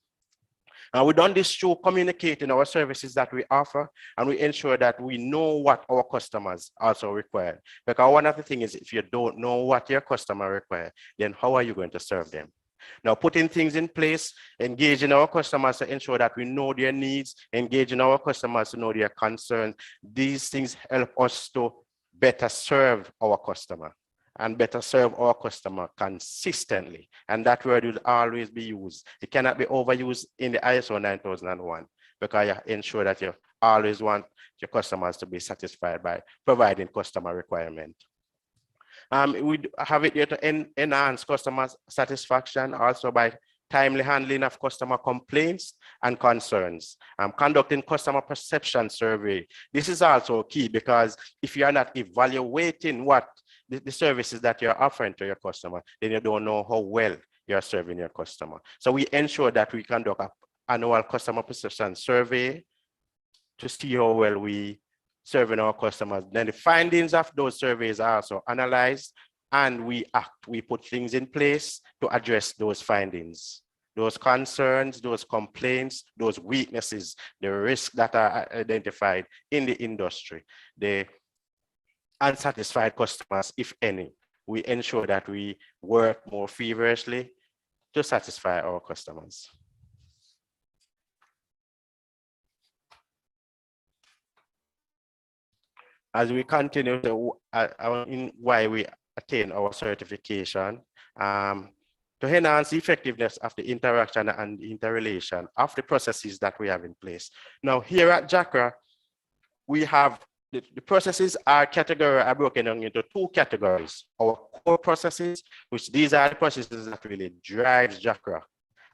And we've done this through communicating our services that we offer, and we ensure that we know what our customers also require. Because one of the things is, if you don't know what your customer require, then how are you going to serve them? Now, putting things in place, engaging our customers to ensure that we know their needs, engaging our customers to know their concerns, these things help us to better serve our customer and better serve our customer consistently. And that word will always be used. It cannot be overused in the ISO 9001 because you ensure that you always want your customers to be satisfied by providing customer requirement. We have it here to enhance customer satisfaction also by timely handling of customer complaints and concerns. Conducting customer perception survey. This is also key because if you are not evaluating what the services that you're offering to your customer, then you don't know how well you're serving your customer. So we ensure that we conduct an annual customer perception survey to see how well we serving our customers. Then the findings of those surveys are also analyzed, and we put things in place to address those findings, those concerns, those complaints, those weaknesses, the risks that are identified in the industry, the unsatisfied customers, if any. We ensure that we work more feverishly to satisfy our customers. As we continue in why we attain our certification, to enhance the effectiveness of the interaction and the interrelation of the processes that we have in place. Now, here at JACRA, we have the processes are broken down into two categories. Our core processes, which these are the processes that really drives JACRA.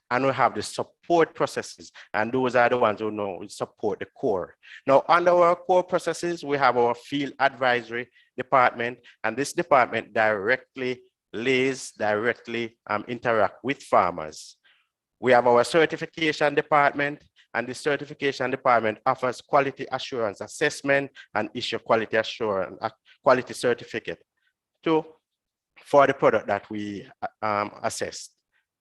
And we have the support processes, and those are the ones who know support the core. Now, under our core processes, we have our field advisory department, and this department directly interact with farmers. We have our certification department, and the certification department offers quality assurance assessment and issue quality assurance, quality certificate for the product that we assess.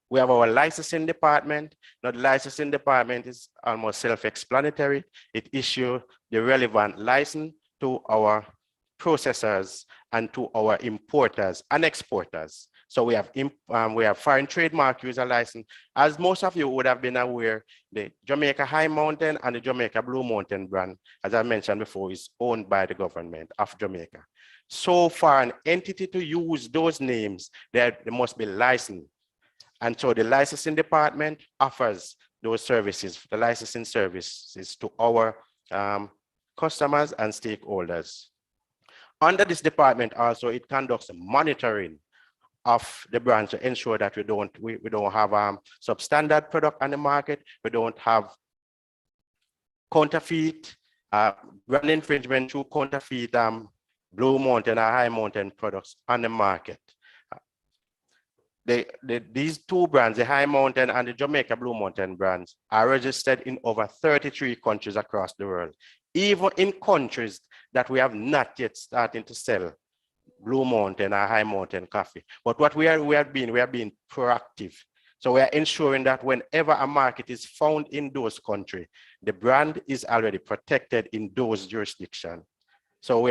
We have our licensing department. Now, the licensing department is almost self-explanatory. It issues the relevant license to our processors and to our importers and exporters. So we have foreign trademark user license. As most of you would have been aware, the Jamaica High Mountain and the Jamaica Blue Mountain brand, as I mentioned before, is owned by the government of Jamaica. So for an entity to use those names, they must be licensed. And so the licensing department offers those services, the licensing services to our customers and stakeholders. Under this department also, it conducts monitoring of the brands to ensure that we don't have substandard product on the market, we don't have counterfeit, brand infringement through counterfeit Blue Mountain or High Mountain products on the market. These two brands, the High Mountain and the Jamaica Blue Mountain brands, are registered in over 33 countries across the world, even in countries that we have not yet started to sell Blue Mountain or High Mountain coffee. But what we are being proactive. So we are ensuring that whenever a market is found in those countries, the brand is already protected in those jurisdictions. So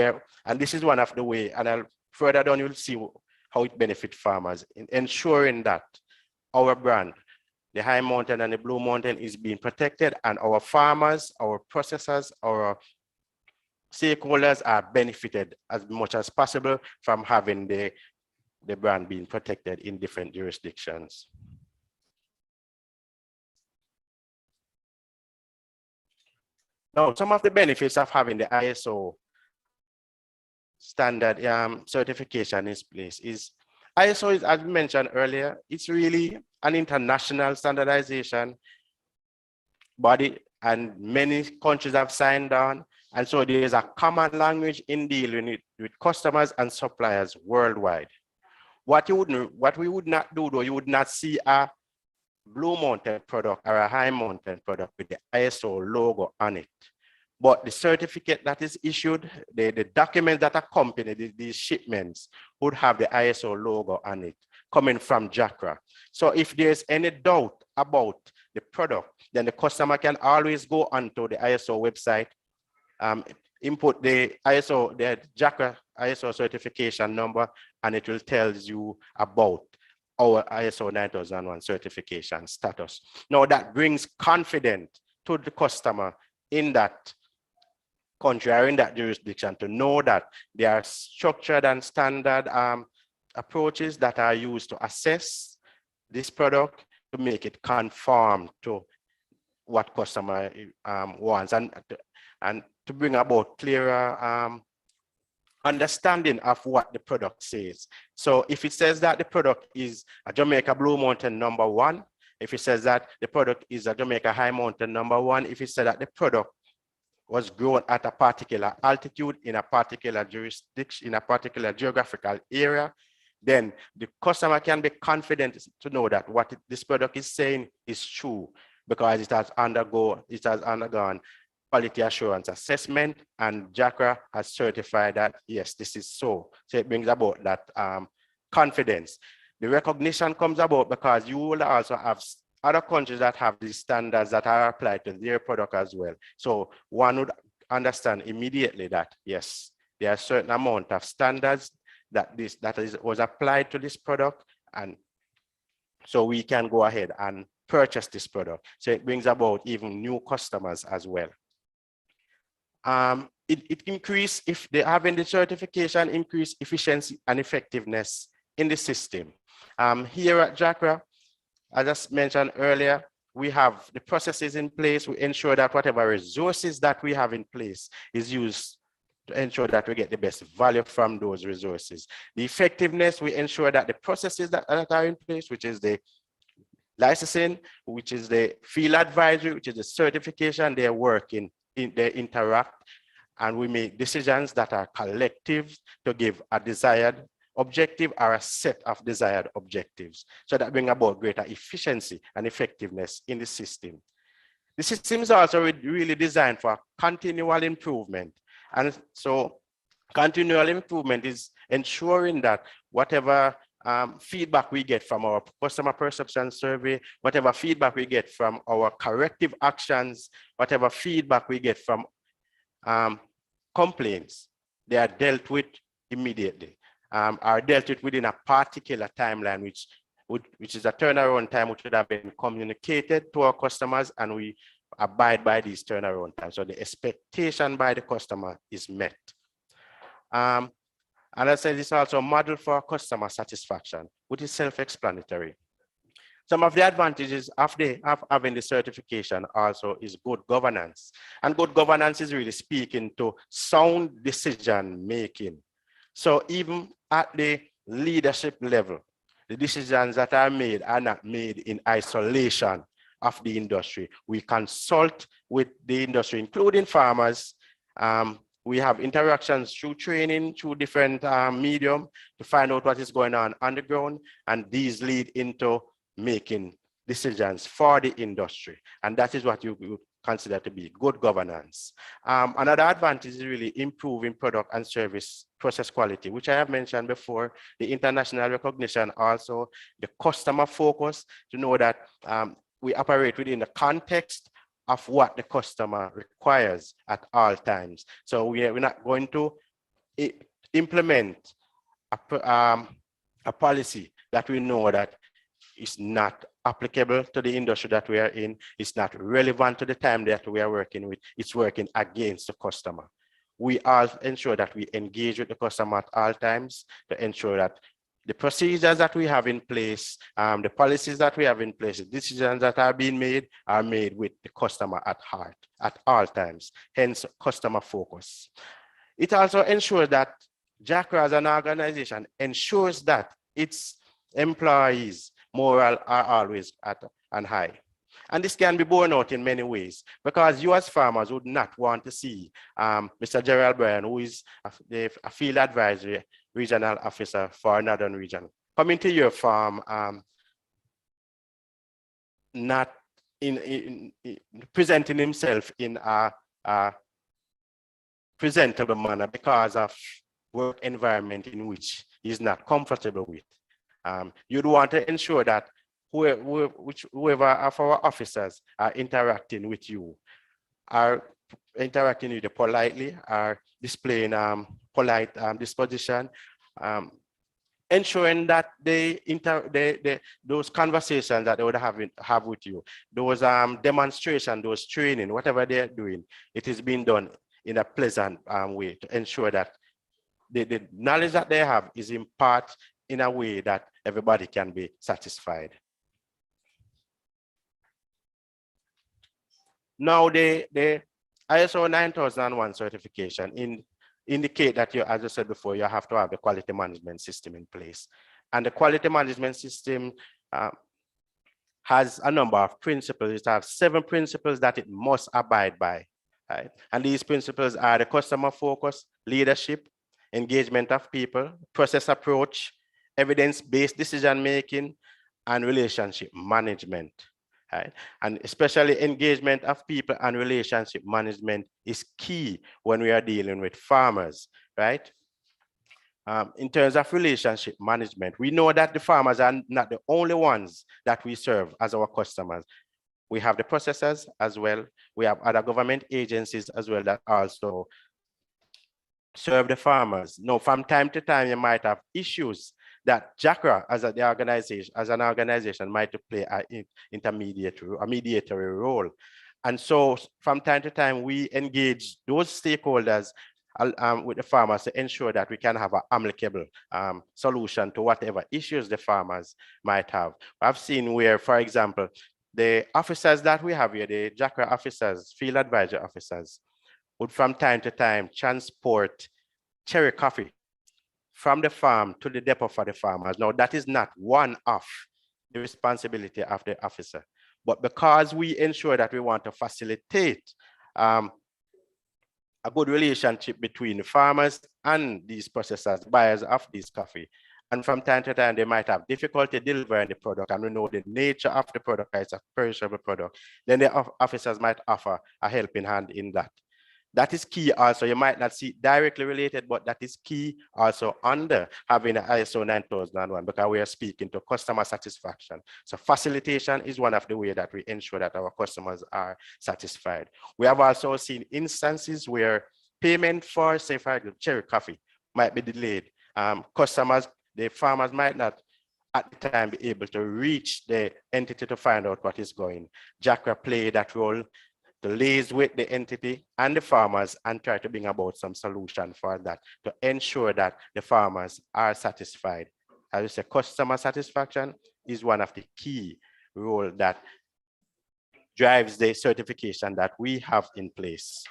and this is one of the ways, and further down you'll see how it benefits farmers in ensuring that our brand, the High Mountain and the Blue Mountain, is being protected, and our farmers, our processors, our stakeholders are benefited as much as possible from having the brand being protected in different jurisdictions. Now, some of the benefits of having the ISO standard certification in place is, ISO is, as mentioned earlier, it's really an international standardization body, and many countries have signed on. And so there is a common language in dealing with customers and suppliers worldwide. What we would not do, though, you would not see a blue mountain product or a high mountain product with the ISO logo on it. But the certificate that is issued, the documents that accompany these shipments would have the ISO logo on it coming from JACRA. So if there's any doubt about the product, then the customer can always go onto the ISO website, input the ISO, the JACRA ISO certification number, and it will tell you about our ISO 9001 certification status. Now that brings confidence to the customer in that country or in that jurisdiction to know that there are structured and standard approaches that are used to assess this product to make it conform to what customer wants, and to bring about clearer understanding of what the product says. So if it says that the product is a Jamaica Blue Mountain #1, if it says that the product is a Jamaica High Mountain #1, if it says that the product was grown at a particular altitude in a particular jurisdiction, in a particular geographical area, then the customer can be confident to know that what this product is saying is true, because it has undergone quality assurance assessment, and JACRA has certified that yes, this is so. So it brings about that confidence. The recognition comes about because you will also have other countries that have these standards that are applied to their product as well. So one would understand immediately that yes, there are a certain amount of standards that was applied to this product, and so we can go ahead and purchase this product. So it brings about even new customers as well. It increase, if they having the certification, increase efficiency and effectiveness in the system. Here at JACRA, as I mentioned earlier, we have the processes in place. We ensure that whatever resources that we have in place is used to ensure that we get the best value from those resources. The effectiveness, we ensure that the processes that are in place, which is the licensing, which is the field advisory, which is the certification, they're working, they interact, and we make decisions that are collective to give a desired objective or a set of desired objectives. So that bring about greater efficiency and effectiveness in the system. The system is also really designed for continual improvement. And so continual improvement is ensuring that whatever feedback we get from our customer perception survey, whatever feedback we get from our corrective actions, whatever feedback we get from complaints, they are dealt with immediately, are dealt with within a particular timeline, which is a turnaround time which would have been communicated to our customers, and we abide by these turnaround times. So the expectation by the customer is met. And I said it's also a model for customer satisfaction, which is self-explanatory. Some of the advantages of having the certification also is good governance. And good governance is really speaking to sound decision making. So even at the leadership level, the decisions that are not made in isolation of the industry. We consult with the industry, including farmers. We have interactions through training, through different medium to find out what is going on the ground, and these lead into making decisions for the industry. And that is what you would consider to be good governance. Another advantage is really improving product and service process quality, which I have mentioned before, the international recognition, also the customer focus, to know that we operate within the context of what the customer requires at all times. So we're not going to implement a policy that we know that is not applicable to the industry that we are in, it's not relevant to the time that we are working with, it's working against the customer. We all ensure that we engage with the customer at all times to ensure that the procedures that we have in place, the policies that we have in place, the decisions that are being made are made with the customer at heart at all times, hence customer focus. It also ensures that JACRA as an organization ensures that its employees' morale are always at and high. And this can be borne out in many ways, because you as farmers would not want to see Mr. Gerald Bryan, who is a field advisory regional officer for Northern Region, coming to your farm not in presenting himself in a presentable manner because of work environment in which he's not comfortable with. You'd want to ensure that whoever of our officers are interacting with you are interacting with you politely, are displaying polite disposition, ensuring that those conversations that they would have with you, those demonstration, those training, whatever they're doing, it is being done in a pleasant way to ensure that the knowledge that they have is imparted in a way that everybody can be satisfied. Now, the ISO 9001 certification indicate that you, as I said before, you have to have the quality management system in place. And the quality management system has a number of principles. It has 7 principles that it must abide by. Right? And these principles are the customer focus, leadership, engagement of people, process approach, evidence-based decision-making, and relationship management. Right? And especially engagement of people and relationship management is key when we are dealing with farmers, right? In terms of relationship management, we know that the farmers are not the only ones that we serve as our customers. We have the processors as well. We have other government agencies as well that also serve the farmers. Now, from time to time, you might have issues that JACRA as an organization might play an mediatory role. And so from time to time, we engage those stakeholders with the farmers to ensure that we can have an amicable solution to whatever issues the farmers might have. I've seen where, for example, the officers that we have here, the JACRA officers, field advisor officers, would from time to time transport cherry coffee from the farm to the depot for the farmers. Now, that is not one of the responsibility of the officer, but because we ensure that we want to facilitate a good relationship between the farmers and these processors, buyers of this coffee, and from time to time, they might have difficulty delivering the product, and we know the nature of the product is a perishable product, then the officers might offer a helping hand in that. That is key also. You might not see it directly related, but that is key also under having an ISO 9001 because we are speaking to customer satisfaction. So facilitation is one of the ways that we ensure that our customers are satisfied. We have also seen instances where payment for, say, for example, cherry coffee might be delayed. The farmers might not at the time be able to reach the entity to find out what is going. JACRA played that role to liaise with the entity and the farmers and try to bring about some solution for that to ensure that the farmers are satisfied. As I say, customer satisfaction is one of the key roles that drives the certification that we have in place.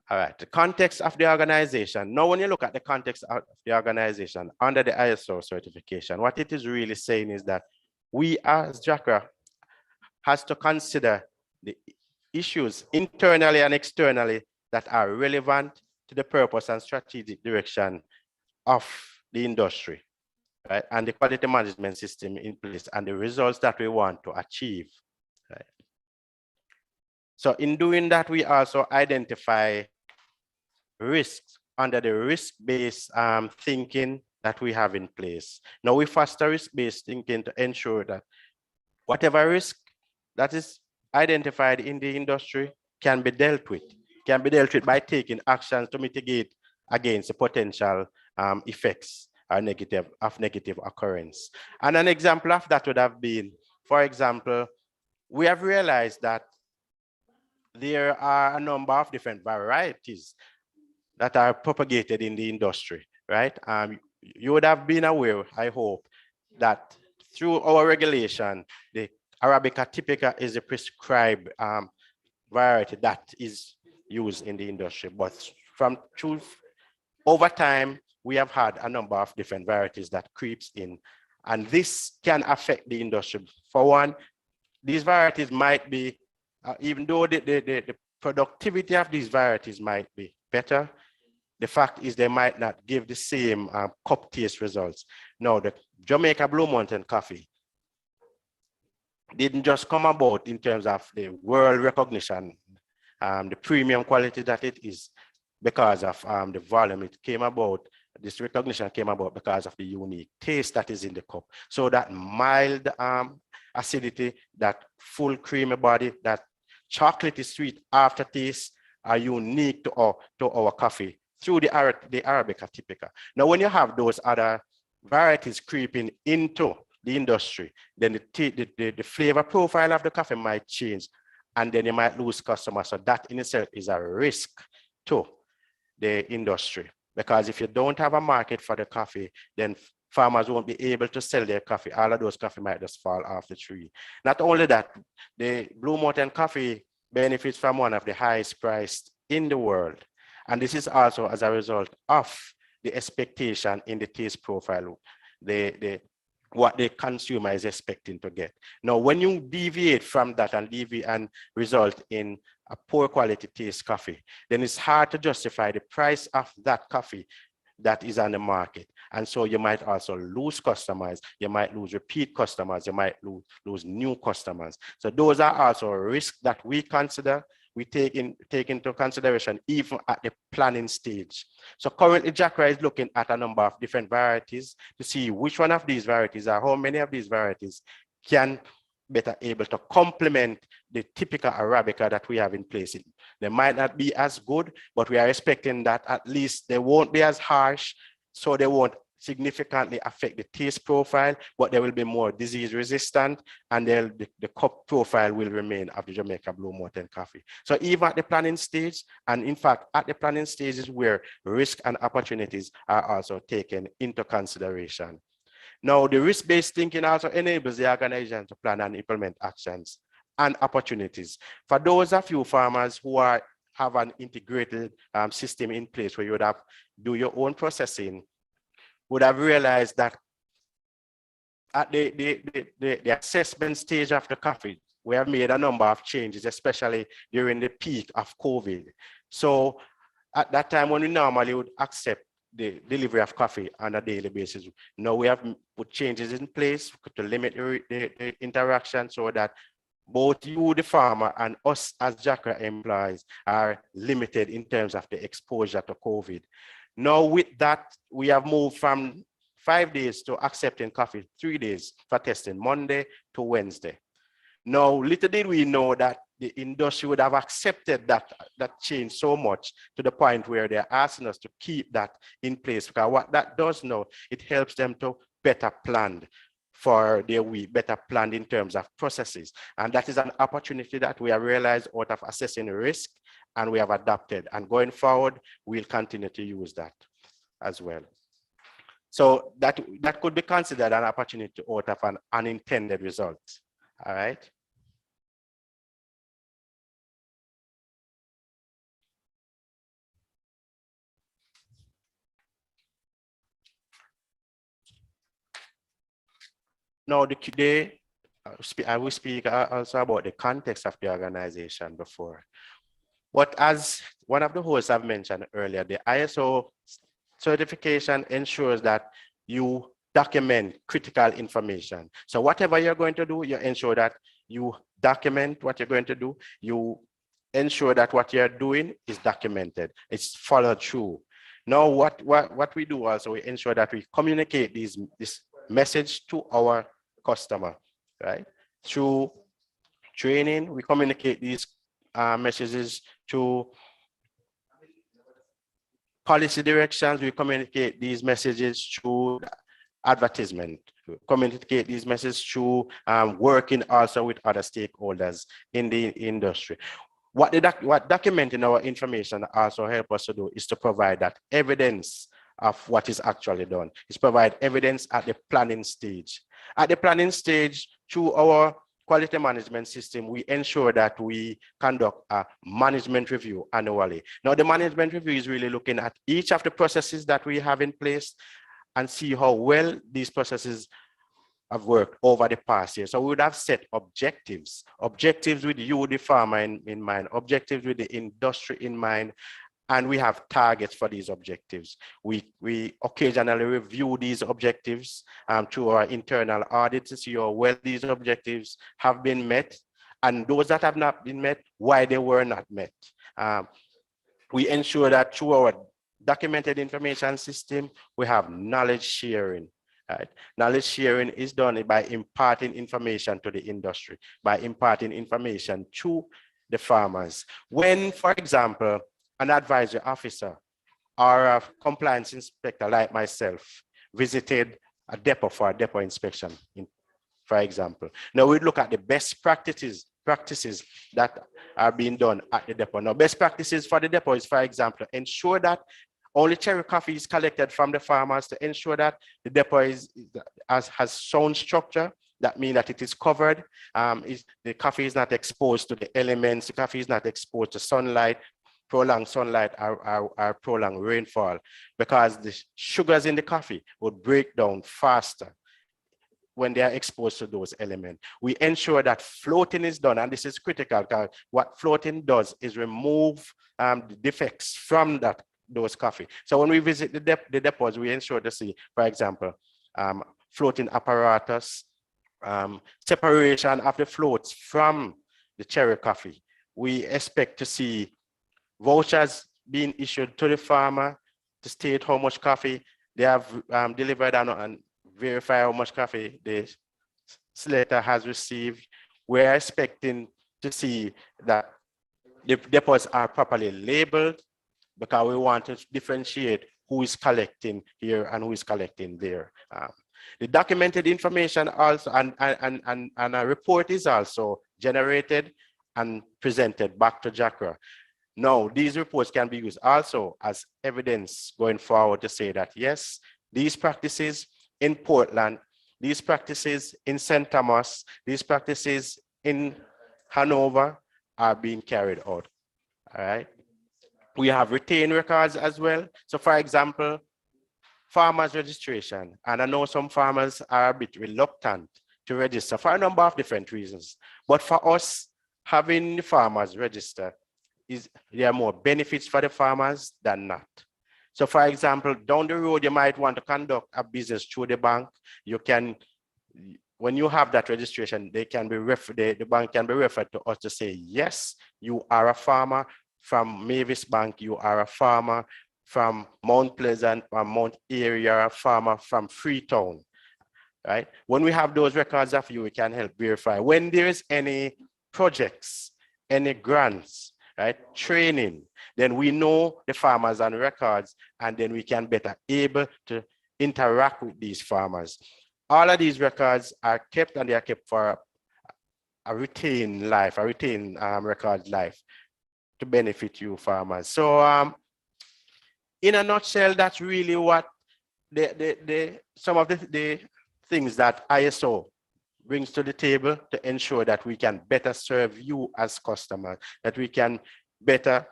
All right, the context of the organization. Now, when you look at the context of the organization under the ISO certification, what it is really saying is that we as JACRA has to consider the issues internally and externally that are relevant to the purpose and strategic direction of the industry, right? And the quality management system in place and the results that we want to achieve, right? So in doing that, we also identify risks under the risk-based thinking that we have in place. Now we foster risk-based thinking to ensure that whatever risk that is identified in the industry can be dealt with by taking actions to mitigate against the potential effects or negative occurrence. And an example of that would have been, for example, we have realized that there are a number of different varieties that are propagated in the industry, right? You would have been aware, I hope, that through our regulation, the Arabica typica is a prescribed variety that is used in the industry. But over time, we have had a number of different varieties that creeps in, and this can affect the industry. For one, these varieties might be, even though the productivity of these varieties might be better, the fact is they might not give the same cup taste results. Now, the Jamaica Blue Mountain coffee didn't just come about in terms of the world recognition, the premium quality that it is because of the volume. It came about, this recognition came about because of the unique taste that is in the cup. So that mild acidity, that full creamy body, that chocolatey sweet aftertaste are unique to our coffee through the Arabica typica. Now, when you have those other varieties creeping into the industry, then the flavor profile of the coffee might change, and then you might lose customers. So that in itself is a risk to the industry, because if you don't have a market for the coffee, then farmers won't be able to sell their coffee. All of those coffee might just fall off the tree. Not only that, the Blue Mountain coffee benefits from one of the highest priced in the world. And this is also as a result of the expectation in the taste profile, what the consumer is expecting to get. Now, when you deviate from that and result in a poor quality taste coffee, then it's hard to justify the price of that coffee that is on the market. And so you might also lose customers, you might lose repeat customers, you might lose new customers. So those are also risks that we consider, we take into consideration even at the planning stage. So currently Jacra is looking at a number of different varieties to see which one of these varieties or how many of these varieties can better able to complement the typical Arabica that we have in place. They might not be as good, but we are expecting that at least they won't be as harsh, so they won't significantly affect the taste profile, but they will be more disease resistant, and the cup profile will remain of the Jamaica Blue Mountain coffee. So even at the planning stage, and in fact, at the planning stage is where risk and opportunities are also taken into consideration. Now, the risk-based thinking also enables the organization to plan and implement actions and opportunities. For those of you farmers who have an integrated system in place where you would have do your own processing, would have realized that at the assessment stage of the coffee, we have made a number of changes, especially during the peak of COVID. So at that time when we normally would accept the delivery of coffee on a daily basis, now we have put changes in place to limit the interaction so that both you, the farmer, and us as Jacra employees are limited in terms of the exposure to COVID. Now with that, we have moved from 5 days to accepting coffee 3 days for testing, Monday to Wednesday. Now, little did we know that the industry would have accepted that change so much to the point where they're asking us to keep that in place, because what that does now, it helps them to better plan for their week, better planned in terms of processes. And that is an opportunity that we have realized out of assessing risk, and we have adapted. And going forward, we'll continue to use that as well. So that could be considered an opportunity out of an unintended result. All right. Now, I will speak also about the context of the organization before. But as one of the hosts have mentioned earlier, the ISO certification ensures that you document critical information. So whatever you're going to do, you ensure that you document what you're going to do. You ensure that what you're doing is documented. It's followed through. Now, what we do also, we ensure that we communicate this message to our customer, right? Through training, we communicate these messages to policy directions, we communicate these messages through advertisement, we communicate these messages through working also with other stakeholders in the industry. What documenting our information also help us to do is to provide that evidence of what is actually done. It's provide evidence at the planning stage. At the planning stage, through our quality management system, we ensure that we conduct a management review annually. Now, the management review is really looking at each of the processes that we have in place and see how well these processes have worked over the past year. So we would have set objectives with you, the farmer in mind, objectives with the industry in mind, and we have targets for these objectives. We occasionally review these objectives through our internal audit to see how well these objectives have been met, and those that have not been met, why they were not met. We ensure that through our documented information system, we have knowledge sharing. Right? Knowledge sharing is done by imparting information to the industry, by imparting information to the farmers. When, for example, an advisory officer or a compliance inspector like myself visited a depot for a depot inspection, for example. Now we look at the best practices that are being done at the depot. Now, best practices for the depot is, for example, ensure that only cherry coffee is collected from the farmers, to ensure that the depot has sound structure. That means that it is covered. The coffee is not exposed to the elements. The coffee is not exposed to sunlight, prolonged sunlight or prolonged rainfall, because the sugars in the coffee would break down faster when they are exposed to those elements. We ensure that floating is done, and this is critical, because what floating does is remove the defects from those coffee. So when we visit the depots, we ensure to see, for example, floating apparatus, separation of the floats from the cherry coffee. We expect to see vouchers being issued to the farmer to state how much coffee they have delivered and verify how much coffee the slater has received. We're expecting to see that the depots are properly labeled, because we want to differentiate who is collecting here and who is collecting there. The documented information also and a report is also generated and presented back to JACRA. Now, these reports can be used also as evidence going forward to say that, yes, these practices in Portland, these practices in St. Thomas, these practices in Hanover are being carried out. All right. We have retained records as well. So, for example, farmers registration, and I know some farmers are a bit reluctant to register for a number of different reasons. But for us, having the farmers register, there are more benefits for the farmers than not. So, for example, down the road, you might want to conduct a business through the bank. You can, when you have that registration, they can be the bank can be referred to us to say, yes, you are a farmer from Mavis Bank, you are a farmer from Mount Pleasant or Mount Airy, you're a farmer from Freetown, right? When we have those records of you, we can help verify. When there is any projects, any grants, right, training, then we know the farmers on records, and then we can better able to interact with these farmers. All of these records are kept, and they are kept for a retained life, a retained record life to benefit you farmers. So in a nutshell, that's really what some of the things that ISO brings to the table to ensure that we can better serve you as customers, that we can better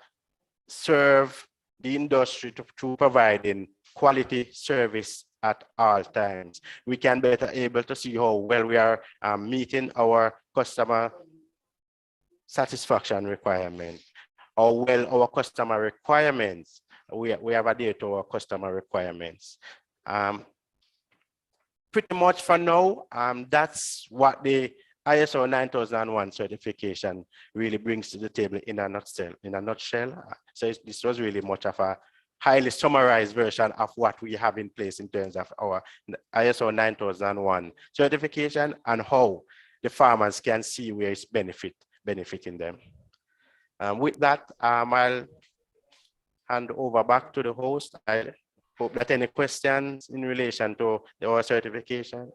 serve the industry to providing quality service at all times. We can better able to see how well we are meeting our customer satisfaction requirement, how well our customer requirements, we have adhered to our customer requirements. Pretty much for now, that's what the ISO 9001 certification really brings to the table in a nutshell. So this was really much of a highly summarized version of what we have in place in terms of our ISO 9001 certification and how the farmers can see where it's benefiting them. With that, I'll hand over back to the host. I hope that any questions in relation to our certification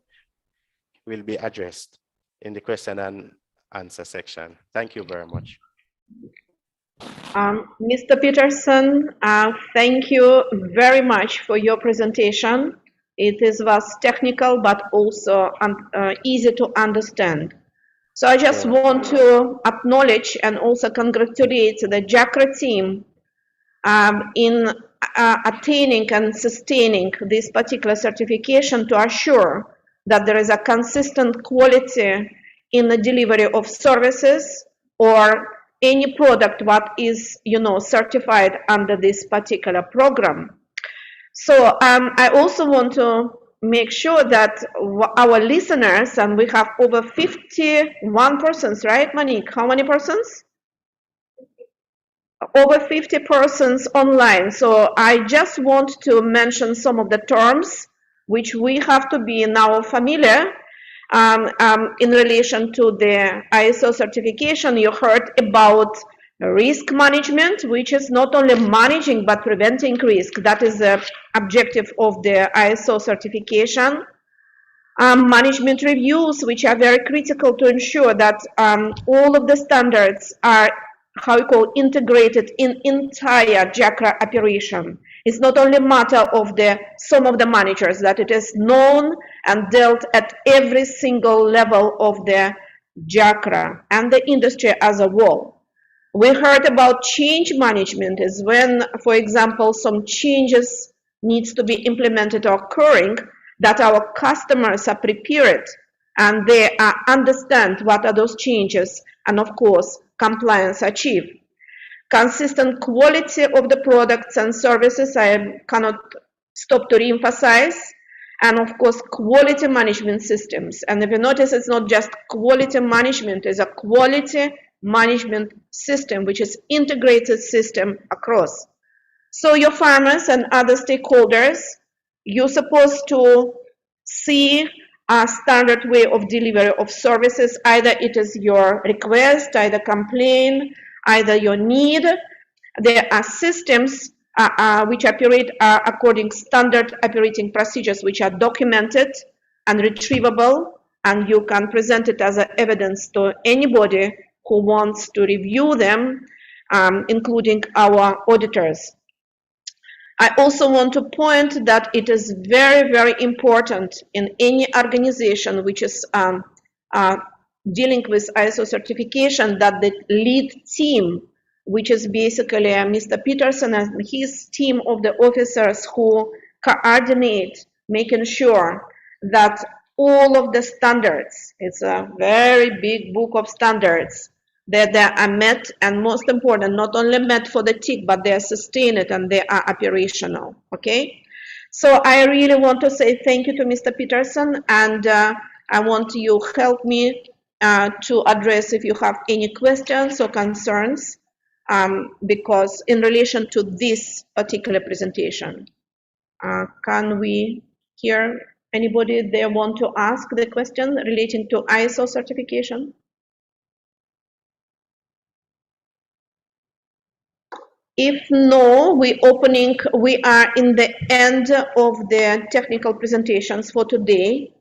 will be addressed in the question and answer section. Thank you very much. Mr. Peterson, thank you very much for your presentation. It was technical, but also easy to understand. So I just want to acknowledge and also congratulate the JACRA team in attaining and sustaining this particular certification to assure that there is a consistent quality in the delivery of services or any product what is, certified under this particular program. So I also want to make sure that our listeners, and we have over 51 persons, right, Monique? How many persons? Over 50 persons online. So I just want to mention some of the terms which we have to be now familiar in relation to the ISO certification. You heard about risk management, which is not only managing but preventing risk. That is the objective of the ISO certification. Management reviews, which are very critical to ensure that all of the standards are integrated in entire JACRA operation. It's not only a matter of some of the managers, that it is known and dealt at every single level of the JACRA and the industry as a whole. We heard about change management is when, for example, some changes needs to be implemented or occurring, that our customers are prepared and they understand what are those changes, and of course, compliance achieved. Consistent quality of the products and services, I cannot stop to re-emphasize, and of course, quality management systems. And if you notice, it's not just quality management, it's a quality management system, which is integrated system across. So your farmers and other stakeholders, you're supposed to see a standard way of delivery of services. Either it is your request, either complaint, either your need. There are systems which operate according standard operating procedures, which are documented and retrievable, and you can present it as evidence to anybody who wants to review them, including our auditors. I also want to point that it is very, very important in any organization which is dealing with ISO certification that the lead team, which is basically Mr. Peterson and his team of the officers who coordinate, making sure that all of the standards, it's a very big book of standards, that they are met, and most important, not only met for the tick, but they are sustained and they are operational, okay? So I really want to say thank you to Mr. Peterson, and I want you help me to address if you have any questions or concerns, because in relation to this particular presentation, can we hear anybody there want to ask the question relating to ISO certification? If no, we are in the end of the technical presentations for today.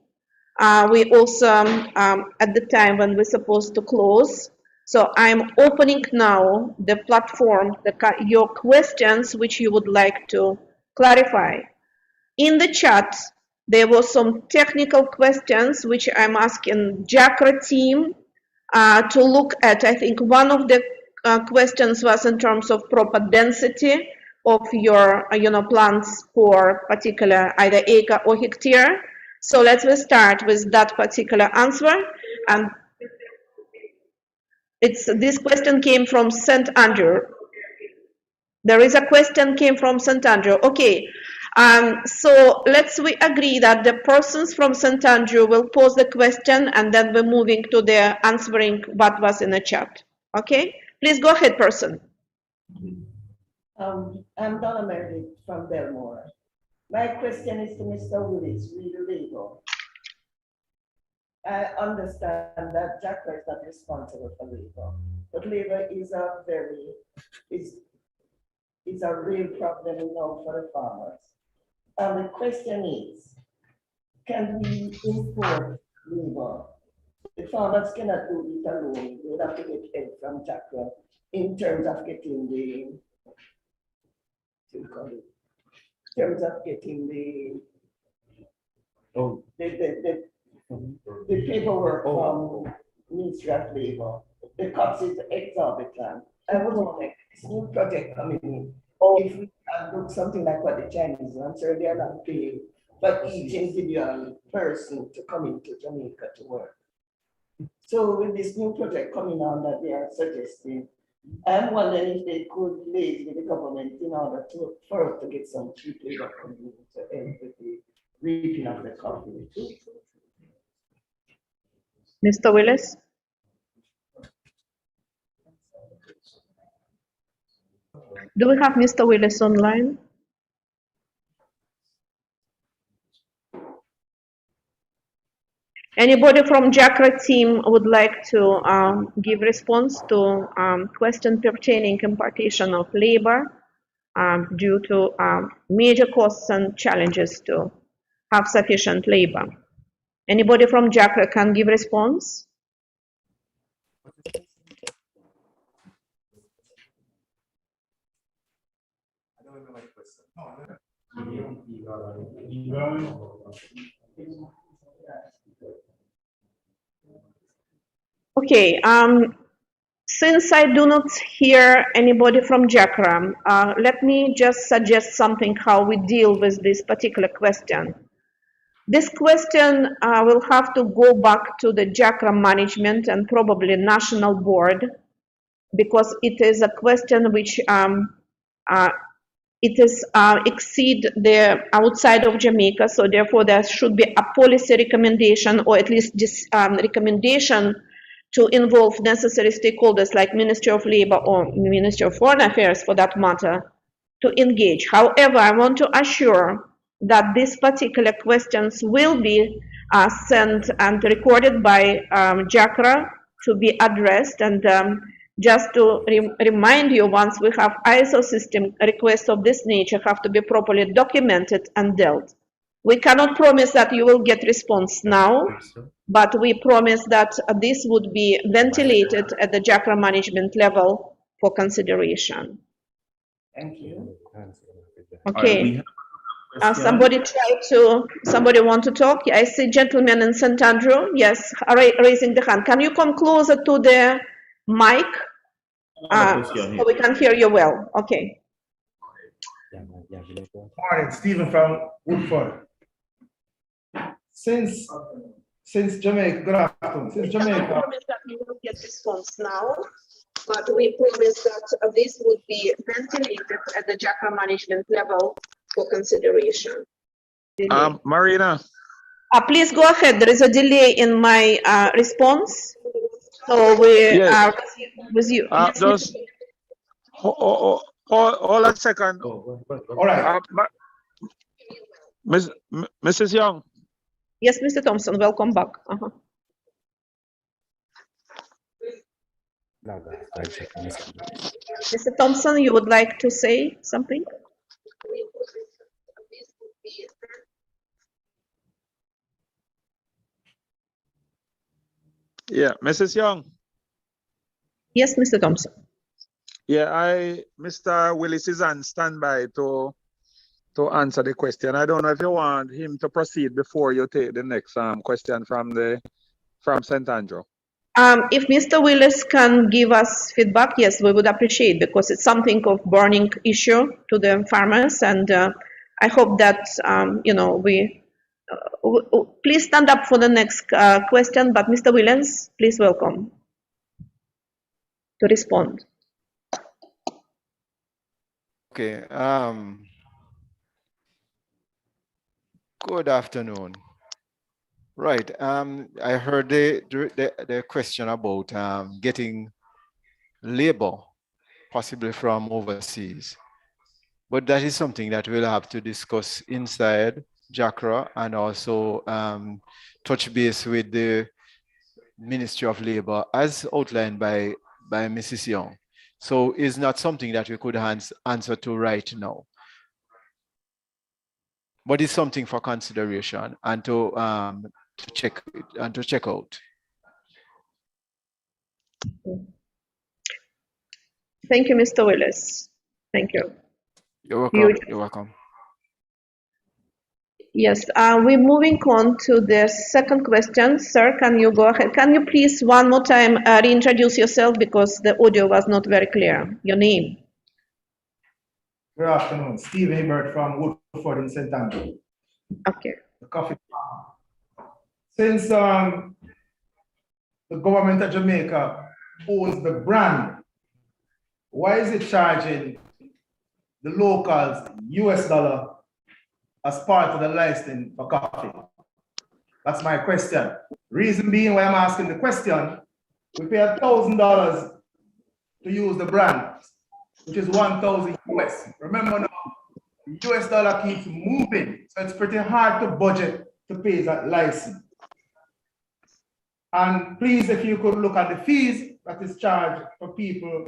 We also at the time when we're supposed to close. So I'm opening now the platform, your questions which you would like to clarify. In the chat, there were some technical questions which I'm asking JACRA team to look at. I think one of the questions was in terms of proper density of your plants for particular either acre or hectare. So let's start with that particular answer. And this question came from St. Andrew. There is a question came from St. Andrew. Okay. So we agree that the persons from St. Andrew will pose the question, and then we're moving to the answering what was in the chat. Okay, please go ahead, person. I'm Donna Meredith from Belmore. My question is to Mr. Willis, Reader Legal. I understand that JACRA is not responsible for labor, but labor is a real problem now for the farmers. The question is, can we import labor? The farmers cannot do it alone. They would have to get help from JACRA in terms of getting the paperwork from Ministry of Labor. The cost is exorbitant. I was wondering, this new project coming in, if we can do something like what the Chinese ones, so they are not paying for each individual person to come into Jamaica to work. So with this new project coming on that they are suggesting, I'm wondering if they could liaise with the government in order for us to get some cheap labor coming in to help with the reaping of the coffee. Mr. Willis? Do we have Mr. Willis online? Anybody from JACRA team would like to give response to question pertaining importation of labor due to major costs and challenges to have sufficient labor? Anybody from JACRA can give response? Okay, since I do not hear anybody from JACRA, let me just suggest something how we deal with this particular question. This question will have to go back to the JACRA management and probably national board, because it is a question which it is exceed the outside of Jamaica, so therefore there should be a policy recommendation, or at least this recommendation to involve necessary stakeholders like Ministry of Labor or Ministry of Foreign Affairs for that matter to engage. However, I want to assure that these particular questions will be sent and recorded by JACRA to be addressed. And just to remind you, once we have ISO system, requests of this nature have to be properly documented and dealt. We cannot promise that you will get response now, but we promise that this would be ventilated at the JACRA management level for consideration. Thank you. Okay. Somebody want to talk? I see gentleman in St. Andrew. Yes, raising the hand. Can you come closer to the mic so we can hear you well? Okay. Morning, Stephen from Woodford. Since Jamaica, good afternoon. Since Jamaica, promise that we will get response now, but we promise that this would be ventilated at the JACRA management level for consideration. Marina. Please go ahead. There is a delay in my response, so we are with you. Just hold a second. all right. Mrs. Young. Yes, Mr. Thompson, welcome back. Mr. Thompson, you would like to say something? Yeah, Mrs. Young. Yes, Mr. Thompson. Yeah, Mr. Willis is on standby to answer the question. I don't know if you want him to proceed before you take the next question from St. Andrew. If Mr. Willis can give us feedback, yes, we would appreciate, because it's something of burning issue to the farmers, and I hope that please stand up for the next question. But Mr. Willis, please welcome to respond. Okay. Good afternoon. Right. I heard the question about getting labor, possibly from overseas, but that is something that we'll have to discuss inside JACRA, and also touch base with the Ministry of Labor as outlined by Mrs. Young. So it's not something that we could answer to right now, but it's something for consideration and to check out. Thank you, Mr. Willis. Thank you. You're welcome. You're welcome. Yes, we're moving on to the second question. Sir, can you go ahead? Can you please one more time reintroduce yourself because the audio was not very clear? Your name. Good afternoon, Steve Ebert from Woodford in St. Andrew. Okay. The coffee farm. Since the government of Jamaica owns the brand, why is it charging the locals US dollar as part of the license for coffee? That's my question. Reason being why I'm asking the question, we pay $1,000 to use the brand, which is 1,000 US. Remember now, the US dollar keeps moving, so it's pretty hard to budget to pay that license. And please, if you could look at the fees that is charged for people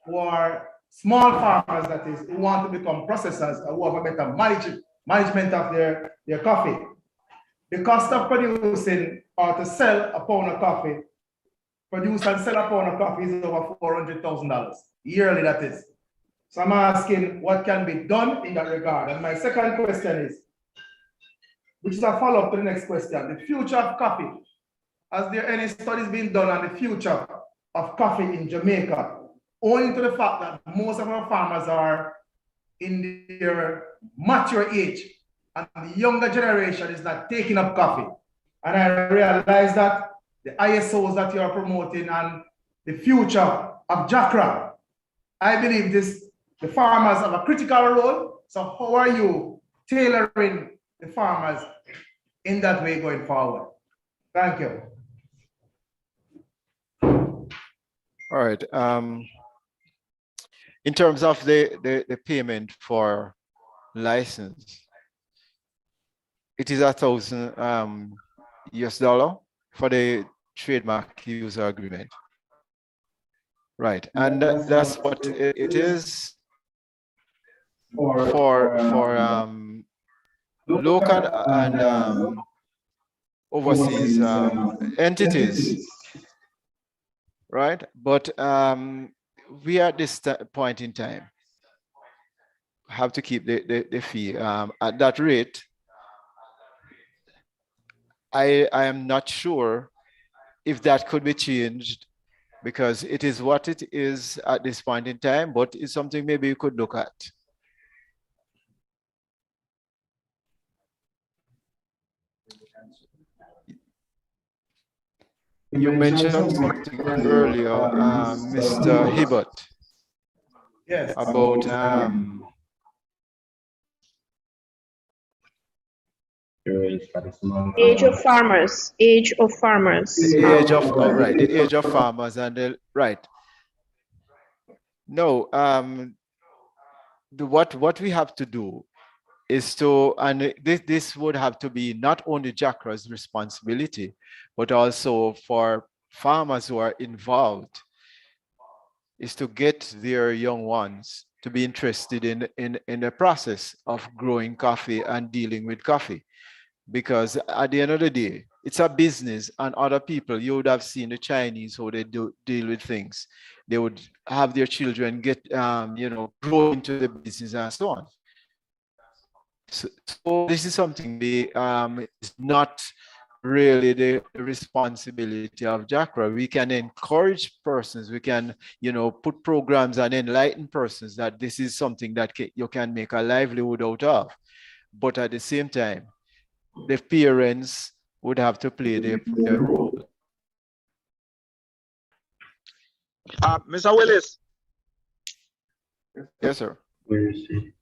who are small farmers, that is, who want to become processors or who have a better management of their coffee. The cost of producing or to sell a pound of coffee, produce and sell a pound of coffee is over $400,000 yearly, that is. So I'm asking what can be done in that regard. And my second question is, which is a follow-up to the next question, the future of coffee. Has there any studies being done on the future of coffee in Jamaica, owing to the fact that most of our farmers are in their mature age and the younger generation is not taking up coffee? And I realize that the ISOs that you are promoting and the future of Jackra, I believe the farmers have a critical role. So how are you tailoring the farmers in that way going forward? Thank you. All right. In terms of the payment for license, it is $1,000 US for the trademark user agreement. Right, and that's what it is for local and overseas entities. Right, but we at this point in time have to keep the fee at that rate. I am not sure if that could be changed because it is what it is at this point in time, but it's something maybe you could look at. You mentioned something earlier, Mr. Hibbert. Yes. About Age of farmers. Age of farmers. The age of right, the age of farmers and the right. No, what we have to do is to, and this would have to be not only Jackra's responsibility, but also for farmers who are involved, is to get their young ones to be interested in the process of growing coffee and dealing with coffee. Because at the end of the day, it's a business, and other people, you would have seen the Chinese, how they deal with things. They would have their children get, grow into the business and so on. So this is something is not really the responsibility of Jackra. We can encourage persons, we can, put programs and enlighten persons that this is something that you can make a livelihood out of. But at the same time, the parents would have to play their role. Mr. Willis. Yes, sir. Where is he?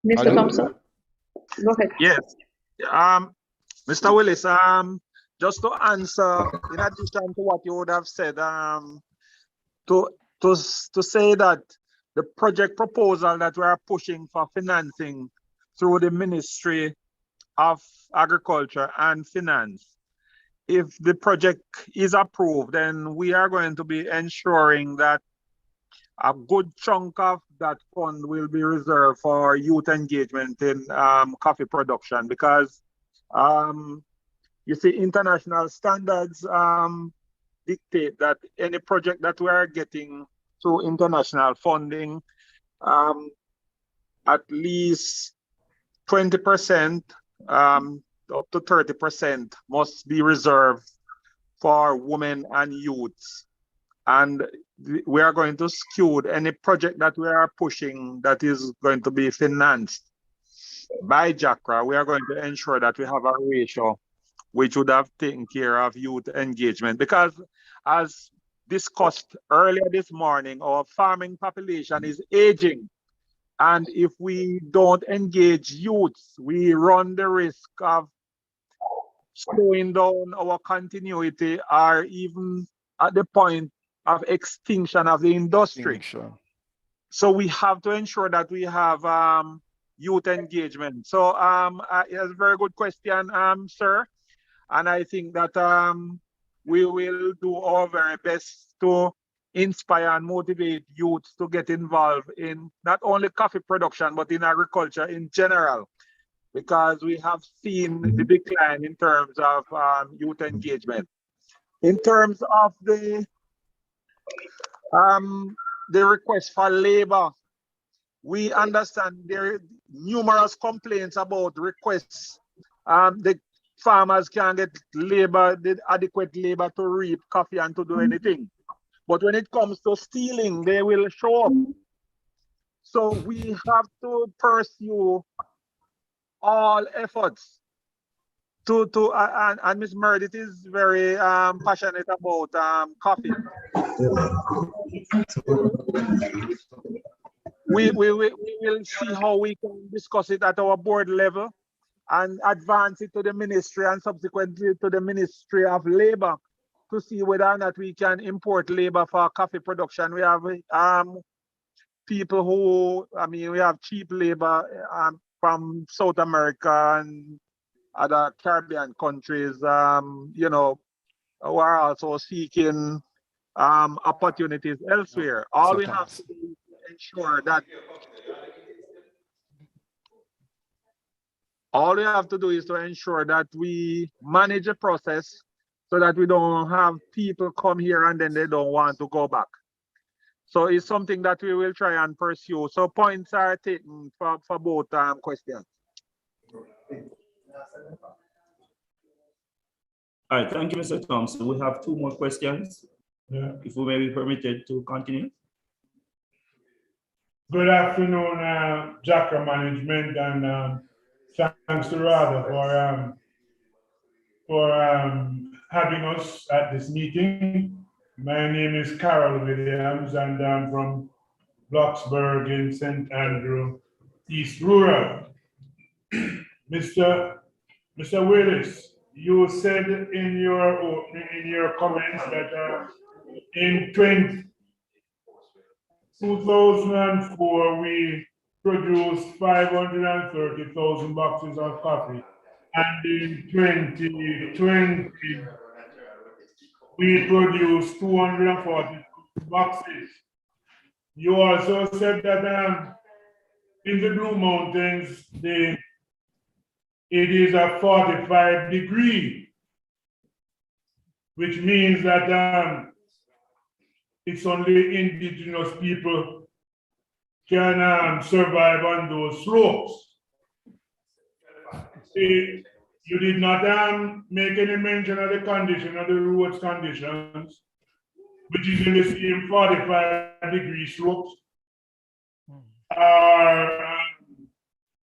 Mr. Thompson, go ahead. Yes. Mr. Willis, just to answer, in addition to what you would have said, to say that the project proposal that we are pushing for financing through the Ministry of Agriculture and Finance, if the project is approved, then we are going to be ensuring that a good chunk of that fund will be reserved for youth engagement in coffee production, because you see, international standards dictate that any project that we are getting through international funding, at least 20%, up to 30% must be reserved for women and youths. And we are going to skew any project that we are pushing that is going to be financed by JACRA. We are going to ensure that we have a ratio which would have taken care of youth engagement. Because as discussed earlier this morning, our farming population is aging. And if we don't engage youths, we run the risk of slowing down our continuity or even at the point of extinction of the industry. So we have to ensure that we have youth engagement. So it's a very good question, sir. And I think that we will do our very best to inspire and motivate youths to get involved in not only coffee production, but in agriculture in general, because we have seen the decline in terms of youth engagement. In terms of the request for labor, we understand there are numerous complaints about requests. The farmers can't get labor, the adequate labor to reap coffee and to do anything. But when it comes to stealing, they will show up. So we have to pursue all efforts and Ms. Meredith is very passionate about coffee. We will see how we can discuss it at our board level and advance it to the ministry and subsequently to the Ministry of Labor to see whether or not we can import labor for coffee production. We have people who, we have cheap labor from South America and other Caribbean countries, who are also seeking opportunities elsewhere. All we have to do is ensure that we manage the process so that we don't have people come here and then they don't want to go back. So it's something that we will try and pursue. So points are taken for both questions. All right, thank you, Mr. Thompson. We have 2 more questions. Yeah. If we may be permitted to continue. Good afternoon, JACRA management, and thanks to RADA for having us at this meeting. My name is Carol Williams, and I'm from Bloxburg in St. Andrew, East Rural. Mr. Willis, you said in your comments that in 2004 we produced 530,000 boxes of coffee, and in 2020 we produced 240 boxes. You also said that in the Blue Mountains it is a 45 degree, which means that it's only indigenous people can survive on those slopes. You did not make any mention of the condition of the roads conditions, which is in the same 45 degree slopes.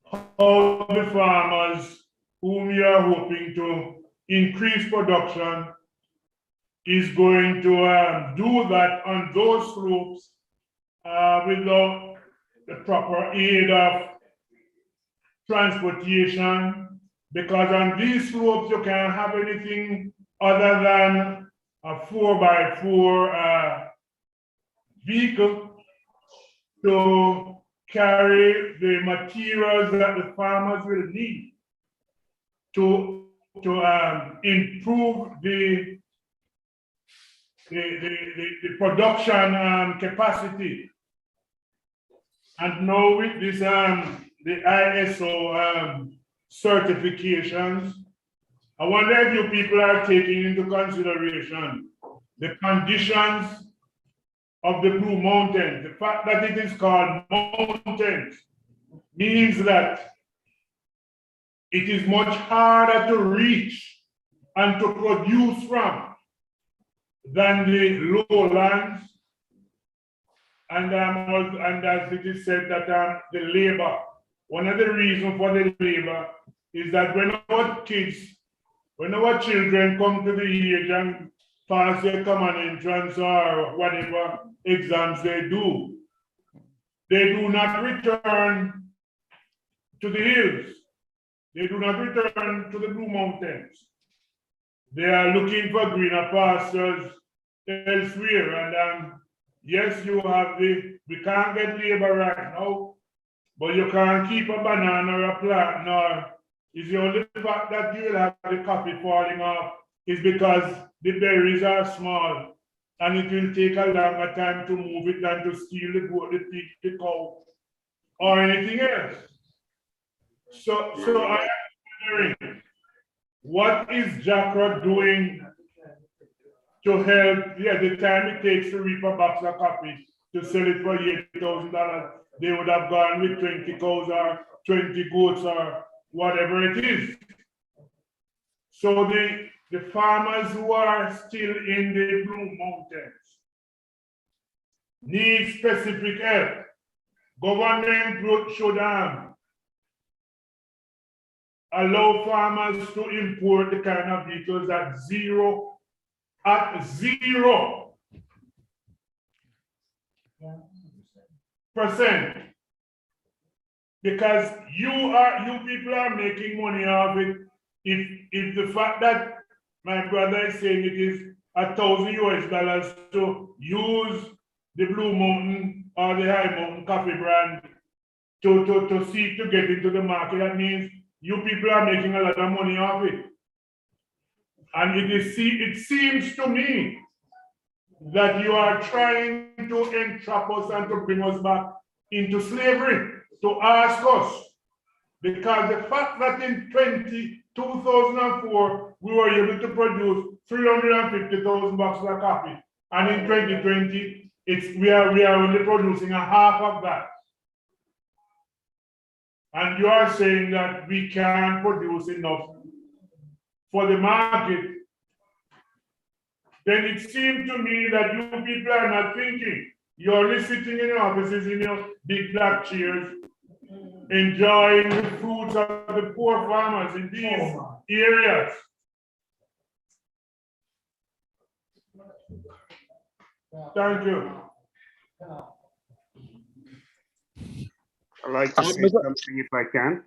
How the farmers whom you are hoping to increase production is going to do that on those slopes without the proper aid of transportation, because on these slopes you can't have anything other than a 4x4 vehicle to carry the materials that the farmers will need to improve the production capacity. And now with this the ISO certifications, I wonder if you people are taking into consideration the conditions of the Blue Mountains. The fact that it is called mountains means that it is much harder to reach and to produce from than the lowlands. And as it is said that the labor, one of the reasons for the labor is that when our children come to the age and pass their common entrance or whatever exams they do not return to the hills. They do not return to the Blue Mountains. They are looking for greener pastures elsewhere. And yes, you have we can't get labor right now, but you can't keep a banana or a plant, nor is the only fact that you will have the coffee falling off is because the berries are small and it will take a longer time to move it than to steal the goat, the pig, the cow, or anything else. So I am wondering, what is JACRA doing to help? Yeah, the time it takes to reap a box of coffee to sell it for $8,000, they would have gone with 20 cows or 20 goats or whatever it is. So the farmers who are still in the Blue Mountains need specific help. Government should allow farmers to import the kind of vehicles at zero percent, because you people are making money off it. If the fact that my brother is saying it is $1,000 to use the Blue Mountain or the High Mountain coffee brand to seek to get into the market, that means you people are making a lot of money off it. And it seems to me that you are trying to entrap us and to bring us back into slavery, to ask us. Because the fact that in 2004, we were able to produce 350,000 boxes of coffee. And in 2020, we are only producing a half of that. And you are saying that we can't produce enough for the market. Then it seemed to me that you people are not thinking. You're only sitting in your offices in your big black chairs, enjoying the fruits of the poor farmers in these areas. Thank you. I'd like to say something if I can.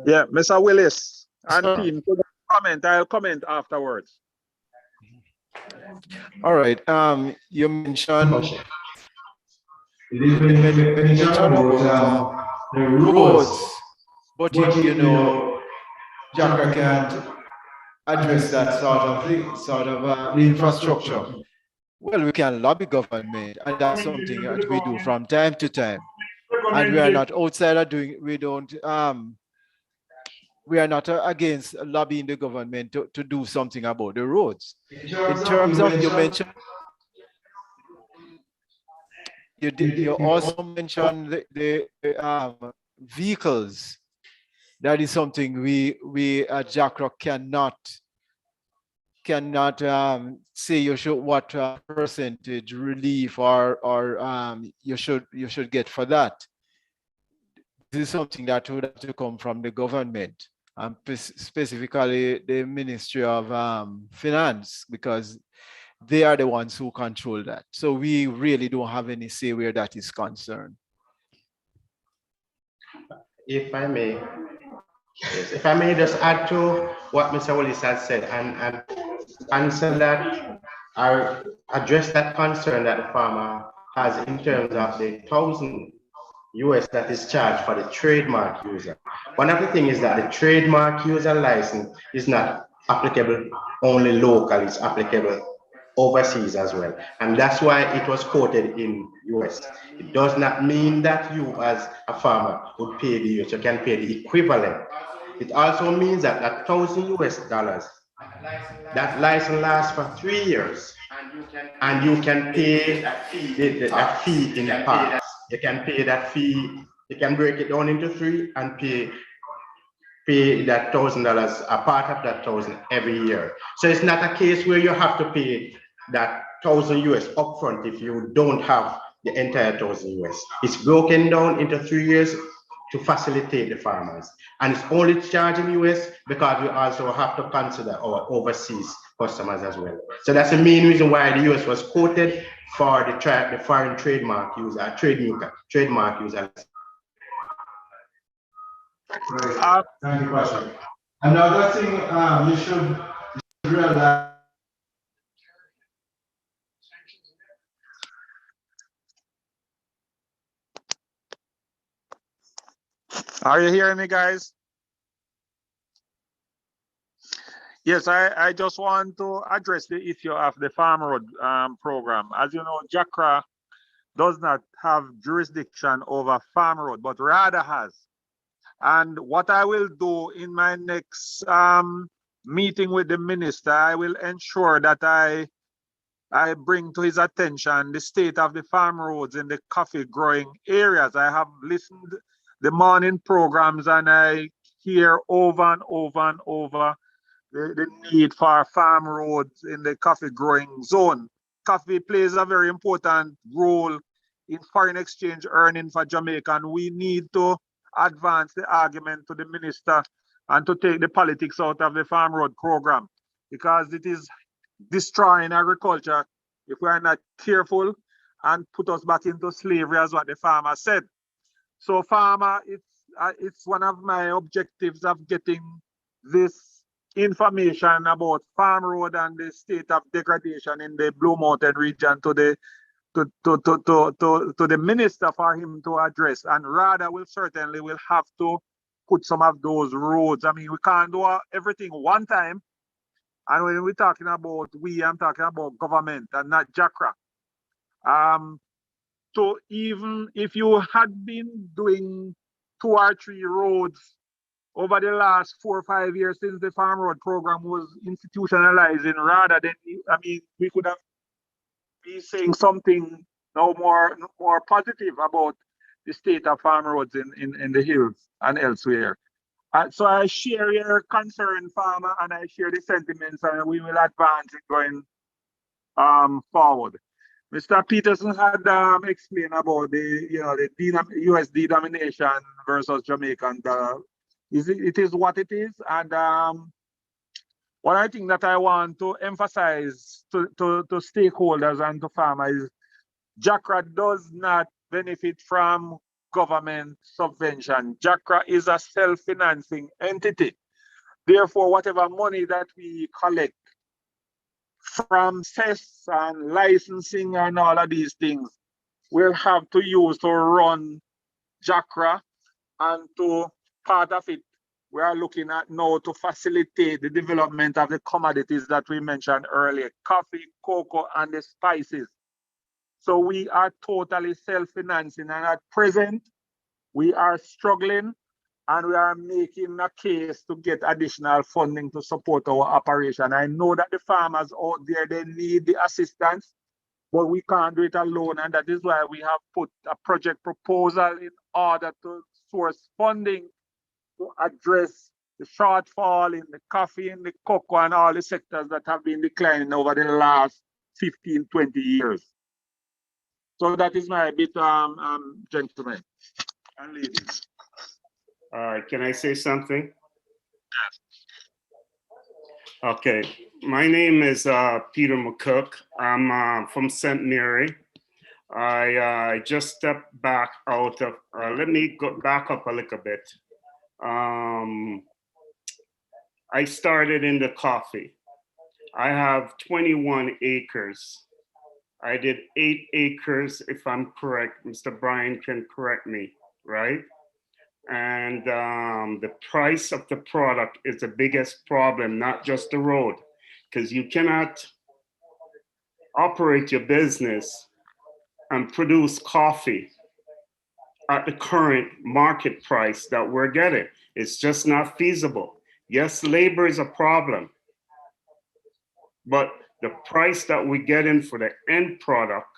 Yeah, Mr. Willis and team, could you comment? I'll comment afterwards. All right. You mentioned about the roads, but you know, JACRA can't address that sort of thing, the infrastructure. Well, we can lobby government, and that's something that we do from time to time. And we are not outside of doing. We are not against lobbying the government to do something about the roads. In terms of, you mentioned, you also mentioned the vehicles. That is something we at JACRA cannot say you should what percentage relief or you should get for that. This is something that would have to come from the government, specifically the Ministry of Finance, because they are the ones who control that. So we really don't have any say where that is concerned. If I may, if I may just add to what Mr. Willis has said and answer that or address that concern that the farmer has in terms of the $1,000 that is charged for the trademark user. One of the things is that the trademark user license is not applicable only locally, it's applicable overseas as well. And that's why it was quoted in US. It does not mean that you as a farmer would pay the US, you can pay the equivalent. It also means that $1,000 that license lasts for 3 years. and you can pay that fee in parts. You can pay that fee. You can break it down into 3 and pay that $1,000, a part of that 1,000 every year. So it's not a case where you have to pay that 1,000 US upfront if you don't have the entire 1,000 US. It's broken down into 3 years to facilitate the farmers. And it's only charged in US because we also have to consider our overseas customers as well. So that's the main reason why the US was quoted for the foreign trademark user, trademark user. Right. Thank you, Pastor. Another thing you should realize. Are you hearing me, guys? Yes, I just want to address the issue of the Farm Road program. As you know, JACRA does not have jurisdiction over Farm Road, but RADA has. And what I will do in my next meeting with the minister, I will ensure that I bring to his attention the state of the farm roads in the coffee growing areas. I have listened the morning programs and I hear over and over and over the need for farm roads in the coffee growing zone. Coffee plays a very important role in foreign exchange earning for Jamaica, and we need to advance the argument to the minister and to take the politics out of the farm road program, because it is destroying agriculture if we are not careful and put us back into slavery, as what the farmer said. So farmer, it's one of my objectives of getting this information about farm road and the state of degradation in the Blue Mountain region to the minister for him to address. And RADA will certainly have to put some of those roads. I mean, we can't do everything one time. And when we're talking about I'm talking about government and not JACRA. So even if you had been doing 2 or 3 roads over the last 4 or 5 years since the Farm Road program was institutionalized in RADA, then I mean, we could have been saying something now more positive about the state of farm roads in the hills and elsewhere. So I share your concern, farmer, and I share the sentiments, and we will advance it going forward. Mr. Peterson had explained about the US denomination versus Jamaican dollar. It is what it is, and one I think that I want to emphasize to stakeholders and to farmers is JACRA does not benefit from government subvention. JACRA is a self-financing entity. Therefore, whatever money that we collect from cess and licensing and all of these things, we'll have to use to run JACRA, and to part of it, we are looking at now to facilitate the development of the commodities that we mentioned earlier, coffee, cocoa, and the spices. So we are totally self-financing, and at present, we are struggling and we are making a case to get additional funding to support our operation. I know that the farmers out there, they need the assistance, but we can't do it alone, and that is why we have put a project proposal in order to source funding to address the shortfall in the coffee and the cocoa and all the sectors that have been declining over the last 15, 20 years. So that is my bit, gentlemen and ladies. All right, can I say something? Okay, my name is Peter McCook. I'm from St. Mary. I just stepped back out of, let me go back up a little bit. I started in the coffee. I have 21 acres. I did 8 acres, if I'm correct. Mr. Brian can correct me, right? And the price of the product is the biggest problem, not just the road, because you cannot operate your business and produce coffee at the current market price that we're getting. It's just not feasible. Yes, labor is a problem, but The price that we're getting for the end product,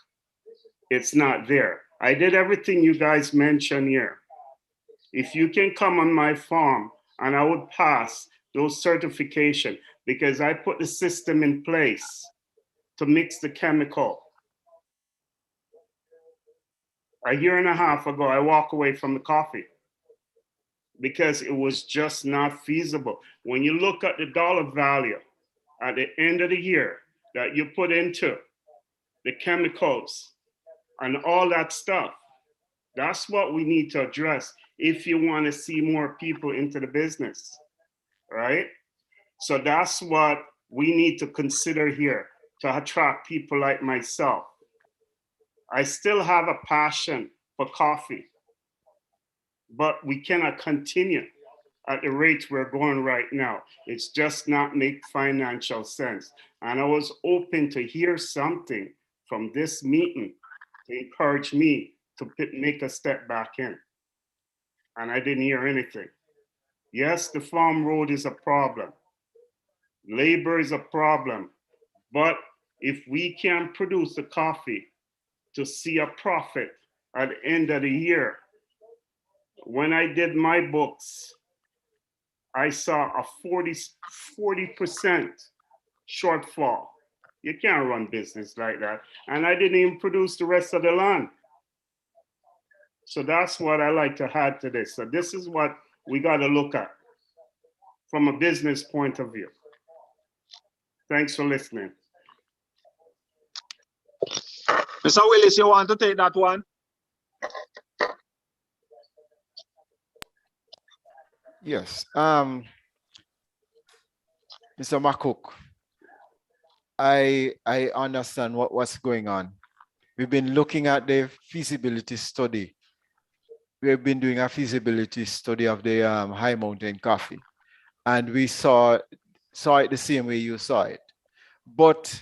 it's not there. I did everything you guys mentioned here. If you can come on my farm, and I would pass those certification because I put the system in place to mix the chemical. A year and a half ago, I walked away from the coffee because it was just not feasible. When you look at the dollar value at the end of the year that you put into the chemicals and all that stuff, that's what we need to address if you want to see more people into the business, right? So that's what we need to consider here to attract people like myself. I still have a passion for coffee, but we cannot continue at the rate we're going right now. It's just not make financial sense. And I was open to hear something from this meeting to encourage me to make a step back in. And I didn't hear anything. Yes, the farm road is a problem. Labor is a problem. But if we can produce the coffee to see a profit at the end of the year, when I did my books, I saw a 40% shortfall. You can't run business like that. And I didn't even produce the rest of the land. So that's what I like to add to this. So this is what we got to look at from a business point of view. Thanks for listening. Mr. Willis, you want to take that one? Yes. Mr. Makuk, I understand what's going on. We've been looking at the feasibility study. We've been doing a feasibility study of the high mountain coffee, and we saw it the same way you saw it. But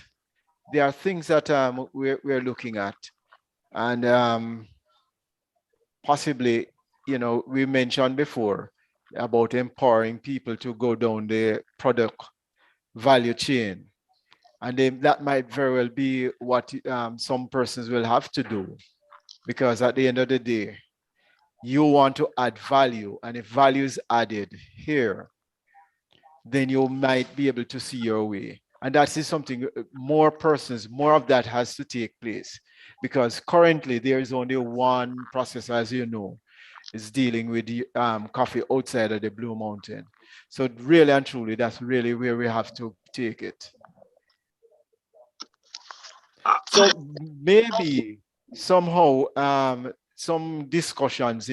there are things that we're looking at, and possibly, you know, we mentioned before about empowering people to go down the product value chain. And then that might very well be what some persons will have to do, because at the end of the day, you want to add value. And if value is added here, then you might be able to see your way. And that is something, more persons, more of that has to take place, because currently there is only one process, as you know, is dealing with the coffee outside of the Blue Mountain. So really and truly, that's really where we have to take it. So maybe somehow some discussions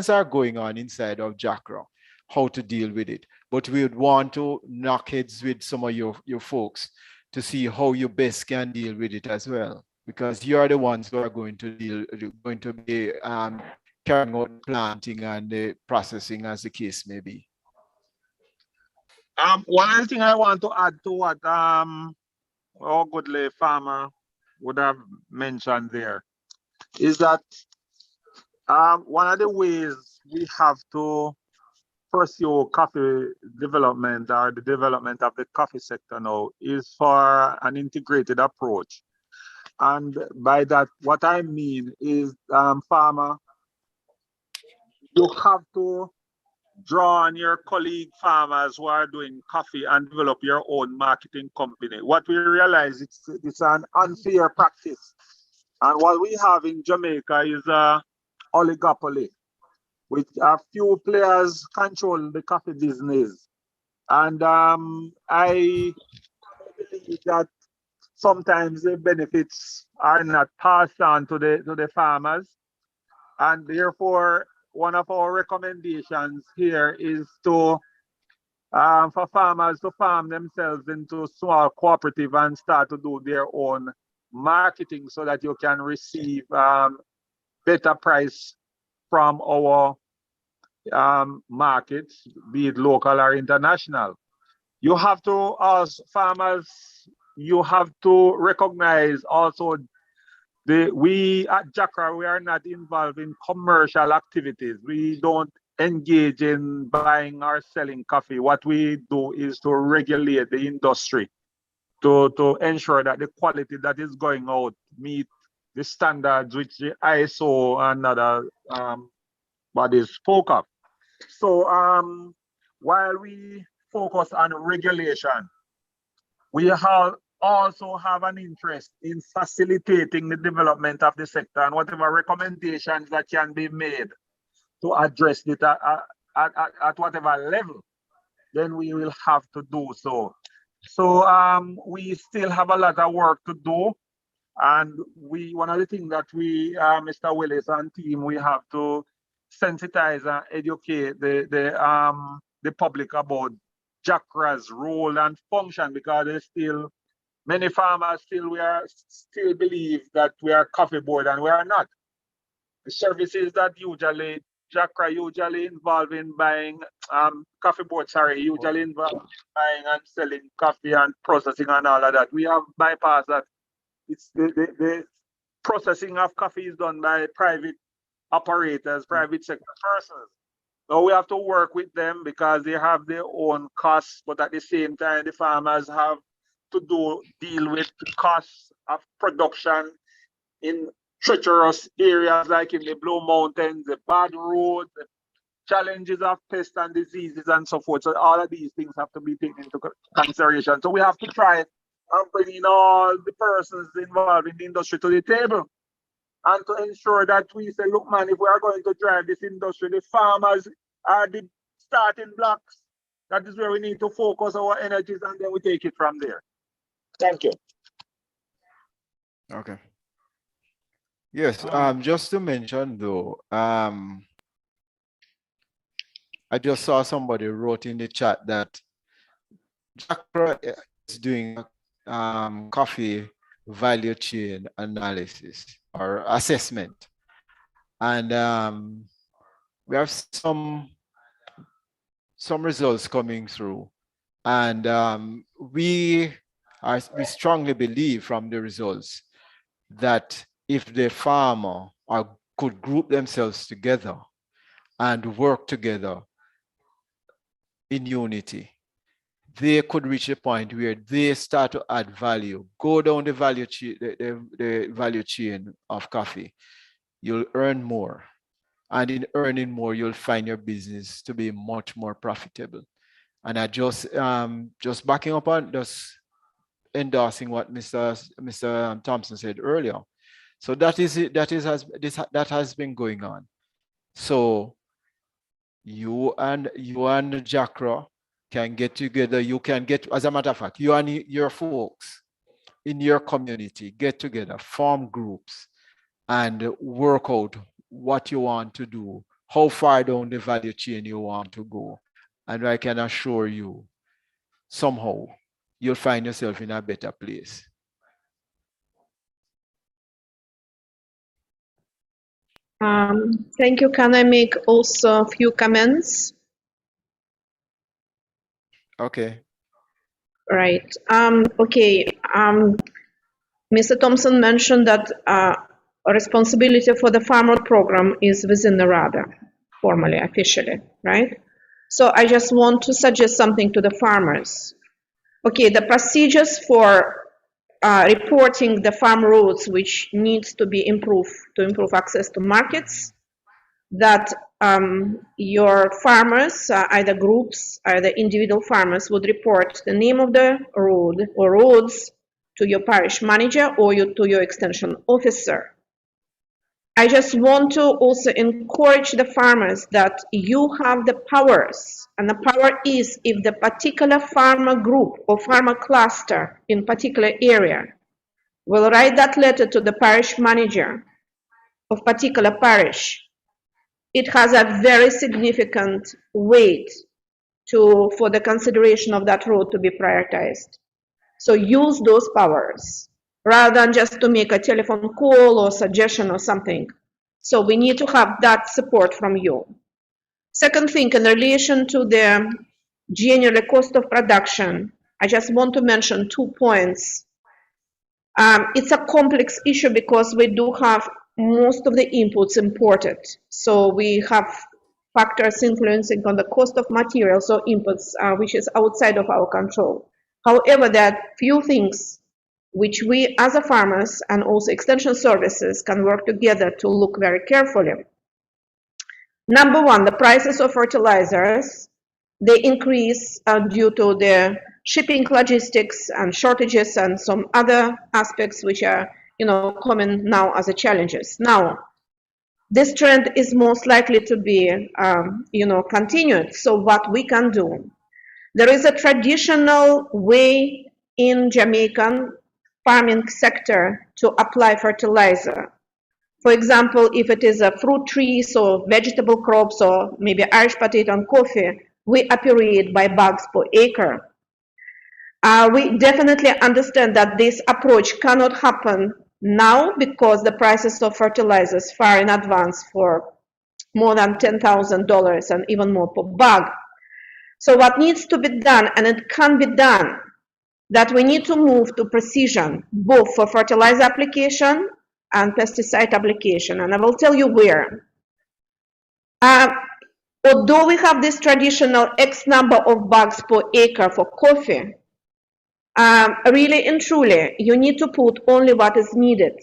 are going on inside of Jackra, how to deal with it. But we would want to knock heads with some of your folks to see how you best can deal with it as well, because you are the ones who are going to be carrying out planting and the processing, as the case may be. One other thing I want to add to what our goodly farmer would have mentioned there is that one of the ways we have to pursue coffee development, or the development of the coffee sector now, is for an integrated approach. And by that, what I mean is, farmer, you have to draw on your colleague farmers who are doing coffee and develop your own marketing company. What we realize, it's an unfair practice. And what we have in Jamaica is a oligopoly, with a few players control the coffee business. And I believe that sometimes the benefits are not passed on to the farmers. And therefore, one of our recommendations here is to for farmers to farm themselves into small cooperative and start to do their own marketing, so that you can receive better price from our markets, be it local or international. You have to, as farmers, you have to recognize also we at Jackra, we are not involved in commercial activities. We don't engage in buying or selling coffee. What we do is to regulate the industry to ensure that the quality that is going out meet the standards which the ISO and other bodies spoke of. So while we focus on regulation, we also have an interest in facilitating the development of the sector and whatever recommendations that can be made to address it at whatever level, then we will have to do so. So we still have a lot of work to do. And one of the things that we, Mr. Willis and team, we have to sensitize and educate the public about JACRA's role and function, because there's still many farmers still believe that we are coffee board and we are not. The services that JACRA usually involved in buying coffee board, usually involved in buying and selling coffee and processing and all of that. We have bypassed that. It's the processing of coffee is done by private operators, private sector persons. So we have to work with them because they have their own costs, but at the same time, the farmers have to deal with the costs of production in treacherous areas like in the Blue Mountains, the bad roads, the challenges of pests and diseases and so forth. So all of these things have to be taken into consideration. So we have to try and bring in all the persons involved in the industry to the table and to ensure that we say, look, man, if we are going to drive this industry, the farmers are the starting blocks. That is where we need to focus our energies, and then we take it from there. Thank you. Okay. Yes, just to mention though, I just saw somebody wrote in the chat that JACRA is doing coffee value chain analysis or assessment, and we have some results coming through, and we strongly believe from the results that if the farmer could group themselves together and work together in unity, they could reach a point where they start to add value, go down the value chain, the value chain of coffee. You'll earn more, and in earning more, you'll find your business to be much more profitable. And I just backing up on just endorsing what Mr. Thompson said earlier. So that is it. That has been going on. So you and JACRA can get together. You can get, as a matter of fact, you and your folks in your community get together, form groups, and work out what you want to do, how far down the value chain you want to go. And I can assure you, somehow you'll find yourself in a better place. Thank you. Can I make also a few comments? Okay. Right. Okay. Mr. Thompson mentioned that responsibility for the farmer program is within the RADA, formally, officially, right? So I just want to suggest something to the farmers. Okay, the procedures for reporting the farm roads, which needs to be improved to improve access to markets, that your farmers, either groups, either individual farmers, would report the name of the road or roads to your parish manager or to your extension officer. I just want to also encourage the farmers that you have the powers, and the power is if the particular farmer group or farmer cluster in particular area will write that letter to the parish manager of particular parish, it has a very significant weight for the consideration of that road to be prioritized. So use those powers rather than just to make a telephone call or suggestion or something. So we need to have that support from you. Second thing, in relation to the general cost of production, I just want to mention 2 points. It's a complex issue because we do have most of the inputs imported. So we have factors influencing on the cost of materials or inputs, which is outside of our control. However, there are few things which we as a farmers and also extension services can work together to look very carefully. Number one, the prices of fertilizers, they increase due to the shipping logistics and shortages and some other aspects which are, common now as a challenges. Now, this trend is most likely to be, continued. So what we can do, there is a traditional way in Jamaican farming sector to apply fertilizer. For example, if it is a fruit trees or vegetable crops or maybe Irish potato and coffee, we operate by bags per acre. We definitely understand that this approach cannot happen now because the prices of fertilizers far in advance for more than $10,000 and even more per bag. So what needs to be done, and it can be done, that we need to move to precision, both for fertilizer application and pesticide application. And I will tell you where. Although we have this traditional X number of bags per acre for coffee, really and truly, you need to put only what is needed.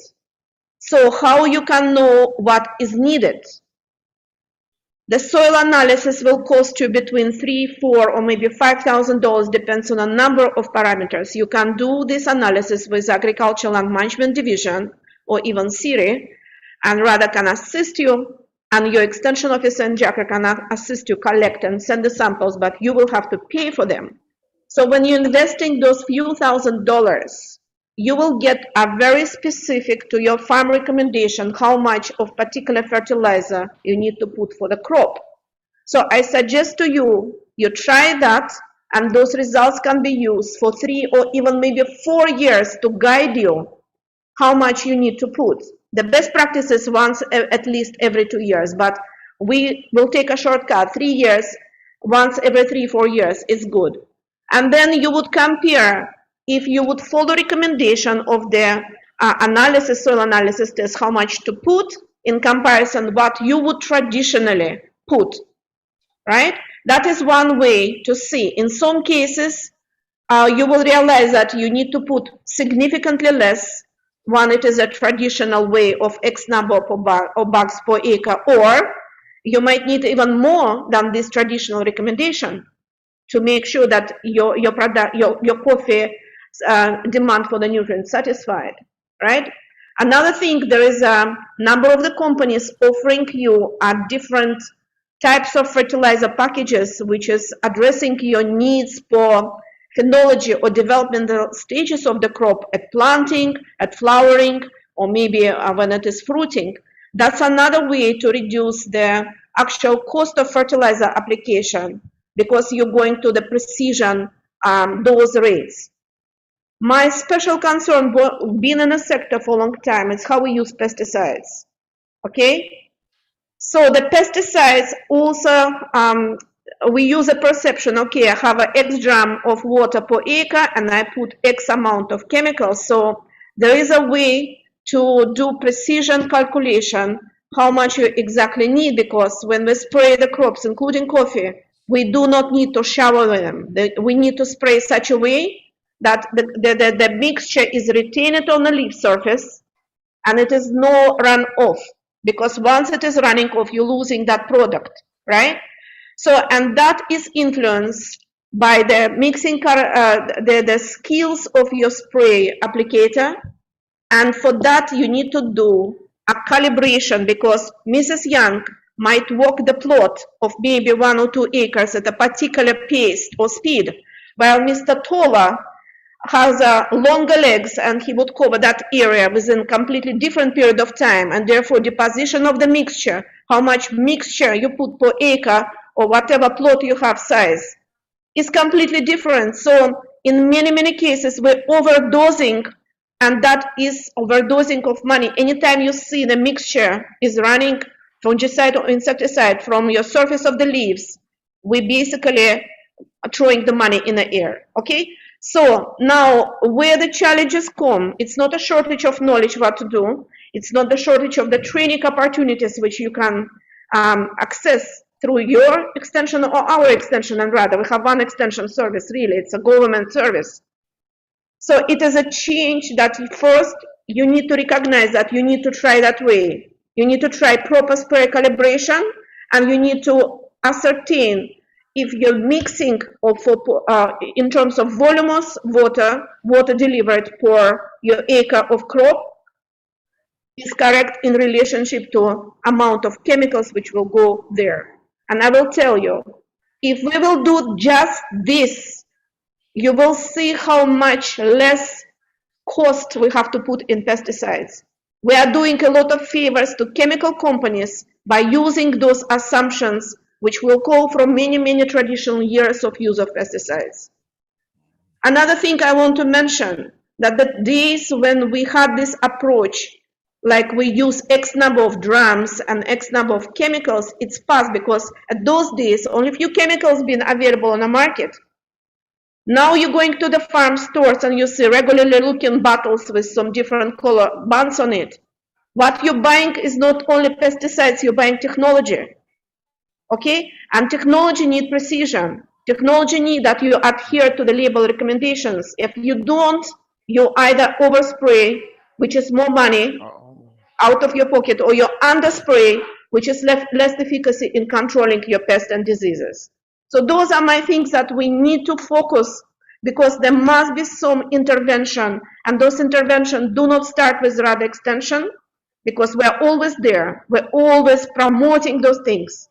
So how you can know what is needed? The soil analysis will cost you between $3,000, $4,000, or maybe $5,000, depends on a number of parameters. You can do this analysis with Agricultural and Management Division or even CIRI, and RADA can assist you, and your extension officer and Jacker can assist you collect and send the samples, but you will have to pay for them. So when you're investing those few $1,000s, you will get a very specific to your farm recommendation how much of particular fertilizer you need to put for the crop. So I suggest to you, you try that, and those results can be used for 3 or even maybe 4 years to guide you how much you need to put. The best practice is once at least every 2 years, but we will take a shortcut. 3 years, once every 3-4 years is good. And then you would compare if you would follow recommendation of the analysis, soil analysis test, how much to put in comparison what you would traditionally put, right? That is one way to see. In some cases, you will realize that you need to put significantly less when it is a traditional way of X number of bags per acre, or you might need even more than this traditional recommendation to make sure that your coffee demand for the nutrients satisfied, right? Another thing, there is a number of the companies offering you different types of fertilizer packages, which is addressing your needs for phenology or developmental stages of the crop at planting, at flowering, or maybe when it is fruiting. That's another way to reduce the actual cost of fertilizer application, because you're going to the precision dose rates. My special concern, being in a sector for a long time, is how we use pesticides, okay? So the pesticides also, we use a perception, okay, I have an X dram of water per acre and I put X amount of chemicals. So there is a way to do precision calculation, how much you exactly need, because when we spray the crops, including coffee, we do not need to shower them. We need to spray such a way that the mixture is retained on the leaf surface and it is no run off, because once it is running off, you're losing that product, right? So, and that is influenced by the mixing, the skills of your spray applicator. And for that, you need to do a calibration, because Mrs. Young might walk the plot of maybe 1 or 2 acres at a particular pace or speed, while Mr. Tola has longer legs and he would cover that area within a completely different period of time, and therefore the position of the mixture, how much mixture you put per acre or whatever plot you have size, is completely different. So in many cases we're overdosing, and that is overdosing of money. Anytime you see the mixture is running fungicide or insecticide from your surface of the leaves, we basically are throwing the money in the air, okay? So now where the challenges come, it's not a shortage of knowledge what to do. It's not the shortage of the training opportunities which you can access through your extension or our extension, and rather we have one extension service, really, it's a government service. So it is a change that first you need to recognize that you need to try that way. You need to try proper spray calibration, and you need to ascertain if you're mixing of in terms of voluminous water delivered per your acre of crop is correct in relationship to amount of chemicals which will go there. And I will tell you, if we will do just this, you will see how much less cost we have to put in pesticides. We are doing a lot of favors to chemical companies by using those assumptions which will call from many, many traditional years of use of pesticides. Another thing I want to mention, that the days when we had this approach, like we use X number of drums and X number of chemicals, it's past, because at those days only few chemicals been available on the market. Now you're going to the farm stores and you see regularly looking bottles with some different color bands on it. What you're buying is not only pesticides, you're buying technology. Okay? And technology needs precision. Technology needs that you adhere to the label recommendations. If you don't, you either overspray, which is more money out of your pocket, or you underspray, which is less efficacy in controlling your pests and diseases. So those are my things that we need to focus, because there must be some intervention, and those interventions do not start with RADA extension, because we're always there. We're always promoting those things.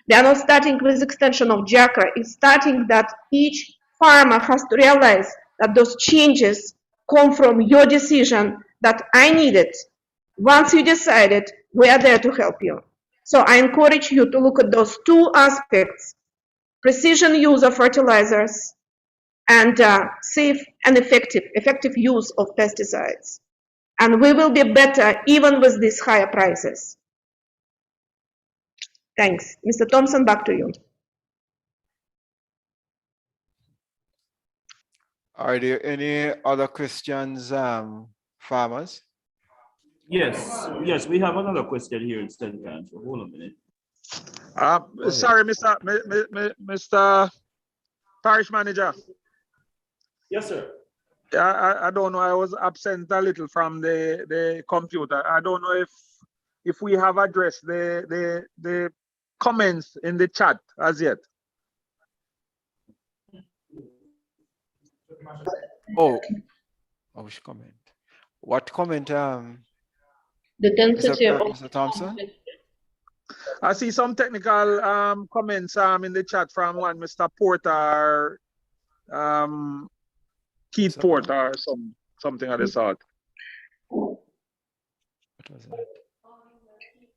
They are not starting with extension of JACRA. It's starting that each farmer has to realize that those changes come from your decision, that I need it. Once you decide it, we are there to help you. So I encourage you to look at those two aspects: precision use of fertilizers and safe and effective use of pesticides. And we will be better even with these higher prices. Thanks. Mr. Thompson, back to you. Are there any other questions, farmers? Yes, we have another question here in St. Andrew. Hold on a minute. Sorry, Mr. Parish Manager. Yes, sir. I don't know. I was absent a little from the computer. I don't know if we have addressed the comments in the chat as yet. Which comment? What comment? The density of Mr. Thompson? I see some technical comments in the chat from one Mr. Porter, Keith Porter, or something of the sort.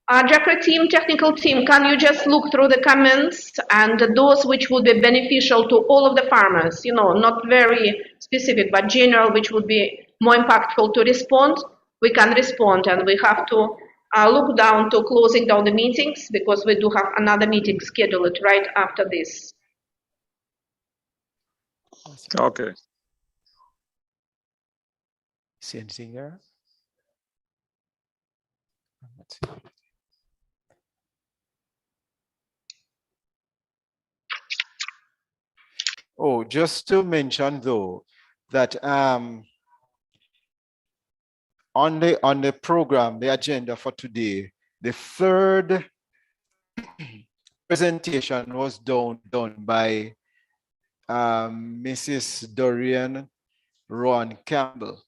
JACRA team, technical team, can you just look through the comments and those which would be beneficial to all of the farmers, you know, not very specific, but general, which would be more impactful to respond? We can respond, and we have to look down to closing down the meetings, because we do have another meeting scheduled right after this. Okay. See anything here? Let's see. Oh, just to mention though, that on the program, the agenda for today, the third presentation was done by Mrs. Dorian Rowan Campbell,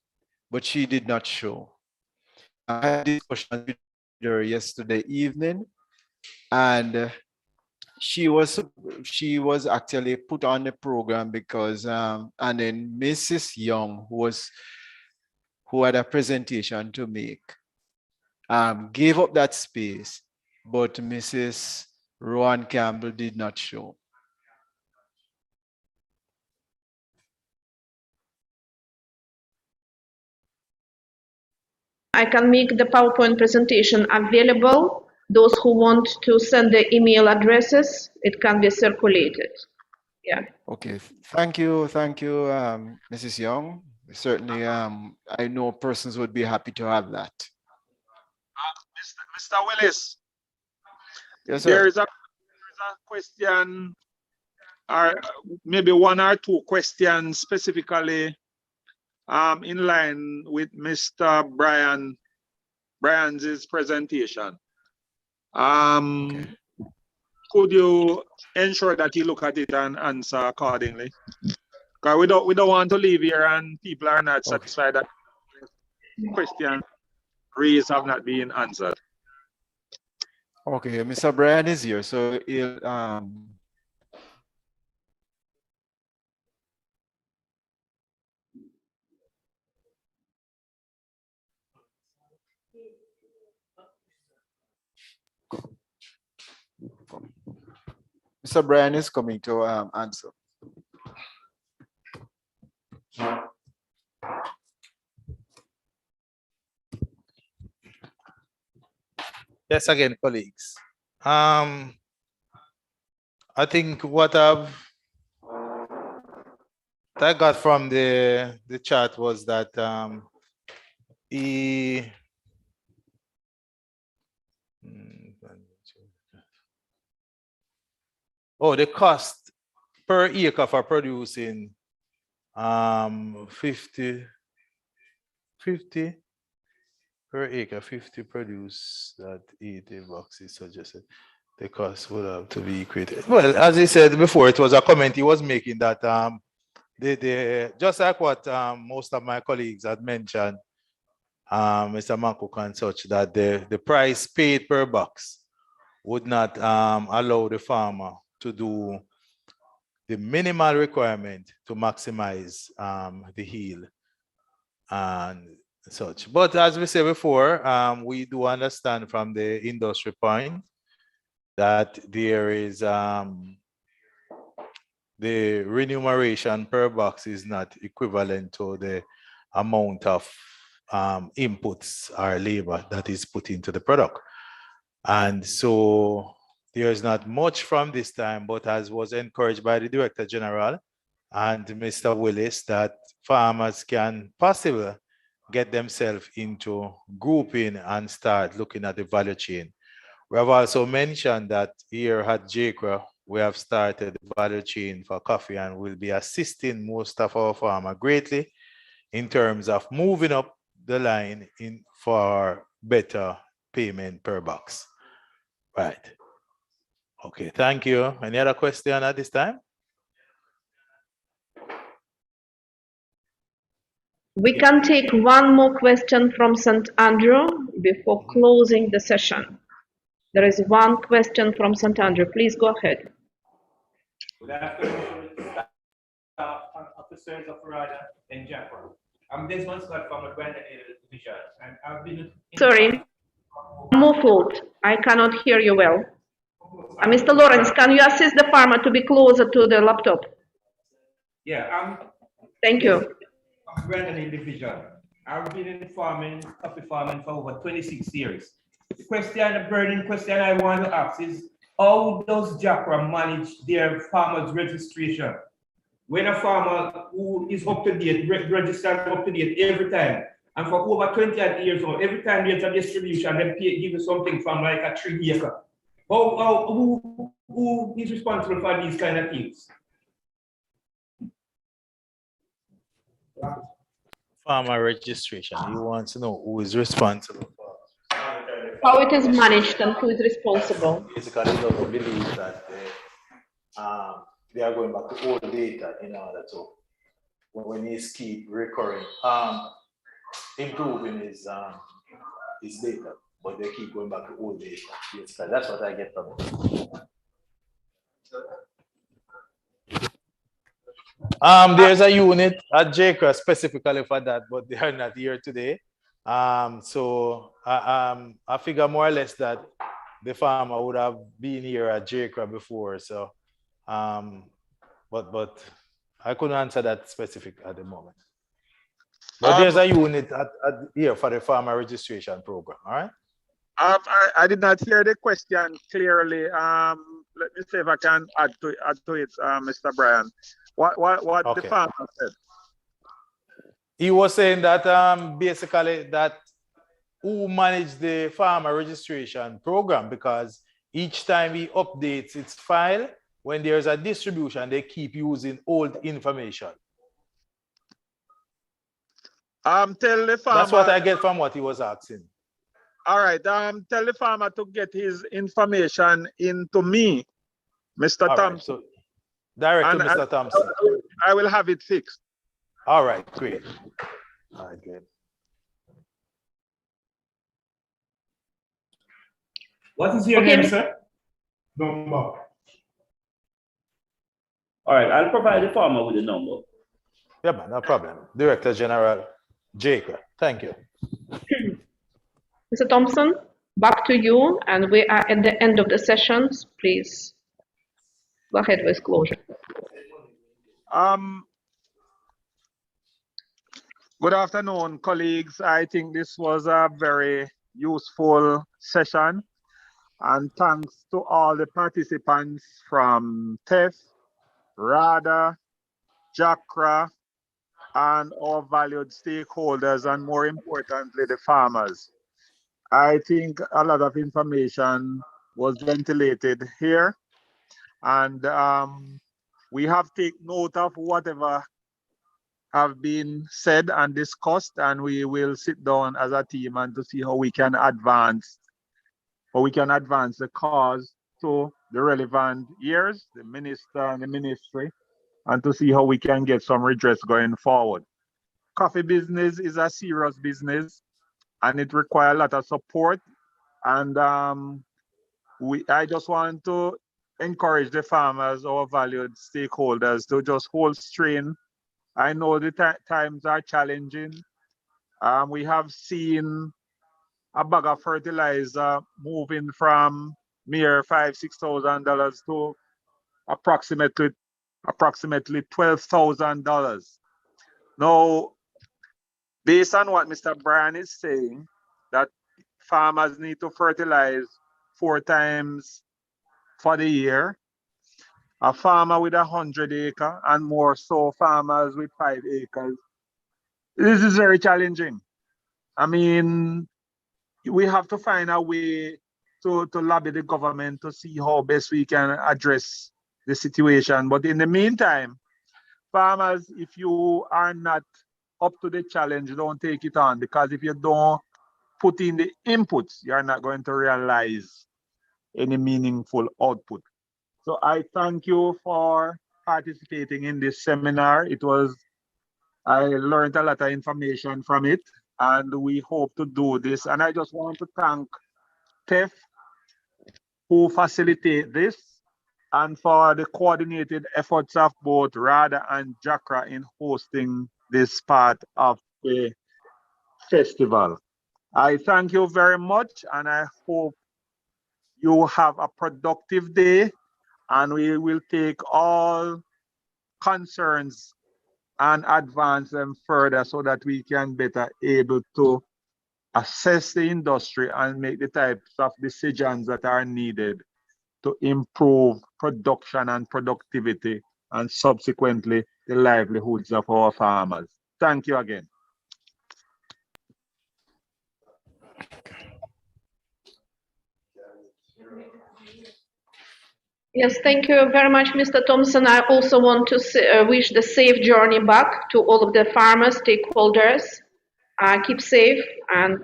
but she did not show. I had a discussion with her yesterday evening, and she was actually put on the program because and then Mrs. Young, who had a presentation to make, gave up that space, but Mrs. Rowan Campbell did not show. I can make the PowerPoint presentation available. Those who want to send the email addresses, it can be circulated. Yeah. Okay, thank you, Mrs. Young. Certainly, I know persons would be happy to have that. Mr. Willis. Yes, sir. There is a question, or maybe one or two questions specifically in line with Mr. Brian's presentation. Could you ensure that you look at it and answer accordingly? Because we don't want to leave here and people are not satisfied that questions raised have not been answered. Okay, Mr. Brian is here, so he'll Mr. Brian is coming to answer. Yes, again, colleagues. I think what I got from the chat was that the cost per acre for producing 50 per acre, 50 produce that 80 boxes suggested. The cost would have to be equated. Well, as he said before, it was a comment he was making that just like what most of my colleagues had mentioned, Mr. Makuk and such, that the price paid per box would not allow the farmer to do the minimal requirement to maximize the yield and such. But as we said before, we do understand from the industry point that there is the remuneration per box is not equivalent to the amount of inputs or labor that is put into the product. And so there's not much from this time, but as was encouraged by the Director General and Mr. Willis, that farmers can possibly get themselves into grouping and start looking at the value chain. We have also mentioned that here at JCRA, we have started the value chain for coffee and will be assisting most of our farmers greatly in terms of moving up the line for better payment per box. Right. Okay, thank you. Any other question at this time? We can take one more question from St. Andrew before closing the session. There is one question from St. Andrew. Please go ahead. Good afternoon, staff and officers of RADA and JAPRA. I'm Desmond Scott from the Brandon Division, and I've been... Sorry, muffled. I cannot hear you well. Mr. Lawrence, can you assist the farmer to be closer to the laptop? Yeah, thank you. Brandon Division. I've been in farming, coffee farming for over 26 years. The burning question I want to ask is, how does JAPRA manage their farmers' registration? When a farmer who is up to date, registered up to date every time, and for over 20 years old, every time there's a distribution, they give you something from like a 3 acre. Who is responsible for these kind of things? Farmer registration. He wants to know who is responsible for how it is managed and who is responsible. Basically, he doesn't believe that they are going back to old data in order to, when he keep recurring, improving his data, but they keep going back to old data. Basically, that's what I get from it. There's a unit at JCRA specifically for that, but they are not here today. So I figure more or less that the farmer would have been here at JCRA before. So, but I couldn't answer that specific at the moment. But there's a unit here for the farmer registration program. All right. I did not hear the question clearly. Let me see if I can add to it, Mr. Brian. What Okay. the farmer said. He was saying that basically that who managed the farmer registration program, because each time he updates its file, when there's a distribution, they keep using old information. Tell the farmer. That's what I get from what he was asking. All right. Tell the farmer to get his information into me, Mr. All right, Thompson. so direct to And Mr. Thompson. I will have it fixed. All right, great. All right, good. What is your name, sir? Number. All right, I'll provide the farmer with the number. Yeah, man, no problem. Director General Jacob, thank you. Mr. Thompson, back to you, and we are at the end of the sessions. Please go ahead with closure. Good afternoon, colleagues. I think this was a very useful session, and thanks to all the participants from TEF, RADA, JACRA, and our valued stakeholders, and more importantly, the farmers. I think a lot of information was ventilated here, and we have taken note of whatever have been said and discussed, and we will sit down as a team and to see how we can advance the cause to the relevant years, the minister and the ministry, and to see how we can get some redress going forward. Coffee business is a serious business, and it requires a lot of support. And I just want to encourage the farmers, our valued stakeholders, to just hold strain. I know the times are challenging. We have seen a bag of fertilizer moving from mere $5,000–6,000 to approximately $12,000. Now, based on what Mr. Brian is saying, that farmers need to fertilize 4 times for the year. A farmer with 100 acres and more so farmers with 5 acres. This is very challenging. I mean, we have to find a way to lobby the government to see how best we can address the situation. But in the meantime, farmers, if you are not up to the challenge, don't take it on, because if you don't put in the inputs, you're not going to realize any meaningful output. So I thank you for participating in this seminar. I learned a lot of information from it, and we hope to do this. And I just want to thank TEF, who facilitate this, and for the coordinated efforts of both RADA and JACRA in hosting this part of the festival. I thank you very much, and I hope you have a productive day, and we will take all concerns and advance them further so that we can better able to assess the industry and make the types of decisions that are needed to improve production and productivity, and subsequently the livelihoods of our farmers. Thank you again. Yes, thank you very much, Mr. Thompson. I also want to wish the safe journey back to all of the farmers, stakeholders. Keep safe and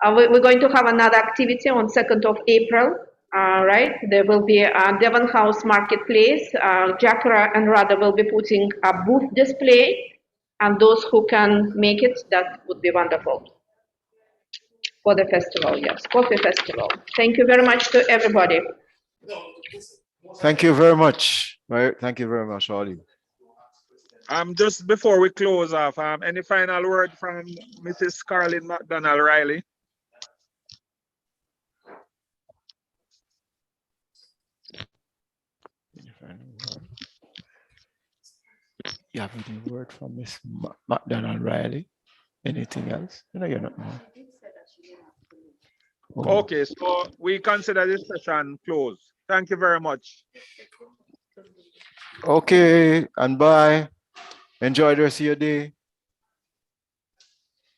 we're going to have another activity on 2nd of April, right? There will be a Devon House Marketplace. JACRA and RADA will be putting a booth display, and those who can make it, that would be wonderful. For the festival, yes, coffee festival. Thank you very much to everybody. Thank you very much. Thank you very much, Ollie. Just before we close off, any final word from Mrs. Carolyn McDonald Riley? You have any word from Miss McDonald Riley? Anything else? No, you're not. Oh. Okay, so we consider this session closed. Thank you very much. Okay, and bye. Enjoy the rest of your day.